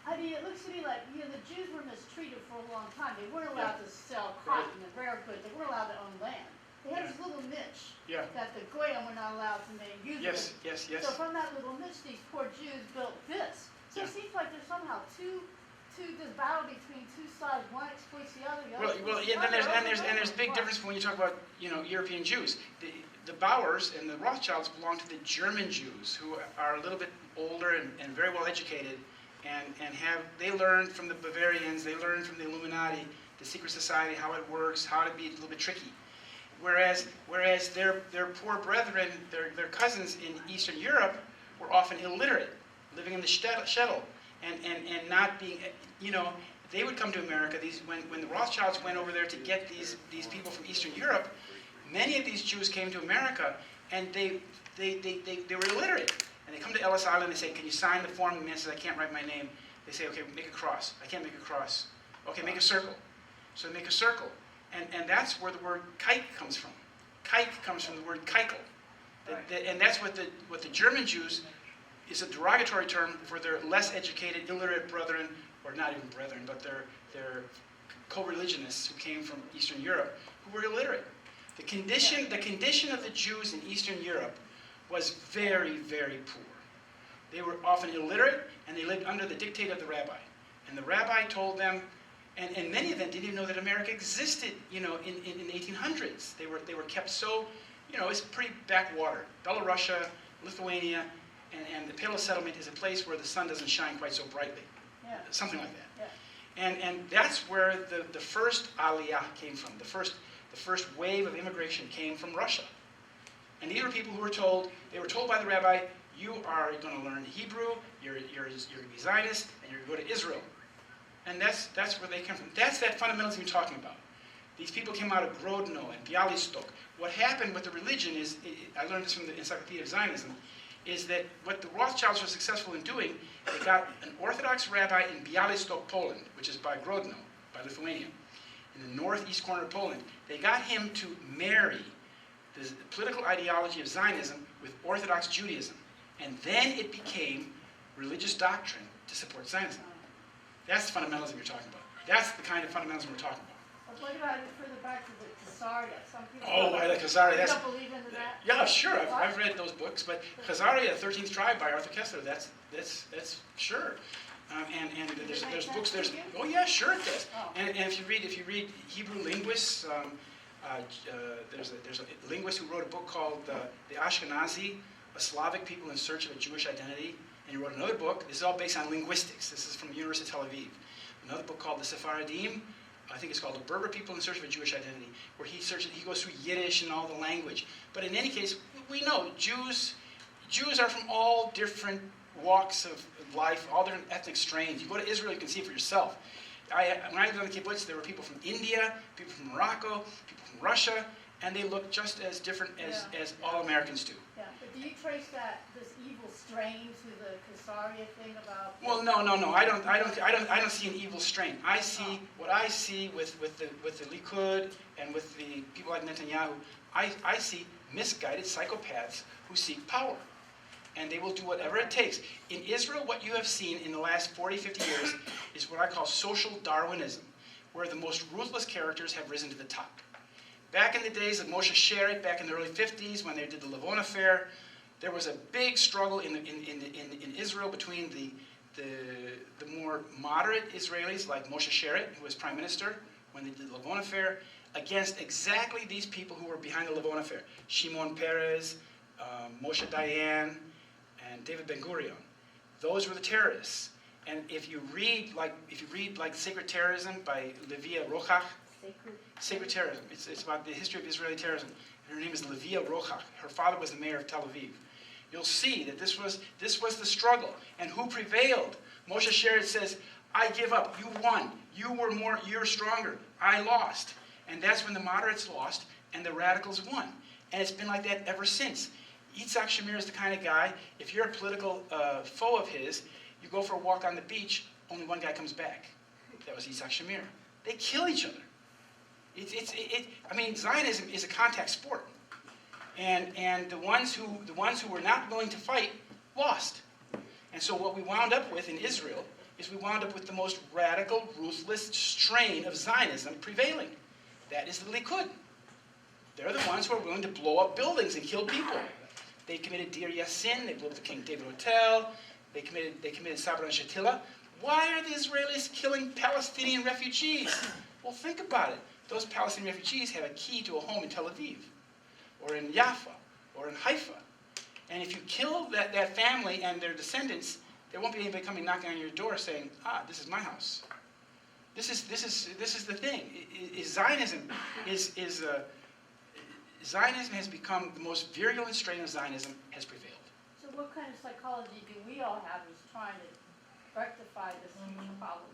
I mean, it looks to me like, you know, the Jews were mistreated for a long time. They weren't allowed to sell cotton and rare goods. They weren't allowed to own land. They had this little niche that the Goyim were not allowed to make use of. Yes. So from that little niche, these poor Jews built this. So it seems like there's somehow this battle between two sides. One exploits the other. Well, yeah. And there's big difference when you talk about, you know, European Jews. The Bauers and the Rothschilds belong to the German Jews, who are a little bit older and very well educated, and they learned from the Bavarians, they learned from the Illuminati, the secret society, how it works, how to be a little bit tricky. Whereas their poor brethren, their cousins in Eastern Europe, were often illiterate, living in the shtetl, and not being, you know, they would come to America. When the Rothschilds went over there to get these people from Eastern Europe, many of these Jews came to America, and they were illiterate. And they come to Ellis Island and they say, "Can you sign the form?" The man says, "I can't write my name." They say, "Okay, make a cross." "I can't make a cross." "Okay, make a circle." So they make a circle. And that's where the word kike comes from. Kike comes from the word keikel. And that's what the German Jews is a derogatory term for their less educated, illiterate brethren, or not even brethren, but their co-religionists who came from Eastern Europe, who were illiterate. The condition of the Jews in Eastern Europe was very, very poor. They were often illiterate, and they lived under the dictate of the rabbi. And the rabbi told them, and many of them didn't even know that America existed, you know, in the 1800s. They were kept so, you know, it's pretty backwater. Belarusia, Lithuania, and the Pale Settlement is a place where the sun doesn't shine quite so brightly. Yeah. Something like that. Yeah. And that's where the first aliyah came from. The first wave of immigration came from Russia. And these were people who were told by the rabbi, "You are going to learn Hebrew, you're going to be Zionist, and you're going to go to Israel." And that's where they come from. That's that fundamentalism you're talking about. These people came out of Grodno and Bialystok. What happened with the religion is, I learned this from the Encyclopedia of Zionism, is that what the Rothschilds were successful in doing, they got an Orthodox rabbi in Bialystok, Poland, which is by Grodno, by Lithuania, in the northeast corner of Poland. They got him to marry the political ideology of Zionism with Orthodox Judaism. And then it became religious doctrine to support Zionism. That's the fundamentalism you're talking about. That's the kind of fundamentalism we're talking about. What about it further back to the Khazaria? Some people The Khazaria, you don't believe in that? Yeah, sure. I've read those books, but Khazaria, 13th Tribe by Arthur Kessler. That's sure. And there's books. Oh yeah, sure it does. Oh. And if you read Hebrew linguists, there's a linguist who wrote a book called The Ashkenazi, a Slavic people in search of a Jewish identity. And he wrote another book. This is all based on linguistics. This is from the University of Tel Aviv. Another book called The Sephardim. I think it's called The Berber People in Search of a Jewish Identity, where he goes through Yiddish and all the language. But in any case, we know Jews are from all different walks of life, all different ethnic strains. You go to Israel, you can see it for yourself. When I lived on the kibbutz, there were people from India, people from Morocco, people from Russia, and they look just as different as all Americans do. Yeah, but do you trace this evil strain to the Khazaria thing about? Well, no. I don't see an evil strain. I see what I see with the Likud and with the people like Netanyahu. I see misguided psychopaths who seek power, and they will do whatever it takes. In Israel, what you have seen in the last 40, 50 years is what I call social Darwinism, where the most ruthless characters have risen to the top. Back in the days of Moshe Sherek, back in the early 50s, when they did the Lavon affair, there was a big struggle in Israel between the more moderate Israelis, like Moshe Sharett, who was prime minister when they did the Lavon affair, against exactly these people who were behind the Lavon affair. Shimon Peres, Moshe Dayan, and David Ben-Gurion. Those were the terrorists. And if you read like Sacred Terrorism by Levia Rochach, Sacred Terrorism, it's about the history of Israeli terrorism. And her name is Levia Rochach. Her father was the mayor of Tel Aviv. You'll see that this was the struggle. And who prevailed? Moshe Sharett says, I give up. You won. You're stronger. I lost. And that's when the moderates lost and the radicals won. And it's been like that ever since. Yitzhak Shamir is the kind of guy, if you're a political foe of his, you go for a walk on the beach, only one guy comes back. That was Yitzhak Shamir. They kill each other. I mean, Zionism is a contact sport. And the ones who were not willing to fight lost. And so what we wound up with in Israel is we wound up with the most radical, ruthless strain of Zionism prevailing. That is the Likud. They're the ones who are willing to blow up buildings and kill people. They committed Deir Yassin, they blew up the King David Hotel, they committed Sabra and Shatila. Why are the Israelis killing Palestinian refugees? Well, think about it. Those Palestinian refugees have a key to a home in Tel Aviv, or in Jaffa, or in Haifa. And if you kill that family and their descendants, there won't be anybody coming knocking on your door saying, this is my house. This is the thing. Zionism Zionism has become the most virulent strain of Zionism has prevailed. So what kind of psychology do we all have who's trying to rectify this huge problem?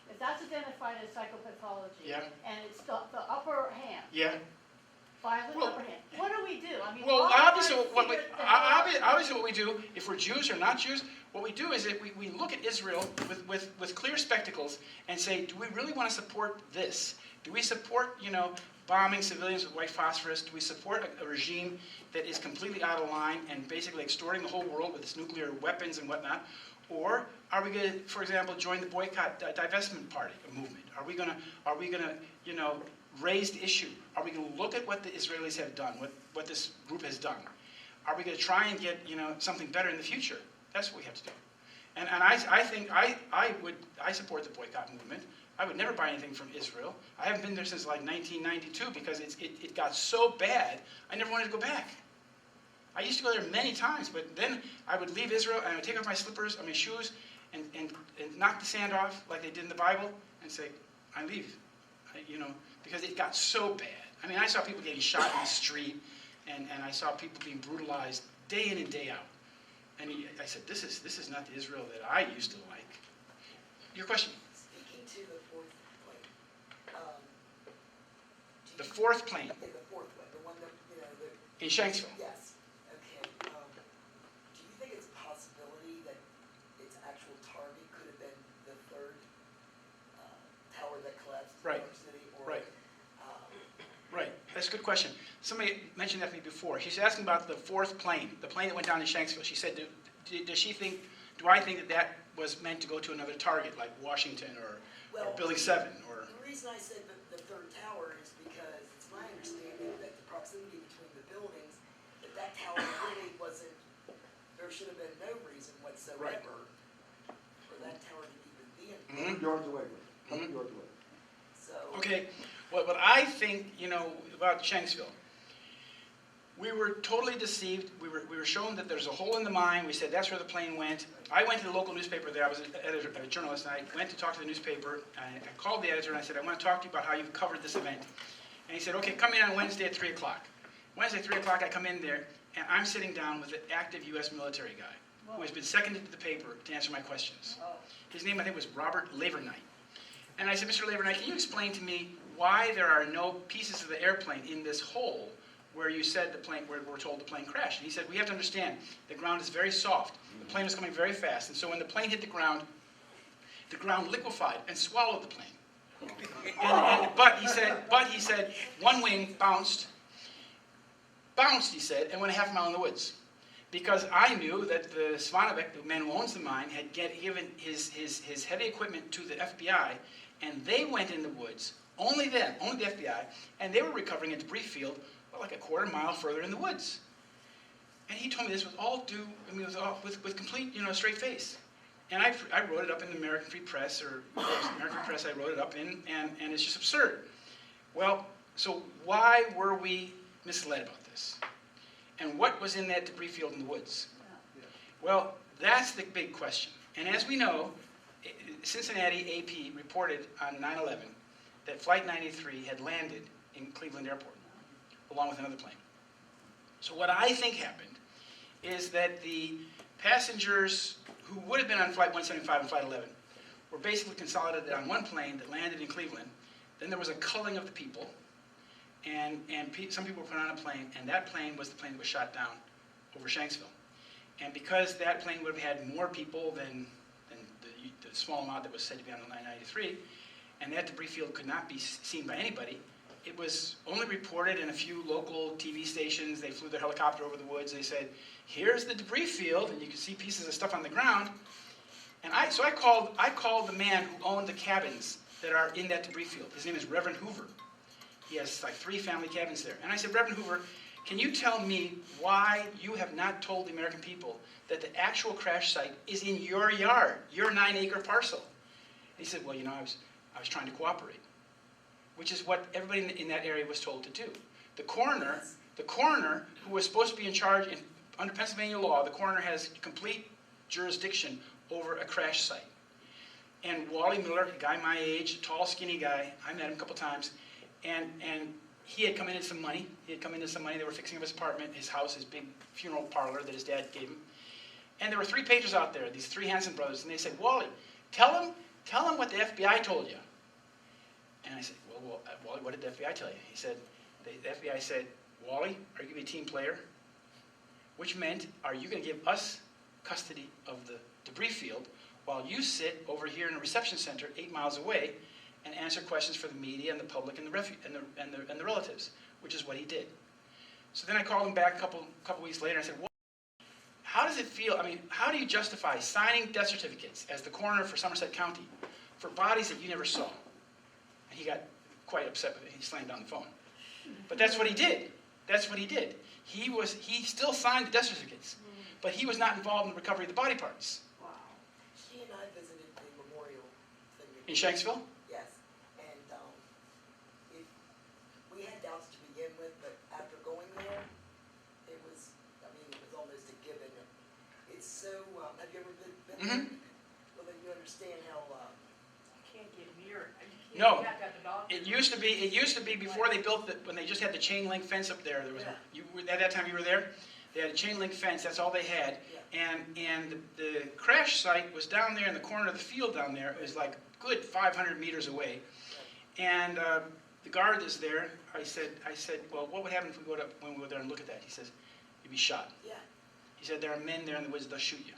If that's identified as psychopathology, and it's the upper hand, violent upper hand, what do we do? I mean, obviously what we do, if we're Jews or not Jews, what we do is that we look at Israel with clear spectacles and say, do we really want to support this? Do we support, bombing civilians with white phosphorus? Do we support a regime that is completely out of line and basically extorting the whole world with its nuclear weapons and whatnot? Or are we going to, for example, join the boycott divestment party movement? Are we going to, raise the issue? Are we going to look at what the Israelis have done, what this group has done? Are we going to try and get, something better in the future? That's what we have to do. And I think I support the boycott movement. I would never buy anything from Israel. I haven't been there since like 1992 because it got so bad, I never wanted to go back. I used to go there many times, but then I would leave Israel and I would take off my slippers and my shoes and knock the sand off like they did in the Bible and say, I leave, because it got so bad. I mean, I saw people getting shot in the street and I saw people being brutalized day in and day out. And I said, this is not the Israel that I used to like. Your question? Speaking to the fourth plane. The fourth plane? Yeah, the fourth plane, the one that, in Shanksville? Yes. Okay. Do you think it's a possibility that its actual target could have been the third tower that collapsed in New York City? Or, Right. Right. That's a good question. Somebody mentioned that to me before. She's asking about the fourth plane, the plane that went down in Shanksville. She said, do I think that was meant to go to another target, like Washington or Building 7? Or the reason I said the third tower is because it's my understanding that the proximity between the buildings, that tower really wasn't, there should have been no reason whatsoever for that tower to even be in. Yards away, yards away. So. Okay. What I think, about Shanksville, we were totally deceived. We were shown that there's a hole in the mine. We said that's where the plane went. I went to the local newspaper there. I was a journalist, and I went to talk to the newspaper. I called the editor, and I said, I want to talk to you about how you've covered this event. And he said, okay, come in on Wednesday at 3 o'clock. Wednesday at 3 o'clock, I come in there, and I'm sitting down with an active U.S. military guy who has been seconded to the paper to answer my questions. His name, I think, was Robert Lavernight. And I said, Mr. Lavernight, can you explain to me why there are no pieces of the airplane in this hole where you said where we're told the plane crashed? And he said, we have to understand, the ground is very soft. The plane was coming very fast. And so when the plane hit the ground liquefied and swallowed the plane. But he said, one wing bounced, he said, and went a half mile in the woods. Because I knew that the Svanovec, the man who owns the mine, had given his heavy equipment to the FBI, and they went in the woods, only the FBI, and they were recovering a debris field like a quarter mile further in the woods. And he told me this with all due, I mean, with complete, straight face. And I wrote it up in the American Free Press, or American Press I wrote it up in, and it's just absurd. Well, so why were we misled about this? And what was in that debris field in the woods? Well, that's the big question. And as we know, Cincinnati AP reported on 9/11 that Flight 93 had landed in Cleveland Airport, along with another plane. So what I think happened is that the passengers who would have been on Flight 175 and Flight 11 were basically consolidated on one plane that landed in Cleveland. Then there was a culling of the people, and some people were put on a plane, and that plane was the plane that was shot down over Shanksville. And because that plane would have had more people than the small amount that was said to be on the 993, and that debris field could not be seen by anybody, it was only reported in a few local TV stations. They flew their helicopter over the woods. They said, here's the debris field, and you can see pieces of stuff on the ground. And so I called the man who owned the cabins that are in that debris field. His name is Reverend Hoover. He has like 3 family cabins there. And I said, Reverend Hoover, can you tell me why you have not told the American people that the actual crash site is in your yard, your 9-acre parcel? And he said, well, I was trying to cooperate, which is what everybody in that area was told to do. The coroner, who was supposed to be in charge, under Pennsylvania law, the coroner has complete jurisdiction over a crash site. And Wally Miller, a guy my age, tall, skinny guy, I met him a couple times, and he had come into some money. They were fixing up his apartment, his house, his big funeral parlor that his dad gave him. And there were 3 pagers out there, these 3 Hanson brothers, and they said, Wally, tell him what the FBI told you. And I said, well, Wally, what did the FBI tell you? He said, the FBI said, Wally, are you going to be a team player? Which meant, are you going to give us custody of the debris field while you sit over here in a reception center 8 miles away and answer questions for the media and the public and the relatives, which is what he did. So then I called him back a couple weeks later and I said, how does it feel? I mean, how do you justify signing death certificates as the coroner for Somerset County for bodies that you never saw? And he got quite upset with it. He slammed down the phone. But that's what he did. He still signed the death certificates, but he was not involved in the recovery of the body parts. Wow. She and I visited the memorial thing. In Shanksville? Yes, and we had doubts to begin with, but after going there, it was almost a given. It's so, have you ever been there? Mm-hmm. Well, then you understand how, Can't get near it. No. It used to be before they built when they just had the chain link fence up there. There was at that time you were there. They had a chain link fence. That's all they had. Yeah. And the crash site was down there in the corner of the field down there. It was like good 500 meters away. And the guard is there. I said, well, what would happen if when we go there and look at that? He says, you'd be shot. yeah, He said, there are men there in the woods. They'll shoot you.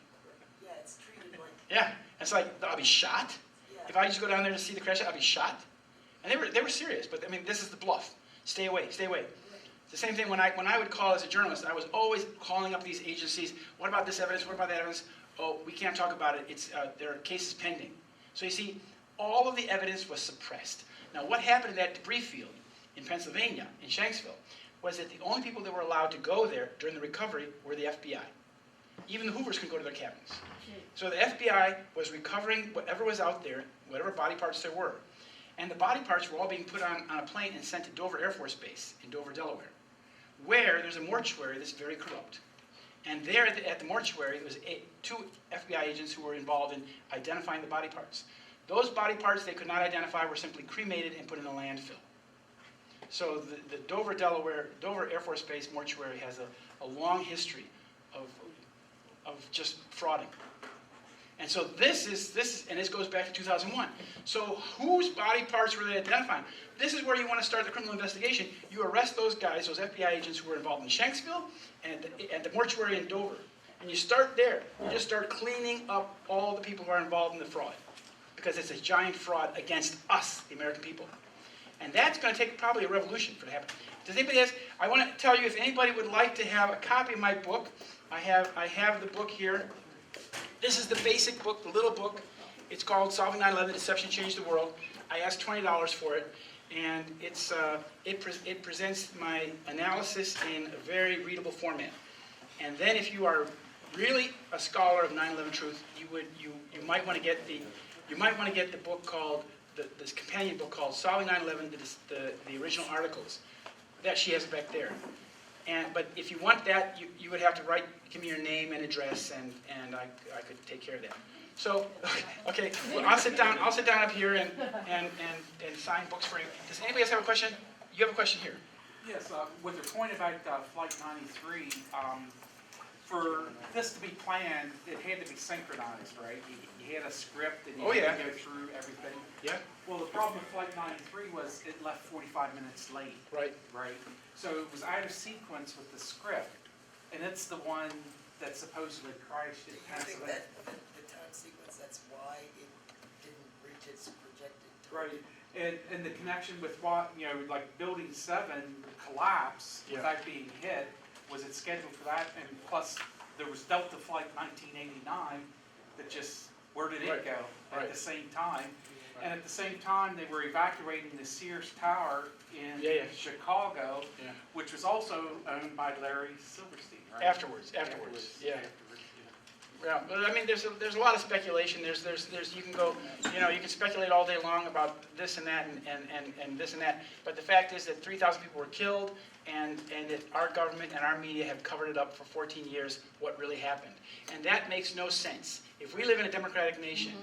yeah, it's treated like, Yeah. It's like I'll be shot. yeah. If I just go down there to see the crash, I'll be shot. And they were serious, but I mean, this is the bluff. Stay away, stay away. It's the same thing when I would call as a journalist, I was always calling up these agencies. What about this evidence? What about that evidence? Oh, we can't talk about it. There are cases pending. So you see, all of the evidence was suppressed. Now, what happened in that debris field in Pennsylvania, in Shanksville, was that the only people that were allowed to go there during the recovery were the FBI. Even the Hoovers couldn't go to their cabins. So the FBI was recovering whatever was out there, whatever body parts there were. And the body parts were all being put on a plane and sent to Dover Air Force Base in Dover, Delaware, where there's a mortuary that's very corrupt. And there at the mortuary, there was 2 FBI agents who were involved in identifying the body parts. Those body parts they could not identify were simply cremated and put in a landfill. So the Dover Air Force Base mortuary has a long history of just frauding. And so this goes back to 2001. So whose body parts were they identifying? This is where you want to start the criminal investigation. You arrest those guys, those FBI agents who were involved in Shanksville and the mortuary in Dover. And you start there. You just start cleaning up all the people who are involved in the fraud. Because it's a giant fraud against us, the American people. And that's going to take probably a revolution for it to happen. Does anybody else? I want to tell you, if anybody would like to have a copy of my book, I have the book here. This is the basic book, the little book. It's called Solving 9/11, Deception Changed the World. I asked $20 for it, and it presents my analysis in a very readable format. And then if you are really a scholar of 9/11 truth, you might want to get the book called this companion book called Solving 9/11, the original articles. That she has back there. But if you want that, you would have to give me your name and address, and I could take care of that. So, okay, well, I'll sit down up here and sign books for you. Does anybody else have a question? You have a question here. Yes, with your point about Flight 93, for this to be planned, it had to be synchronized, right? You had a script and you had to go through everything. Yeah. Well, the problem with Flight 93 was it left 45 minutes late. Right. Right. So it was out of sequence with the script, and it's the one that supposedly crashed in I think Pennsylvania. that the time sequence, that's why it didn't reach its projected Right. target. And the connection with what, like Building 7 collapse without being hit, was it scheduled for that? And plus, there was Delta Flight 1989 that just, where did it go at the same time? And at the same time, they were evacuating the Sears Tower in Chicago, which was also owned by Larry Silverstein, right? Afterwards, yeah. Yeah, but I mean, there's a lot of speculation. There's you can go, you can speculate all day long about this and that and this and that. But the fact is that 3,000 people were killed, and that our government and our media have covered it up for 14 years. What really happened, and that makes no sense. If we live in a democratic nation,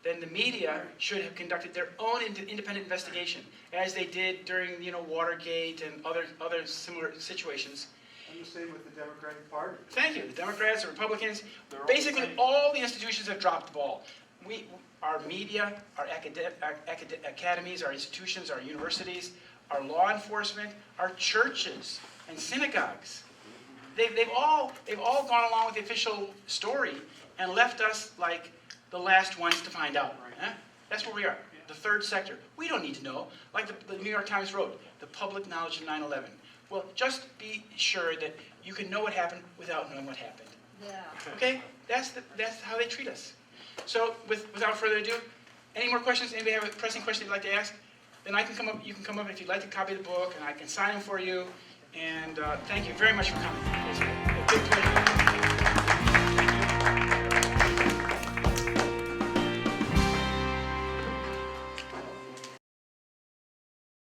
then the media should have conducted their own independent investigation, as they did during Watergate and other similar situations. And the same with the Democratic Party. Thank you. The Democrats, the Republicans, basically all the institutions have dropped the ball. Our media, our academies, our institutions, our universities, our law enforcement, our churches and synagogues. They've all gone along with the official story and left us like the last ones to find out. Huh? That's where we are. The third sector. We don't need to know. Like the New York Times wrote, the public knowledge of 9/11. Well, just be sure that you can know what happened without knowing what happened. Yeah. Okay? That's how they treat us. So, without further ado, any more questions? Anybody have a pressing question they'd like to ask? Then I can come up. You can come up if you'd like to copy the book, and I can sign them for you. And thank you very much for coming. It's a big pleasure.